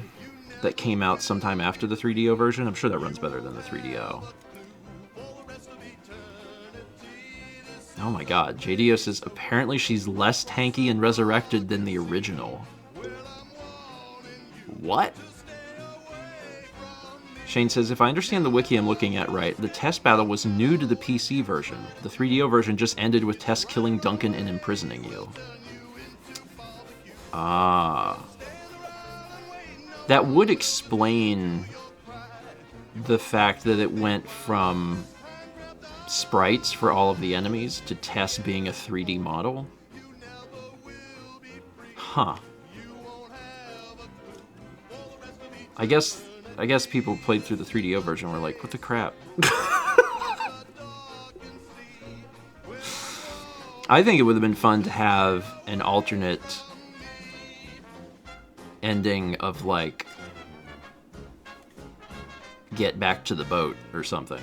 that came out sometime after the 3DO version. I'm sure that runs better than the 3DO. Oh my god, JDO says apparently she's less tanky and Resurrected than the original. What? Shane says, if I understand the wiki I'm looking at right, the Tess battle was new to the PC version. The 3DO version just ended with Tess killing Duncan and imprisoning you. Ah. That would explain the fact that it went from sprites for all of the enemies to Tess being a 3D model. Huh. I guess people played through the 3DO version and were like, what the crap? I think it would have been fun to have an alternate ending of, like, get back to the boat or something.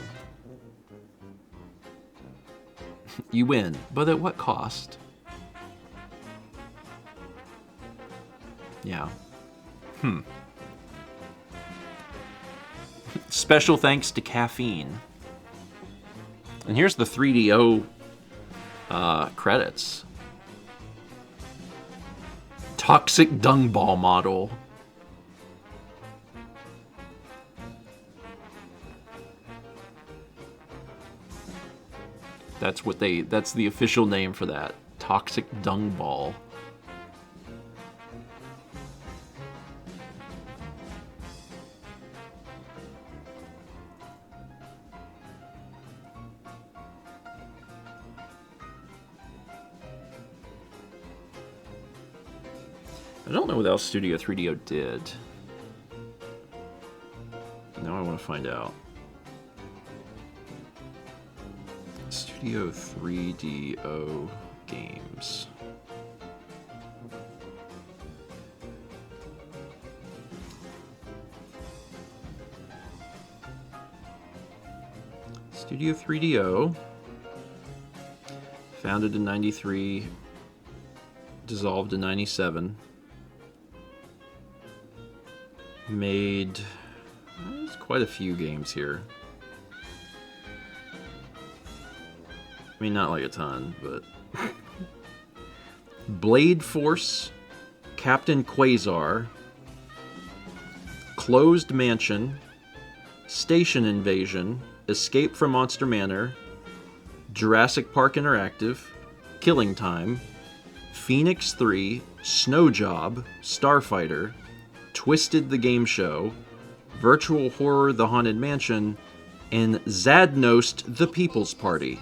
You win, but at what cost? Yeah. Special thanks to Caffeine. And here's the 3DO credits. Toxic Dung Ball model. That's the official name for that. Toxic Dung Ball. I don't know what else Studio 3DO did. Now I want to find out. Studio 3DO games. Studio 3DO, founded in 93, dissolved in 97. Made there's quite a few games here. I mean, not like a ton, but Blade Force, Captain Quasar, Closed Mansion, Station Invasion, Escape from Monster Manor, Jurassic Park Interactive, Killing Time, Phoenix 3, Snow Job, Starfighter, Twisted the Game Show, Virtual Horror The Haunted Mansion, and Zadnost The People's Party.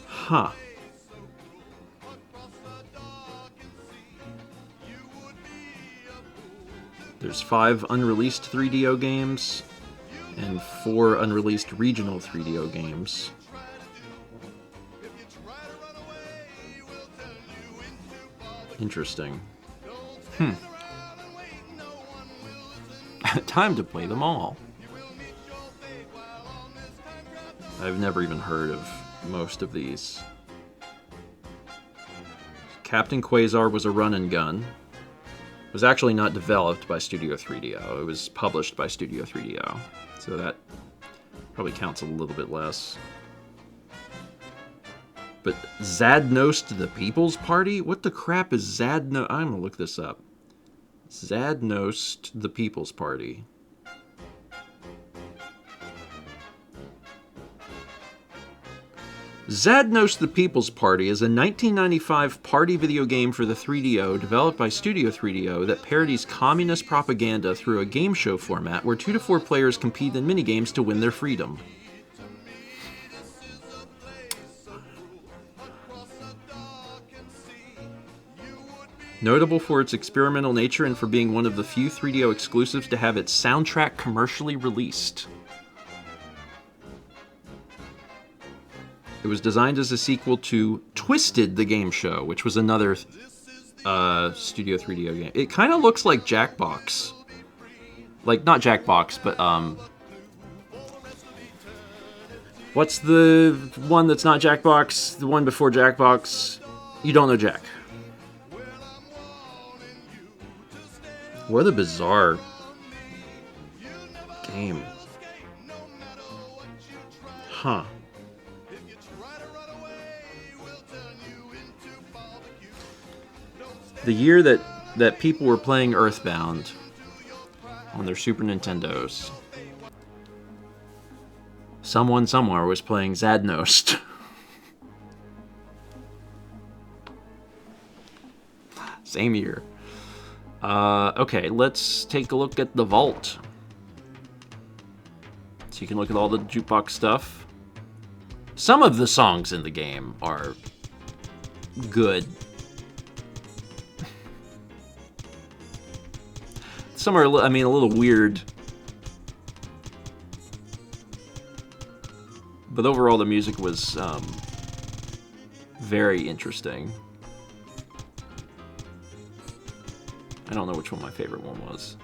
Huh. There's 5 unreleased 3DO games and 4 unreleased regional 3DO games. Interesting. Time to play them all. I've never even heard of most of these. Captain Quasar was a run and gun. It was actually not developed by Studio 3DO. It was published by Studio 3DO. So that probably counts a little bit less. But Zadnost the People's Party? What the crap is Zadnost? I'm gonna look this up. Zadnost the People's Party. Zadnost the People's Party is a 1995 party video game for the 3DO developed by Studio 3DO that parodies communist propaganda through a game show format where 2 to 4 players compete in minigames to win their freedom. Notable for its experimental nature and for being one of the few 3DO exclusives to have its soundtrack commercially released. It was designed as a sequel to Twisted the Game Show, which was another Studio 3DO game. It kind of looks like Jackbox. Like, not Jackbox, but, what's the one that's not Jackbox? The one before Jackbox? You don't know Jack. What a bizarre game. Huh. The year that people were playing Earthbound on their Super Nintendos, someone somewhere was playing Zadnost. Same year. Okay, let's take a look at the vault. So you can look at all the jukebox stuff. Some of the songs in the game are good. Some are, I mean, a little weird. But overall, the music was very interesting. I don't know which one my favorite one was.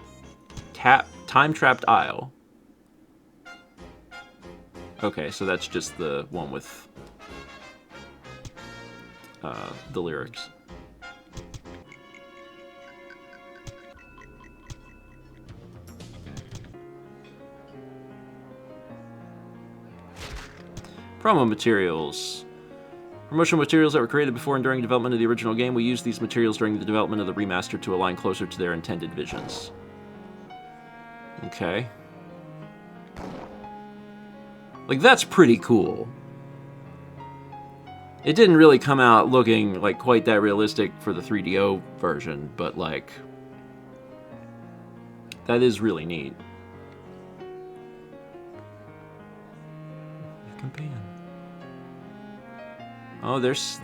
Time Trapped Isle. Okay, so that's just the one with the lyrics. Promo materials. Promotional materials that were created before and during development of the original game. We used these materials during the development of the remaster to align closer to their intended visions. Okay. Like, that's pretty cool. It didn't really come out looking like quite that realistic for the 3DO version, but like, that is really neat. Companion. Oh, there's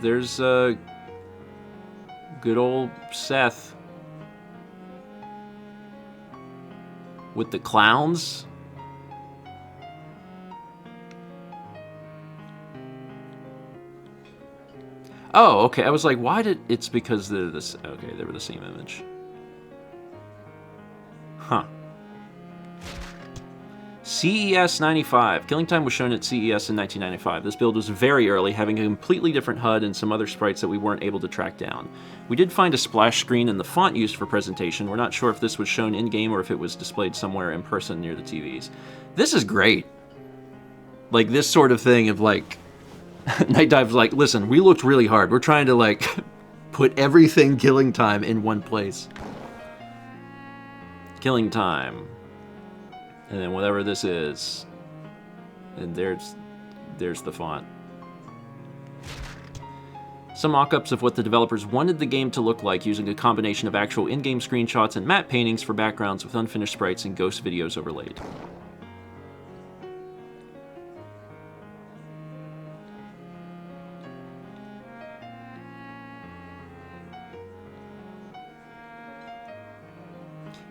good old Seth with the clowns. Oh, okay. I was like, why did it's because they're this? Okay, they were the same image. Huh. CES 95. Killing Time was shown at CES in 1995. This build was very early, having a completely different HUD and some other sprites that we weren't able to track down. We did find a splash screen and the font used for presentation. We're not sure if this was shown in-game or if it was displayed somewhere in person near the TVs. This is great. Like, this sort of thing of, like, Night Dive's like, listen, we looked really hard. We're trying to, like, put everything Killing Time in one place. Killing Time. And then whatever this is, and there's the font. Some mock-ups of what the developers wanted the game to look like using a combination of actual in-game screenshots and matte paintings for backgrounds with unfinished sprites and ghost videos overlaid.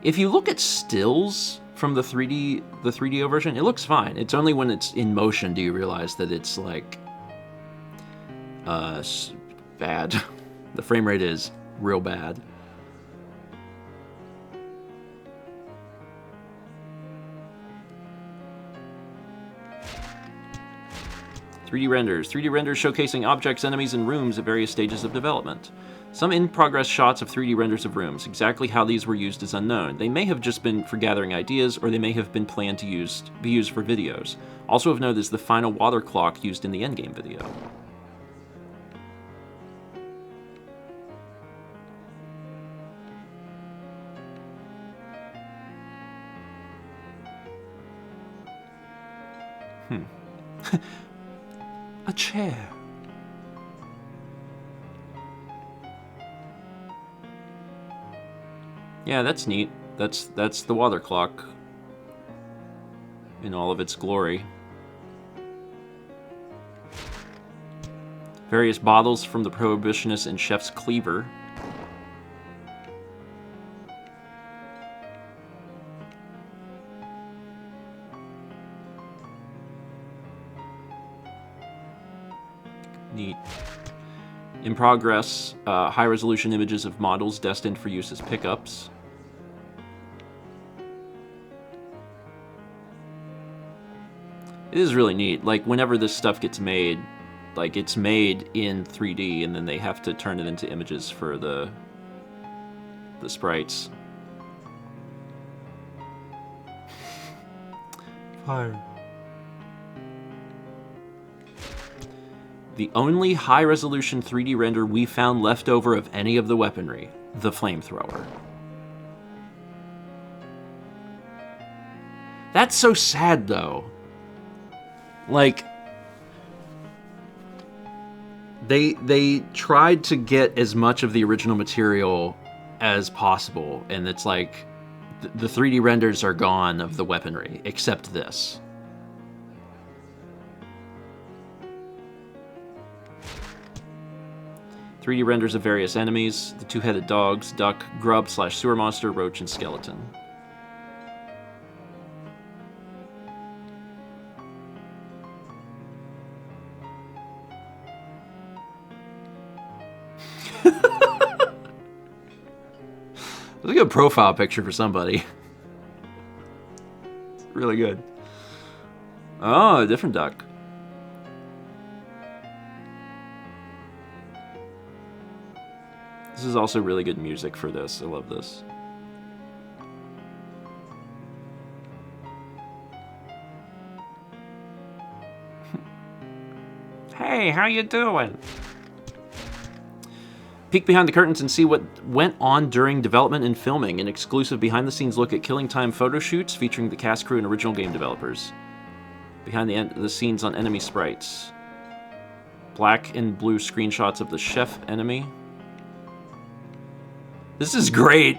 If you look at stills from the 3DO version, it looks fine. It's only when it's in motion do you realize that it's like bad. The frame rate is real bad. "3D renders. 3D renders showcasing objects, enemies, and rooms at various stages of development. Some in-progress shots of 3D renders of rooms. Exactly how these were used is unknown. They may have just been for gathering ideas, or they may have been planned to be used for videos. Also of note is the final water clock used in the endgame video." A chair. Yeah, that's neat. That's the water clock in all of its glory. Various bottles from the Prohibitionist and Chef's Cleaver. Neat. In progress, high-resolution images of models destined for use as pickups. It is really neat. Like, whenever this stuff gets made, like, it's made in 3D, and then they have to turn it into images for the sprites. Fire. "The only high-resolution 3D render we found left over of any of the weaponry, the flamethrower." That's so sad, though. Like, they tried to get as much of the original material as possible, and it's like the 3D renders are gone of the weaponry, except this. "3D renders of various enemies, the two-headed dogs, duck, grub/sewer monster, roach, and skeleton." That's a good profile picture for somebody. It's really good. Oh, a different duck. This is also really good music for this. I love this. Hey, how you doing? Peek behind the curtains and see what went on during development and filming. An exclusive behind-the-scenes look at Killing Time photo shoots featuring the cast, crew, and original game developers. Behind the scenes on enemy sprites. Black and blue screenshots of the chef enemy. This is great.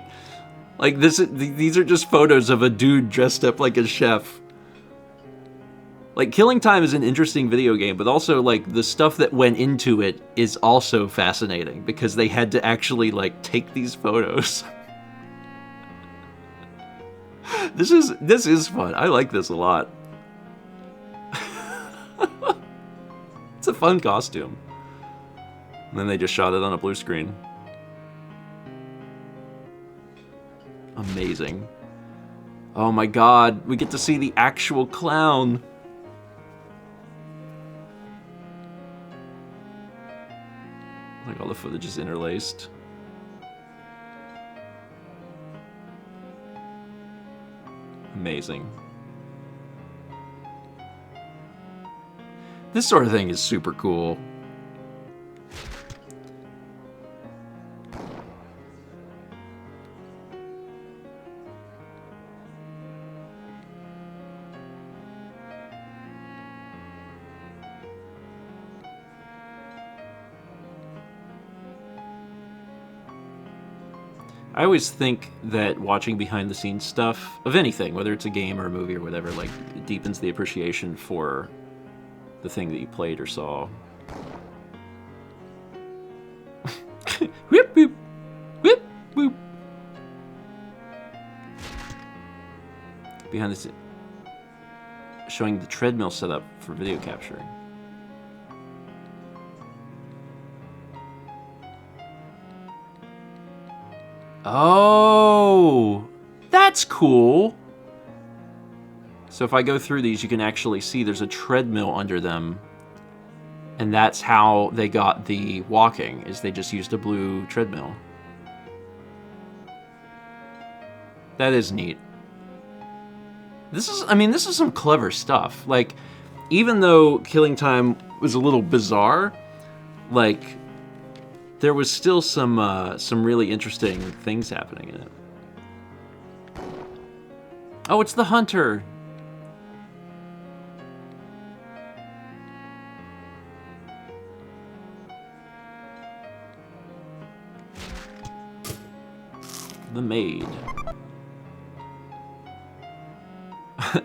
Like, these are just photos of a dude dressed up like a chef. Like, Killing Time is an interesting video game, but also, like, the stuff that went into it is also fascinating, because they had to actually, like, take these photos. This is fun. I like this a lot. It's a fun costume. And then they just shot it on a blue screen. Amazing. Oh my god, we get to see the actual clown. Like, all the footage is interlaced. Amazing. This sort of thing is super cool. I always think that watching behind-the-scenes stuff of anything, whether it's a game or a movie or whatever, like, it deepens the appreciation for the thing that you played or saw. Whip, boop. Whip, boop. Behind the scenes, showing the treadmill setup for video capturing. Oh, that's cool. So if I go through these, you can actually see there's a treadmill under them. And that's how they got the walking, is they just used a blue treadmill. That is neat. This is some clever stuff. Like, even though Killing Time was a little bizarre, like, there was still some really interesting things happening in it. Oh, it's the hunter. The maid.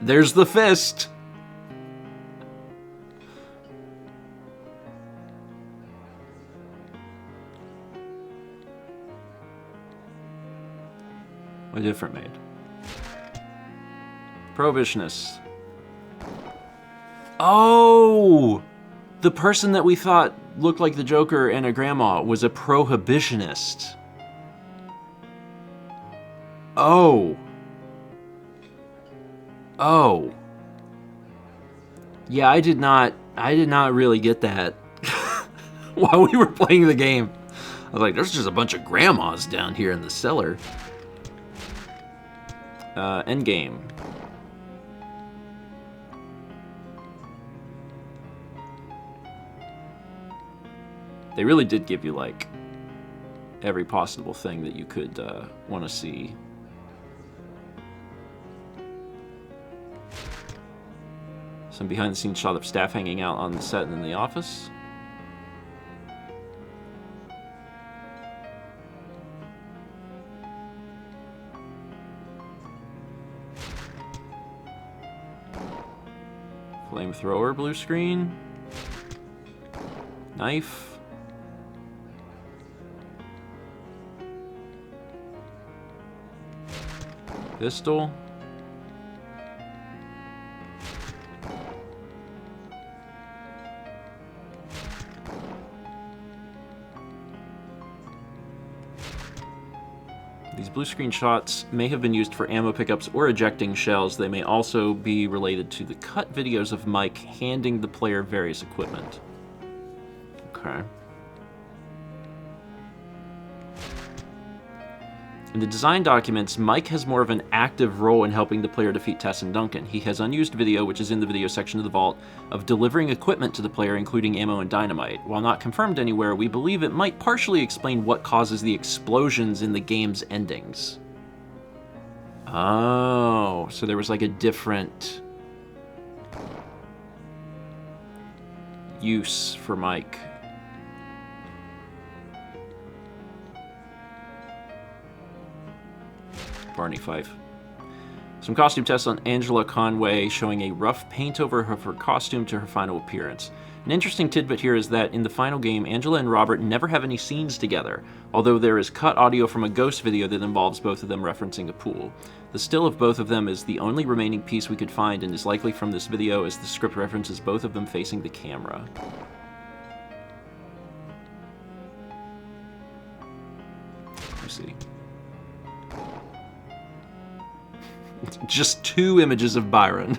There's the fist. A different maid. Prohibitionist. Oh! The person that we thought looked like the Joker and a grandma was a prohibitionist. Oh. Oh. Yeah, I did not really get that while we were playing the game. I was like, there's just a bunch of grandmas down here in the cellar. Endgame. They really did give you, like, every possible thing that you could want to see. Some behind-the-scenes shot of staff hanging out on the set and in the office. Flamethrower, blue screen. Knife. Pistol. These blue screen shots may have been used for ammo pickups or ejecting shells. They may also be related to the cut videos of Mike handing the player various equipment. Okay. In the design documents, Mike has more of an active role in helping the player defeat Tess and Duncan. He has unused video, which is in the video section of the vault, of delivering equipment to the player, including ammo and dynamite. While not confirmed anywhere, we believe it might partially explain what causes the explosions in the game's endings. Oh, so there was like a different use for Mike. Barney Fife. Some costume tests on Angela Conway showing a rough paint over of her costume to her final appearance. An interesting tidbit here is that in the final game, Angela and Robert never have any scenes together, although there is cut audio from a ghost video that involves both of them referencing a pool. The still of both of them is the only remaining piece we could find and is likely from this video, as the script references both of them facing the camera. Let's see. Just 2 images of Byron.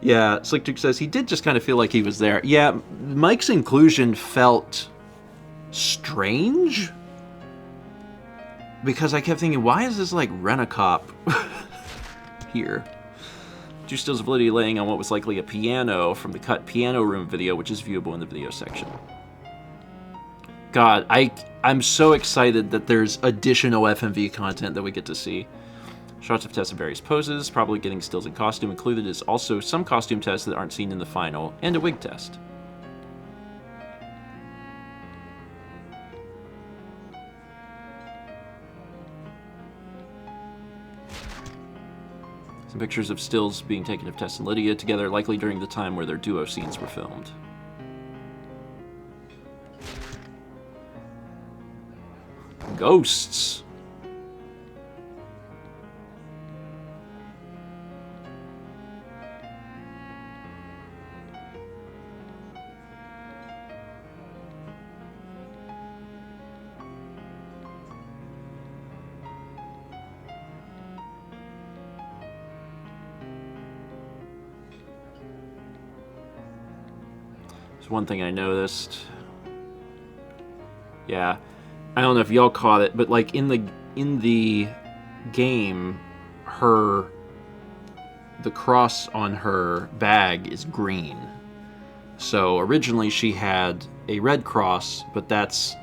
Yeah, Slick Duke says he did just kind of feel like he was there. Yeah, Mike's inclusion felt strange. Because I kept thinking, why is this like Rent-A-Cop here? Drew Still's validity laying on what was likely a piano from the cut piano room video, which is viewable in the video section. God, I'm so excited that there's additional FMV content that we get to see. Shots of tests of various poses, probably getting stills and costume included, is also some costume tests that aren't seen in the final, and a wig test. Some pictures of stills being taken of Tess and Lydia together, likely during the time where their duo scenes were filmed. Ghosts. It's one thing I noticed. Yeah, I don't know if y'all caught it, but like in the game, the cross on her bag is green. So originally she had a red cross, but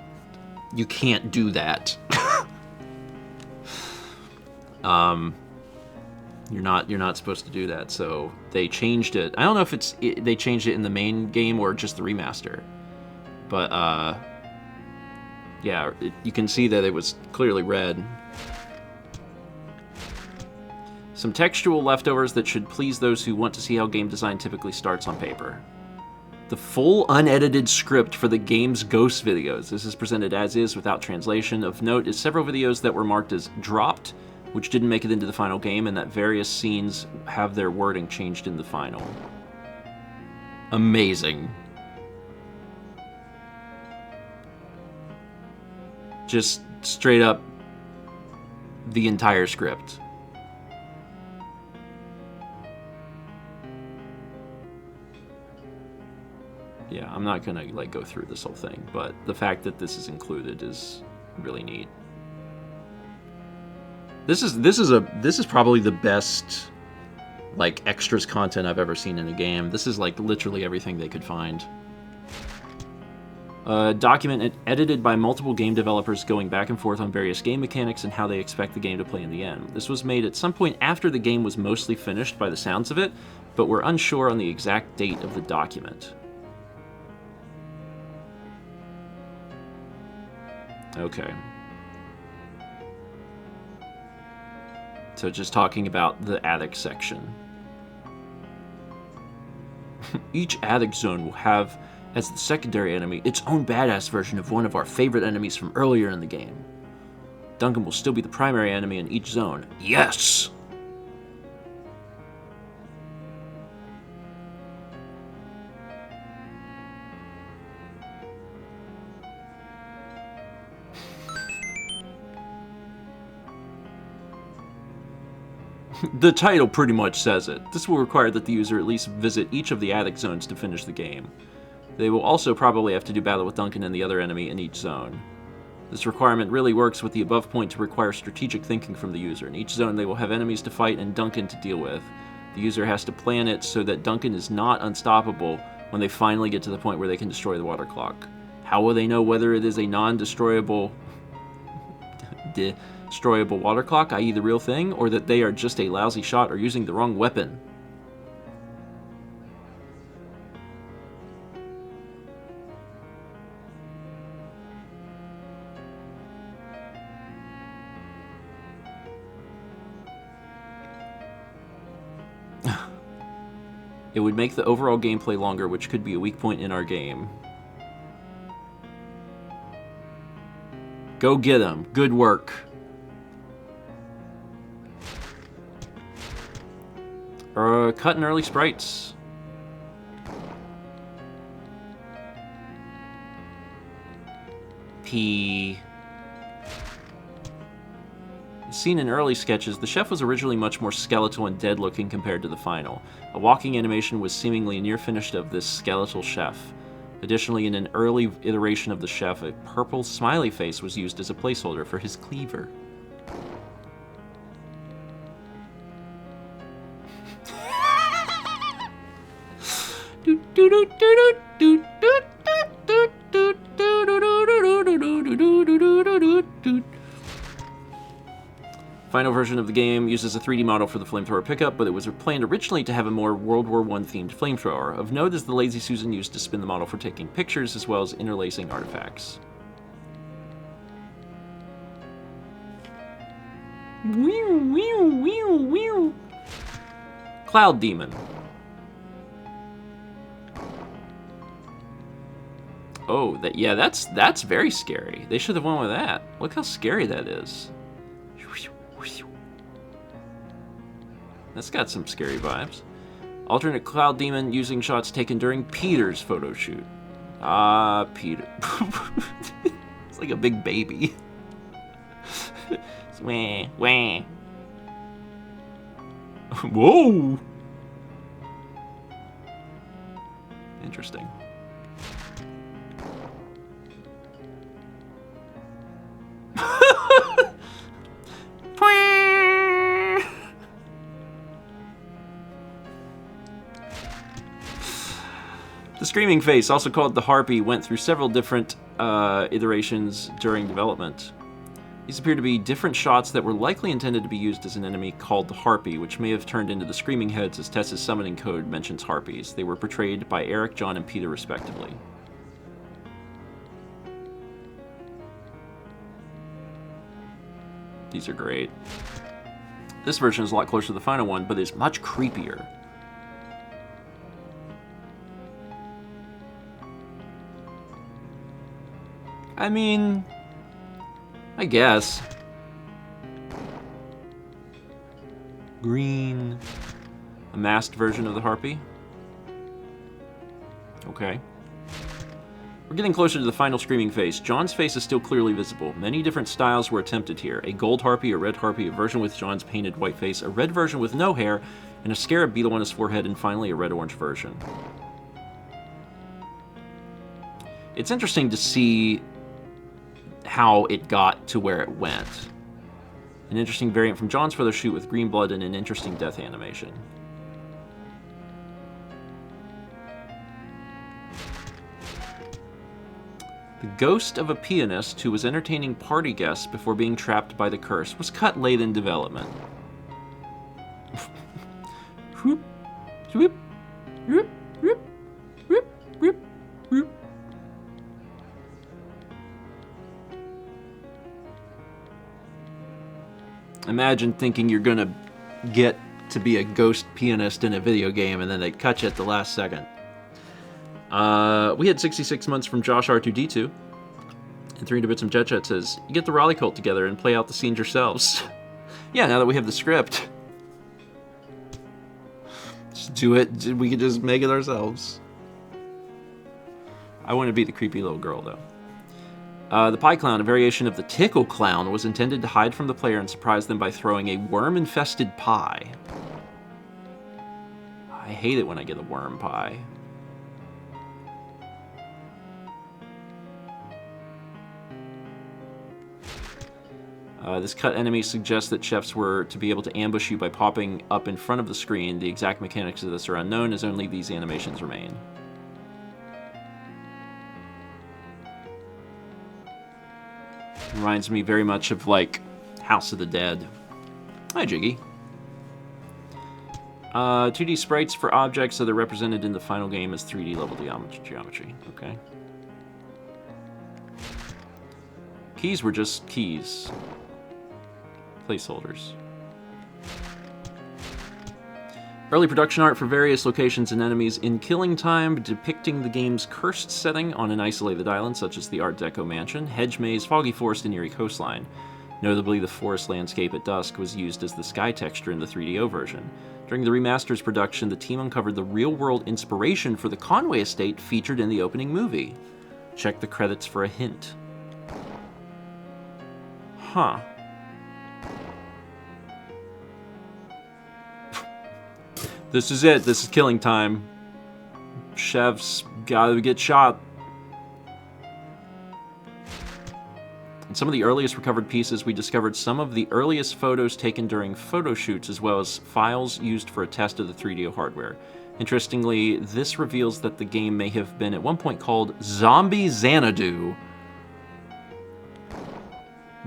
you can't do that. You're not supposed to do that. So they changed it. I don't know if they changed it in the main game or just the remaster. But yeah, you can see that it was clearly red. Some textual leftovers that should please those who want to see how game design typically starts on paper. The full unedited script for the game's ghost videos. This is presented as is without translation. Of note is several videos that were marked as dropped, which didn't make it into the final game, and that various scenes have their wording changed in the final. Amazing. Just straight up the entire script. Yeah, I'm not gonna like go through this whole thing, but the fact that this is included is really neat. This is probably the best like extras content I've ever seen in a game. This is like literally everything they could find. Document edited by multiple game developers going back and forth on various game mechanics and how they expect the game to play in the end. This was made at some point after the game was mostly finished by the sounds of it, but we're unsure on the exact date of the document. Okay. So just talking about the attic section. Each attic zone will have, as the secondary enemy, its own badass version of one of our favorite enemies from earlier in the game. Duncan will still be the primary enemy in each zone. Yes! The title pretty much says it. This will require that the user at least visit each of the attic zones to finish the game. They will also probably have to do battle with Duncan and the other enemy in each zone. This requirement really works with the above point to require strategic thinking from the user. In each zone they will have enemies to fight and Duncan to deal with. The user has to plan it so that Duncan is not unstoppable when they finally get to the point where they can destroy the water clock. How will they know whether it is a non-destroyable destroyable water clock, i.e. the real thing, or that they are just a lousy shot or using the wrong weapon? It would make the overall gameplay longer, which could be a weak point in our game. Go get him. Good work. Cut and early sprites. P. Seen in early sketches, the chef was originally much more skeletal and dead-looking compared to the final. A walking animation was seemingly near-finished of this skeletal chef. Additionally, in an early iteration of the chef, a purple smiley face was used as a placeholder for his cleaver. Final version of the game uses a 3D model for the flamethrower pickup, but it was planned originally to have a more World War I themed flamethrower. Of note is the Lazy Susan used to spin the model for taking pictures as well as interlacing artifacts. Cloud Demon. Oh, that's very scary. They should have went with that. Look how scary that is. That's got some scary vibes. Alternate Cloud Demon using shots taken during Peter's photo shoot. Ah, Peter. It's like a big baby. It's wah, wah. Whoa! Interesting. The Screaming Face, also called the Harpy, went through several different iterations during development. These appear to be different shots that were likely intended to be used as an enemy called the Harpy, which may have turned into the Screaming Heads as Tess's summoning code mentions Harpies. They were portrayed by Eric, John, and Peter respectively. These are great. This version is a lot closer to the final one, but is much creepier. I mean, I guess. Green. A masked version of the Harpy. Okay. We're getting closer to the final Screaming Face. John's face is still clearly visible. Many different styles were attempted here. A gold Harpy, a red Harpy, a version with John's painted white face, a red version with no hair, and a scarab beetle on his forehead, and finally a red-orange version. It's interesting to see how it got to where it went. An interesting variant from John's photo shoot with green blood and an interesting death animation. The ghost of a pianist who was entertaining party guests before being trapped by the curse was cut late in development. Whoop, whoop, whoop, whoop, whoop, whoop, whoop. Imagine thinking you're gonna get to be a ghost pianist in a video game and then they cut you at the last second. We had 66 months from Josh R2D2. And 300bits Jet Chat says, you get the Raleigh cult together and play out the scenes yourselves. Yeah, now that we have the script. Just do it. We can just make it ourselves. I want to be the creepy little girl, though. The Pie Clown, a variation of the Tickle Clown, was intended to hide from the player and surprise them by throwing a worm-infested pie. I hate it when I get a worm pie. This cut enemy suggests that chefs were to be able to ambush you by popping up in front of the screen. The exact mechanics of this are unknown, as only these animations remain. Reminds me very much of, like, House of the Dead. Hi, Jiggy. 2D sprites for objects that are represented in the final game as 3D level geometry. Okay. Keys were just keys. Placeholders. Early production art for various locations and enemies in Killing Time depicting the game's cursed setting on an isolated island, such as the Art Deco mansion, hedge maze, foggy forest, and eerie coastline. Notably, the forest landscape at dusk was used as the sky texture in the 3DO version. During the remaster's production, the team uncovered the real-world inspiration for the Conway estate featured in the opening movie. Check the credits for a hint. Huh. This is it. This is Killing Time. Chef's gotta get shot. In some of the earliest recovered pieces, we discovered some of the earliest photos taken during photo shoots, as well as files used for a test of the 3DO hardware. Interestingly, this reveals that the game may have been at one point called Zombie Xanadu,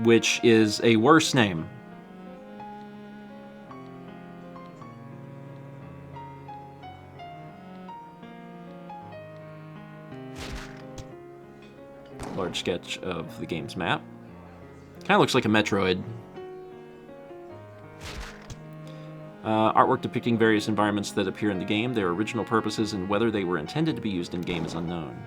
which is a worse name. Large sketch of the game's map. Kind of looks like a Metroid. Artwork depicting various environments that appear in the game, their original purposes, and whether they were intended to be used in-game is unknown.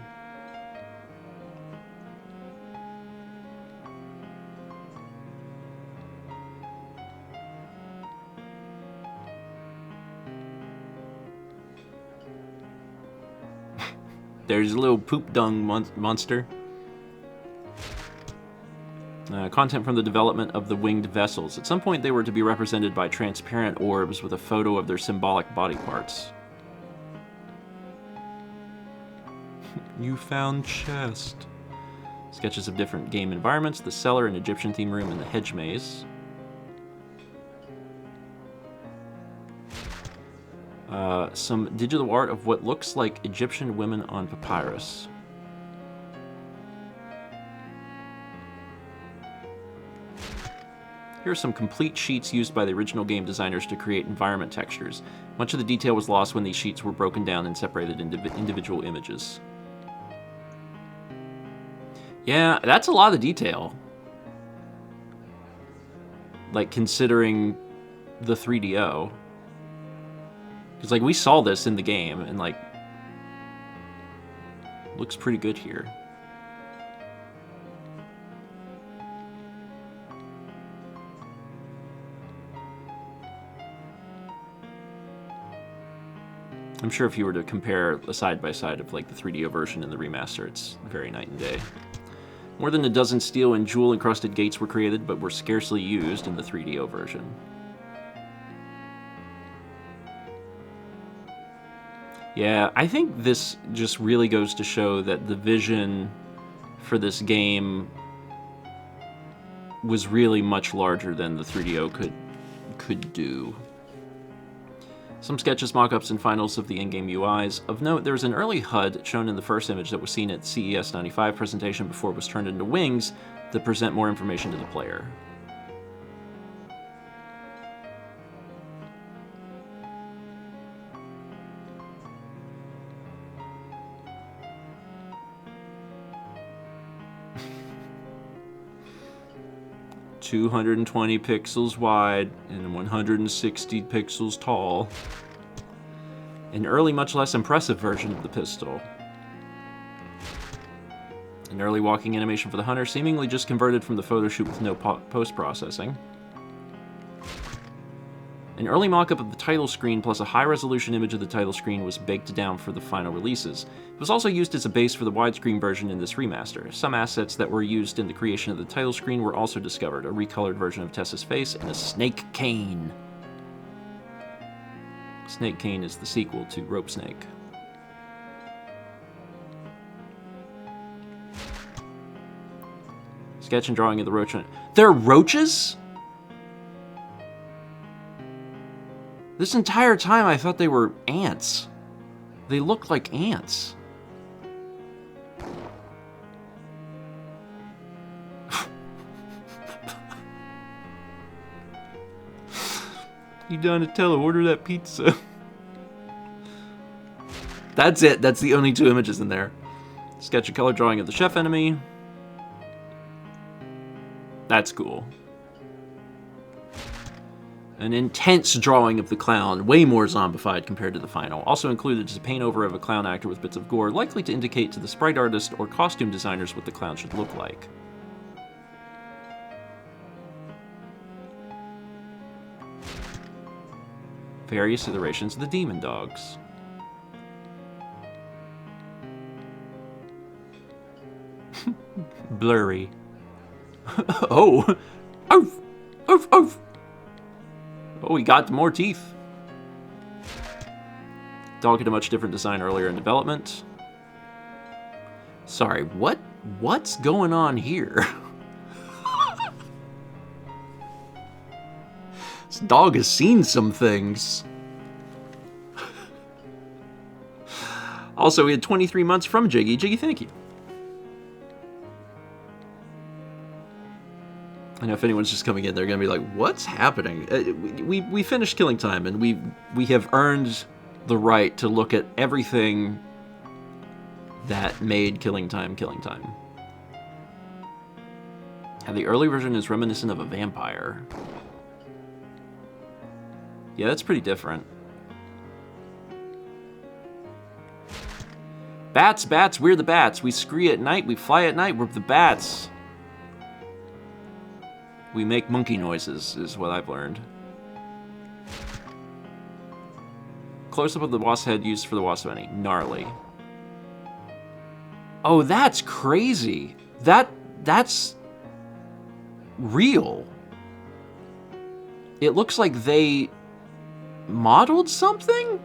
There's a little poop dung monster. Content from the development of the winged vessels. At some point, they were to be represented by transparent orbs with a photo of their symbolic body parts. You found chest. Sketches of different game environments, the cellar, an Egyptian theme room, and the hedge maze. Some digital art of what looks like Egyptian women on papyrus. Here are some complete sheets used by the original game designers to create environment textures. Much of the detail was lost when these sheets were broken down and separated into individual images. Yeah, that's a lot of detail. Like, considering the 3DO. Because, like, we saw this in the game, and, like, looks pretty good here. I'm sure if you were to compare a side-by-side of, like, the 3DO version and the remaster, it's very night and day. More than a dozen steel and jewel-encrusted gates were created, but were scarcely used in the 3DO version. Yeah, I think this just really goes to show that the vision for this game was really much larger than the 3DO could do. Some sketches, mock-ups, and finals of the in-game UIs. Of note, there was an early HUD shown in the first image that was seen at CES 95 presentation before it was turned into wings that present more information to the player. ...220 pixels wide and 160 pixels tall. An early, much less impressive version of the pistol. An early walking animation for the hunter, seemingly just converted from the photo shoot with no post-processing. An early mock-up of the title screen plus a high-resolution image of the title screen was baked down for the final releases. It was also used as a base for the widescreen version in this remaster. Some assets that were used in the creation of the title screen were also discovered, a recolored version of Tessa's face and a snake cane. Snake cane is the sequel to Rope Snake. Sketch and drawing of the roach. They're roaches? This entire time I thought they were ants. They look like ants. You Donatello, order that pizza. That's it. That's the only two images in there. Sketch and color drawing of the chef enemy. That's cool. An intense drawing of the clown, way more zombified compared to the final. Also included is a paint over of a clown actor with bits of gore, likely to indicate to the sprite artist or costume designers what the clown should look like. Various iterations of the demon dogs. Blurry. Oh! Oof! Oof! Oof! Oh, he got more teeth. Dog had a much different design earlier in development. Sorry, what's going on here? This dog has seen some things. Also, we had 23 months from Jiggy. Jiggy, thank you. I know if anyone's just coming in, they're going to be like, what's happening? We finished Killing Time, and we have earned the right to look at everything that made Killing Time Killing Time. And the early version is reminiscent of a vampire. Yeah, that's pretty different. Bats, bats, we're the bats. We scree at night, we fly at night, we're the bats. We make monkey noises, is what I've learned. Close-up of the wasp head used for the wasp bunny. Gnarly. Oh, that's crazy. That's real. It looks like they modeled something?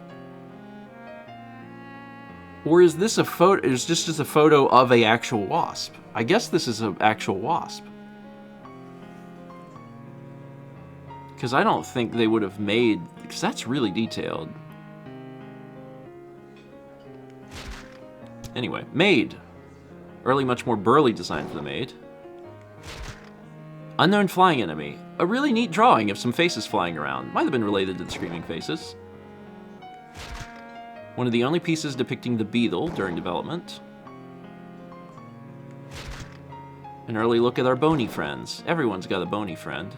Or is this a photo? Is this just a photo of an actual wasp? I guess this is an actual wasp. Because I don't think they would have made... Because that's really detailed. Anyway, maid. Early, much more burly design for the maid. Unknown flying enemy. A really neat drawing of some faces flying around. Might have been related to the screaming faces. One of the only pieces depicting the beetle during development. An early look at our bony friends. Everyone's got a bony friend.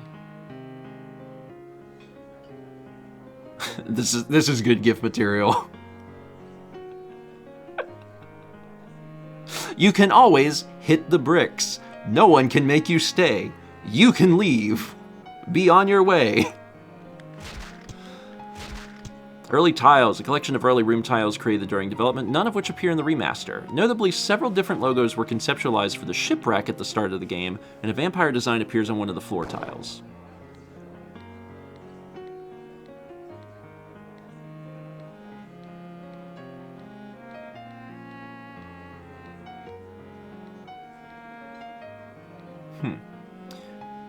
This is good gift material. You can always hit the bricks. No one can make you stay. You can leave. Be on your way. Early tiles, a collection of early room tiles created during development, none of which appear in the remaster. Notably, several different logos were conceptualized for the shipwreck at the start of the game, and a vampire design appears on one of the floor tiles.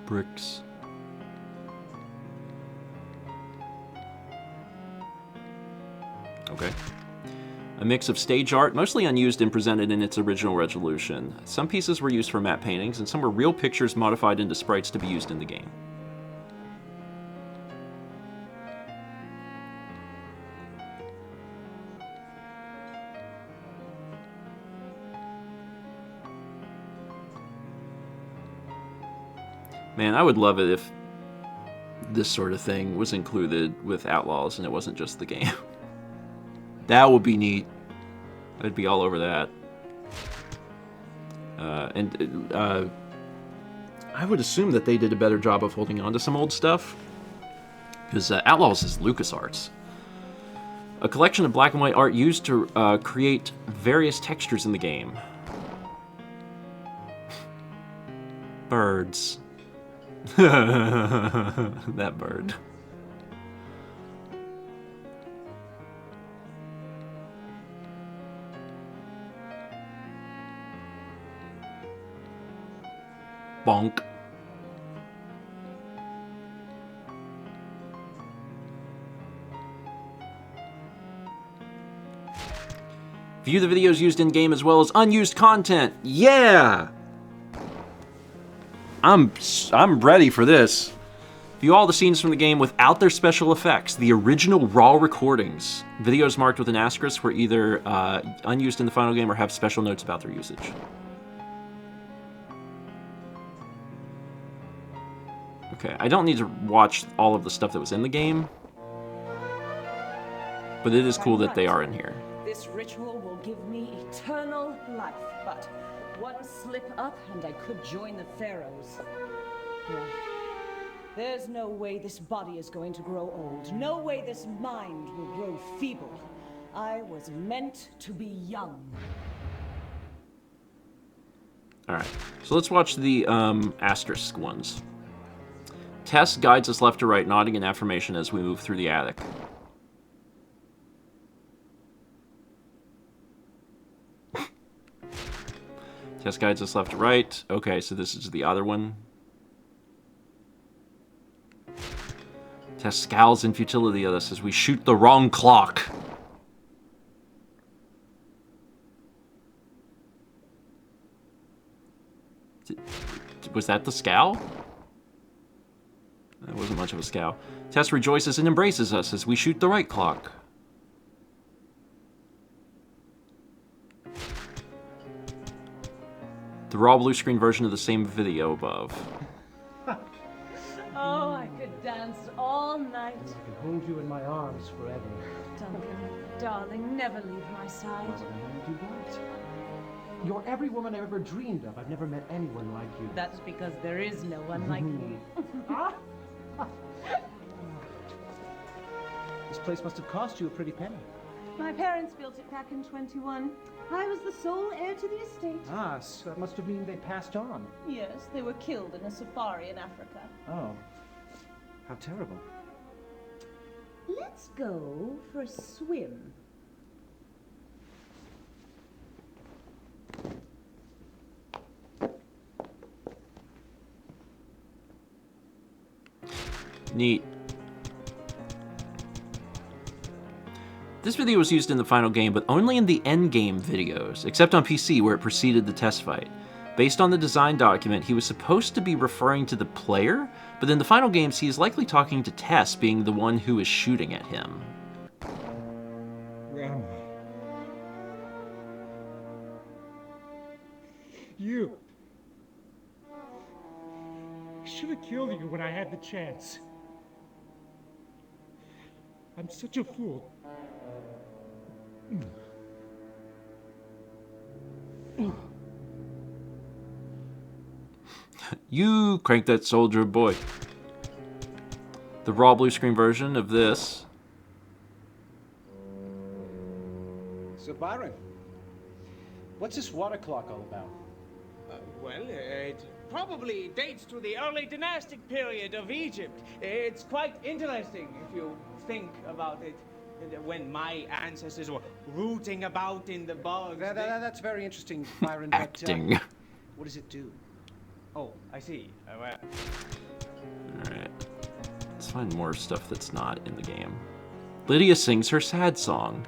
Bricks. Okay. A mix of stage art, mostly unused and presented in its original resolution. Some pieces were used for matte paintings, and some were real pictures modified into sprites to be used in the game. Man, I would love it if this sort of thing was included with Outlaws and it wasn't just the game. That would be neat. I'd be all over that. I would assume that they did a better job of holding on to some old stuff, because Outlaws is LucasArts. A collection of black and white art used to create various textures in the game. Birds. That bird. Bonk. View the videos used in-game as well as unused content. Yeah! I'm ready for this. View all the scenes from the game without their special effects, the original raw recordings. Videos marked with an asterisk were either unused in the final game or have special notes about their usage. Okay, I don't need to watch all of the stuff that was in the game, but it is cool that they are in here. This ritual will give me eternal life, but one slip up and I could join the pharaohs. Yeah. There's no way this body is going to grow old. No way this mind will grow feeble. I was meant to be young. Alright, so let's watch the asterisk ones. Tess guides us left to right, nodding in affirmation as we move through the attic. Tess guides us left to right. Okay, so this is the other one. Tess scowls in futility at us as we shoot the wrong clock. Was that the scowl? That wasn't much of a scowl. Tess rejoices and embraces us as we shoot the right clock. The raw blue screen version of the same video above. Oh, I could dance all night. I can hold you in my arms forever. Duncan, darling, never leave my side. You won't. You're every woman I've ever dreamed of. I've never met anyone like you. That's because there is no one like me. This place must have cost you a pretty penny. My parents built it back in 21. I was the sole heir to the estate. Ah, so that must have mean they passed on. Yes, they were killed in a safari in Africa. Oh, how terrible. Let's go for a swim. Neat. This video was used in the final game, but only in the endgame videos, except on PC where it preceded the test fight. Based on the design document, he was supposed to be referring to the player, but in the final games he is likely talking to Tess, being the one who is shooting at him. Grandma. You. I should have killed you when I had the chance. I'm such a fool. You crank that soldier boy. The raw blue screen version of this. So Byron, what's this water clock all about? Well, it probably dates to the early dynastic period of Egypt. It's quite interesting if you think about it. When my ancestors were rooting about in the bogs. That's very interesting, Byron. Acting. But, what does it do? Oh, I see. Well. Alright. Let's find more stuff that's not in the game. Lydia sings her sad song.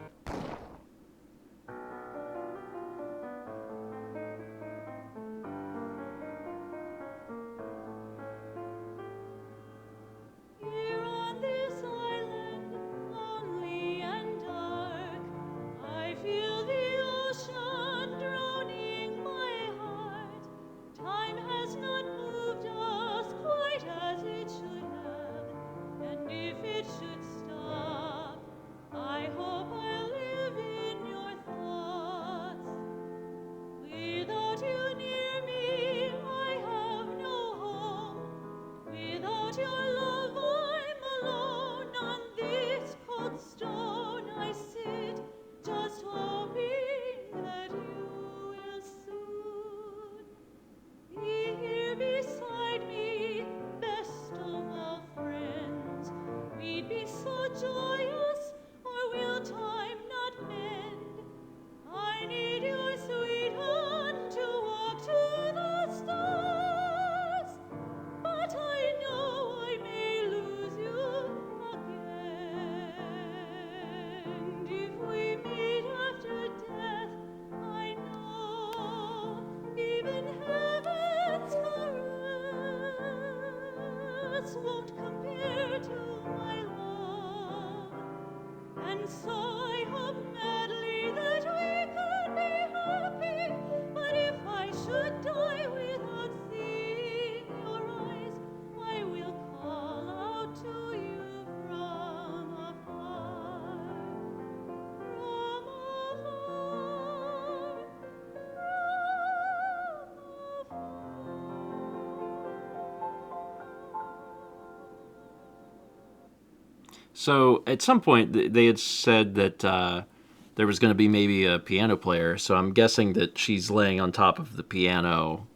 So at some point they had said that there was going to be maybe a piano player, so I'm guessing that she's laying on top of the piano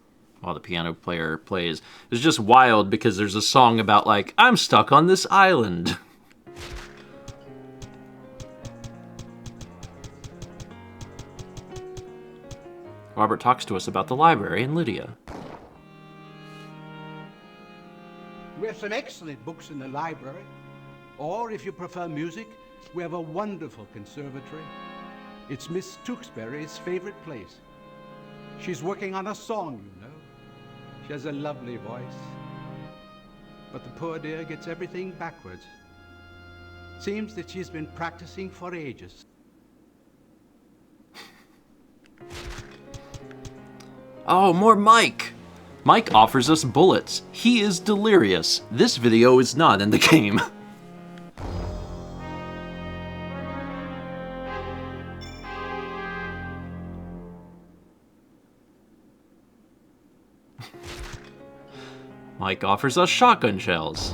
while the piano player plays. It's just wild because there's a song about, like, I'm stuck on this island. Robert talks to us about the library and Lydia. We have some excellent books in the library. Or, if you prefer music, we have a wonderful conservatory. It's Miss Tewksbury's favorite place. She's working on a song, you know. She has a lovely voice. But the poor dear gets everything backwards. Seems that she's been practicing for ages. Oh, more Mike! Mike offers us bullets. He is delirious. This video is not in the game. Mike offers us shotgun shells.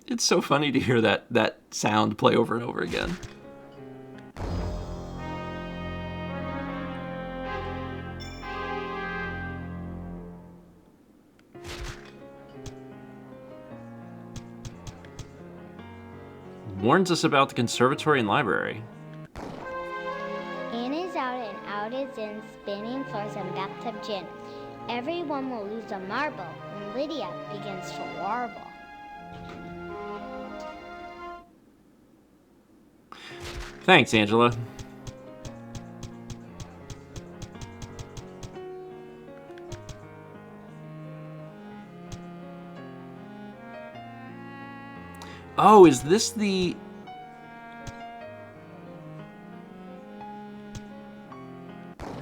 It's so funny to hear that sound play over and over again. warns us about the conservatory and library. In is out and out is in, spinning floors and bathtub gin. Everyone will lose a marble when Lydia begins to warble. Thanks, Angela. Oh, is this the...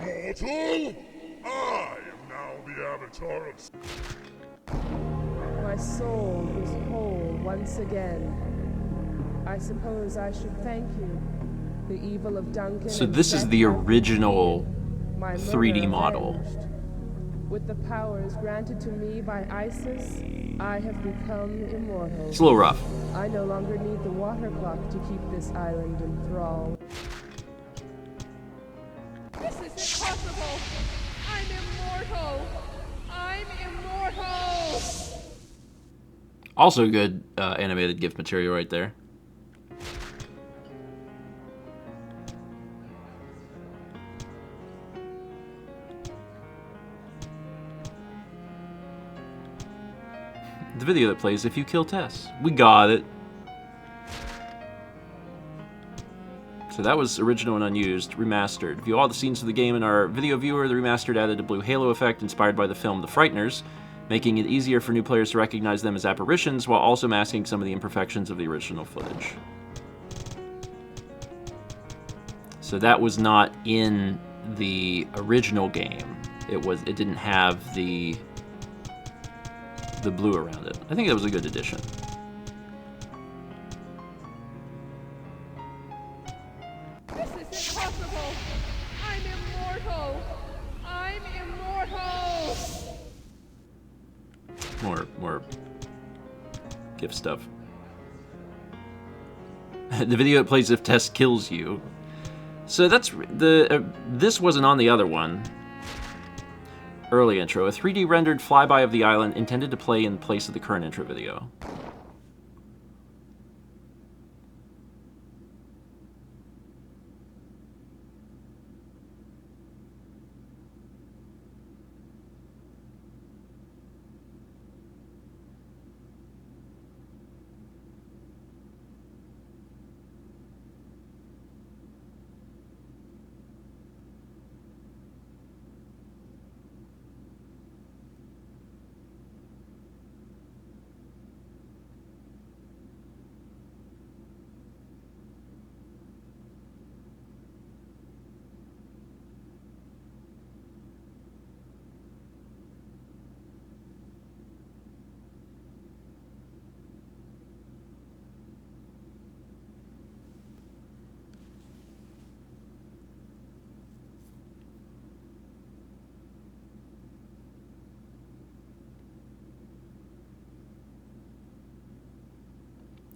Mortal, I am now the Avatar of... My soul is whole once again. I suppose I should thank you. The evil of Duncan. So this is the original 3D model. With the powers granted to me by Isis, I have become immortal. It's a little rough. I no longer need the water clock to keep this island in thrall. This is impossible! I'm immortal! I'm immortal! Also good animated GIF material right there. The video that plays if you kill Tess. We got it. So that was original and unused, remastered. View all the scenes of the game in our video viewer. The remastered added a blue halo effect inspired by the film The Frighteners, making it easier for new players to recognize them as apparitions while also masking some of the imperfections of the original footage. So that was not in the original game. It didn't have the blue around it. I think that was a good addition. This is impossible! I'm immortal! I'm immortal! More GIF stuff. The video that plays if Tess kills you. So that's the this wasn't on the other one. Early intro, a 3D rendered flyby of the island intended to play in place of the current intro video.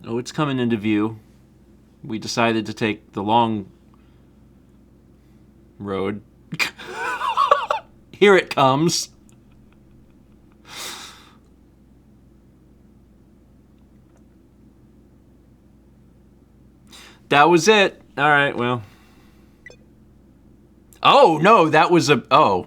Oh, it's coming into view. We decided to take the long road. Here it comes. That was it. All right, well. Oh, no, that was a... Oh.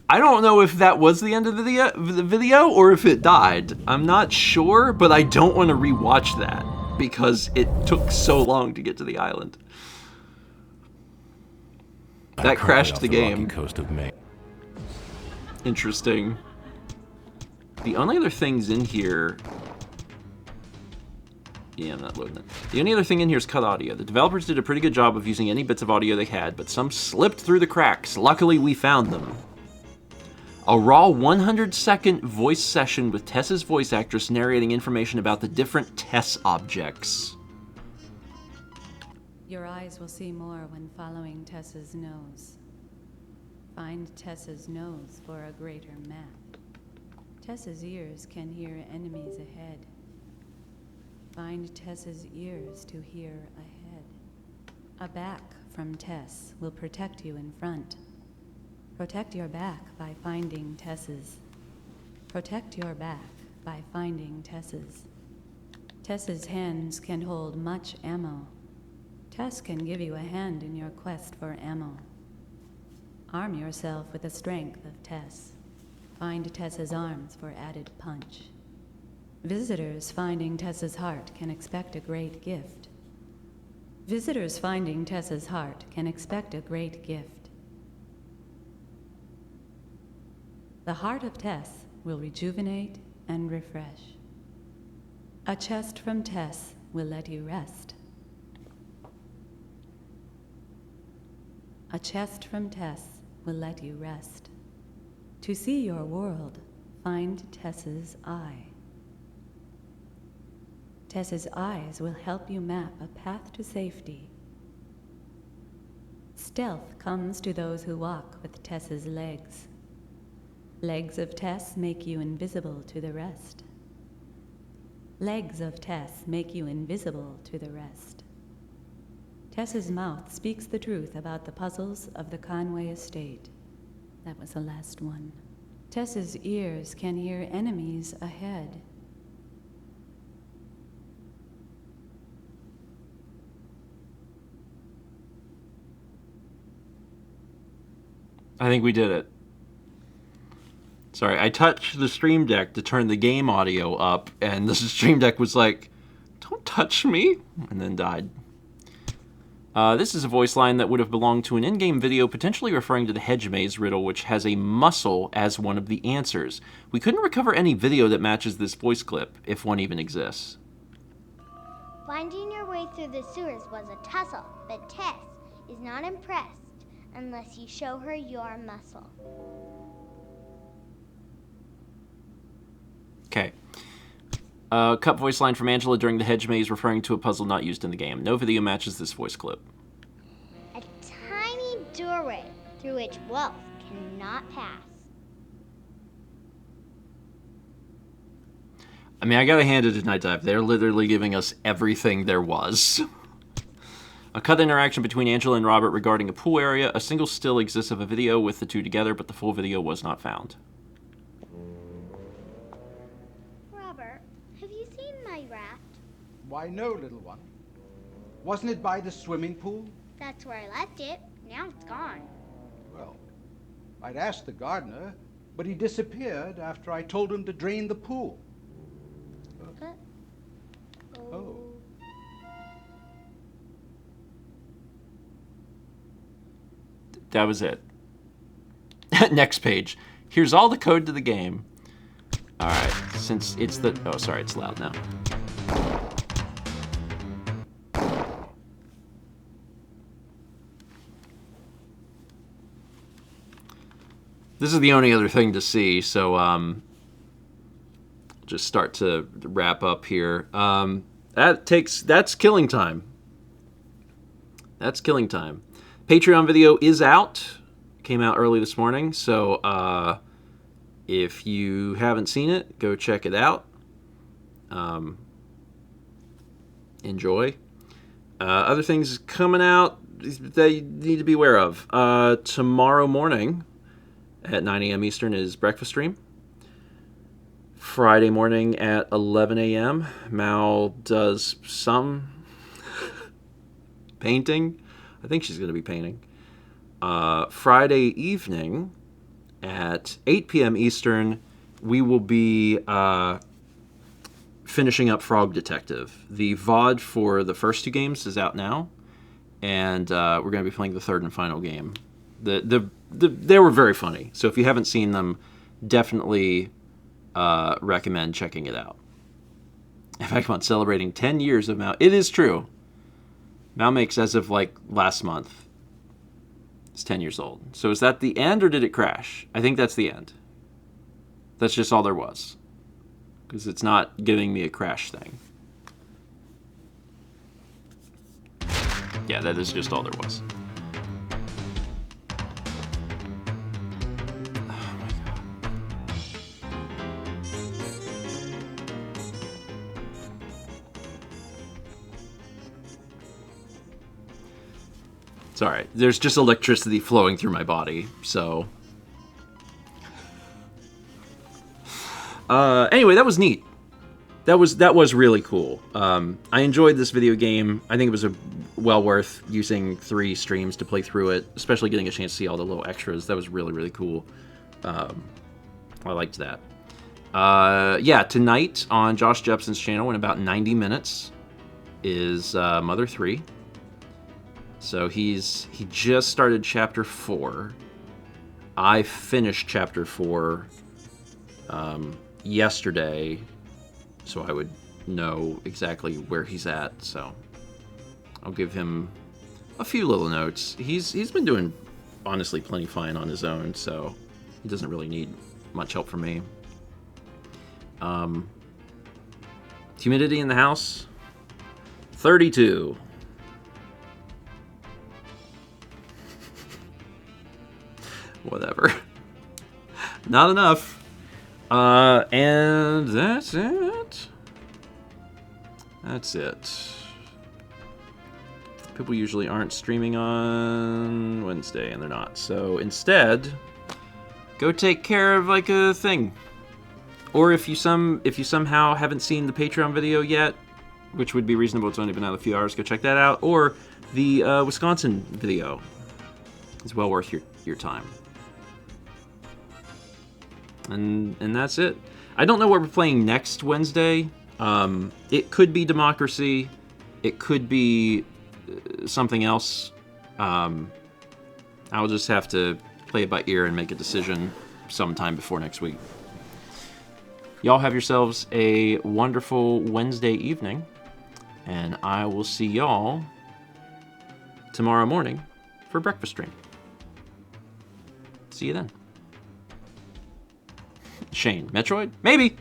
I don't know if that was the end of the video or if it died. I'm not sure, but I don't want to rewatch that because it took so long to get to the island. That crashed the game. Coast of Maine. Interesting. The only other things in here... Yeah, I'm not loading it. The only other thing in here is cut audio. The developers did a pretty good job of using any bits of audio they had, but some slipped through the cracks. Luckily, we found them. A raw 100-second voice session with Tess's voice actress narrating information about the different Tess objects. Your eyes will see more when following Tess's nose. Find Tess's nose for a greater map. Tess's ears can hear enemies ahead. Find Tess's ears to hear ahead. A back from Tess will protect you in front. Protect your back by finding Tess's. Protect your back by finding Tess's. Tess's hands can hold much ammo. Tess can give you a hand in your quest for ammo. Arm yourself with the strength of Tess. Find Tess's arms for added punch. Visitors finding Tess's heart can expect a great gift. Visitors finding Tess's heart can expect a great gift. The heart of Tess will rejuvenate and refresh. A chest from Tess will let you rest. A chest from Tess will let you rest. To see your world, find Tess's eye. Tess's eyes will help you map a path to safety. Stealth comes to those who walk with Tess's legs. Legs of Tess make you invisible to the rest. Legs of Tess make you invisible to the rest. Tess's mouth speaks the truth about the puzzles of the Conway estate. That was the last one. Tess's ears can hear enemies ahead. I think we did it. Sorry, I touched the Stream Deck to turn the game audio up, and the Stream Deck was like, "Don't touch me," and then died. This is a voice line that would have belonged to an in-game video, potentially referring to the hedge maze riddle, which has a mussel as one of the answers. We couldn't recover any video that matches this voice clip, if one even exists. Finding your way through the sewers was a tussle, but Tess is not impressed unless you show her your muscle. Okay. Cut voice line from Angela during the hedge maze referring to a puzzle not used in the game. No video matches this voice clip. A tiny doorway through which wolves cannot pass. I mean, I gotta hand it to Night Dive. They're literally giving us everything there was. A cut interaction between Angela and Robert regarding a pool area. A single still exists of a video with the two together, but the full video was not found. Robert, have you seen my raft? Why, no, little one. Wasn't it by the swimming pool? That's where I left it. Now it's gone. Well, I'd asked the gardener, but he disappeared after I told him to drain the pool. Oh. That was it. Next page. Here's all the code to the game. Alright, since it's the... Oh, sorry, it's loud now. This is the only other thing to see, so just start to wrap up here. That's killing time. That's killing time. Patreon video is out. Came out early this morning, so if you haven't seen it, go check it out. Enjoy. Other things coming out that you need to be aware of. Tomorrow morning at 9 a.m. Eastern is breakfast stream. Friday morning at 11 a.m. Mal does some painting. I think she's going to be painting. Friday evening at 8 p.m. Eastern, we will be finishing up Frog Detective. The VOD for the first two games is out now, and we're going to be playing the third and final game. They were very funny, so if you haven't seen them, definitely recommend checking it out. In fact, I'm celebrating 10 years of Mal. It is true. Mal makes, as of like last month, it's 10 years old. So is that the end, or did it crash? I think that's the end. That's just all there was. Because it's not giving me a crash thing. Yeah, that is just all there was. Oh my god. Sorry, there's just electricity flowing through my body, so... Anyway, that was neat. That was really cool. I enjoyed this video game. I think it was well worth using 3 streams to play through it, especially getting a chance to see all the little extras. That was really, really cool. I liked that. Yeah, tonight on Josh Jepson's channel in about 90 minutes is Mother 3. So he just started Chapter 4. I finished Chapter 4 yesterday, so I would know exactly where he's at. So I'll give him a few little notes. He's been doing honestly plenty fine on his own, so he doesn't really need much help from me. Humidity in the house, 32. Whatever. Not enough. And that's it. That's it. People usually aren't streaming on Wednesday, and they're not. So instead, go take care of like a thing. Or if you somehow haven't seen the Patreon video yet, which would be reasonable, it's only been out a few hours, go check that out. Or the Wisconsin video. It's well worth your time. And that's it. I don't know what we're playing next Wednesday. It could be Democracy. It could be something else. I'll just have to play it by ear and make a decision sometime before next week. Y'all have yourselves a wonderful Wednesday evening, and I will see y'all tomorrow morning for breakfast stream. See you then. Shane, Metroid? Maybe!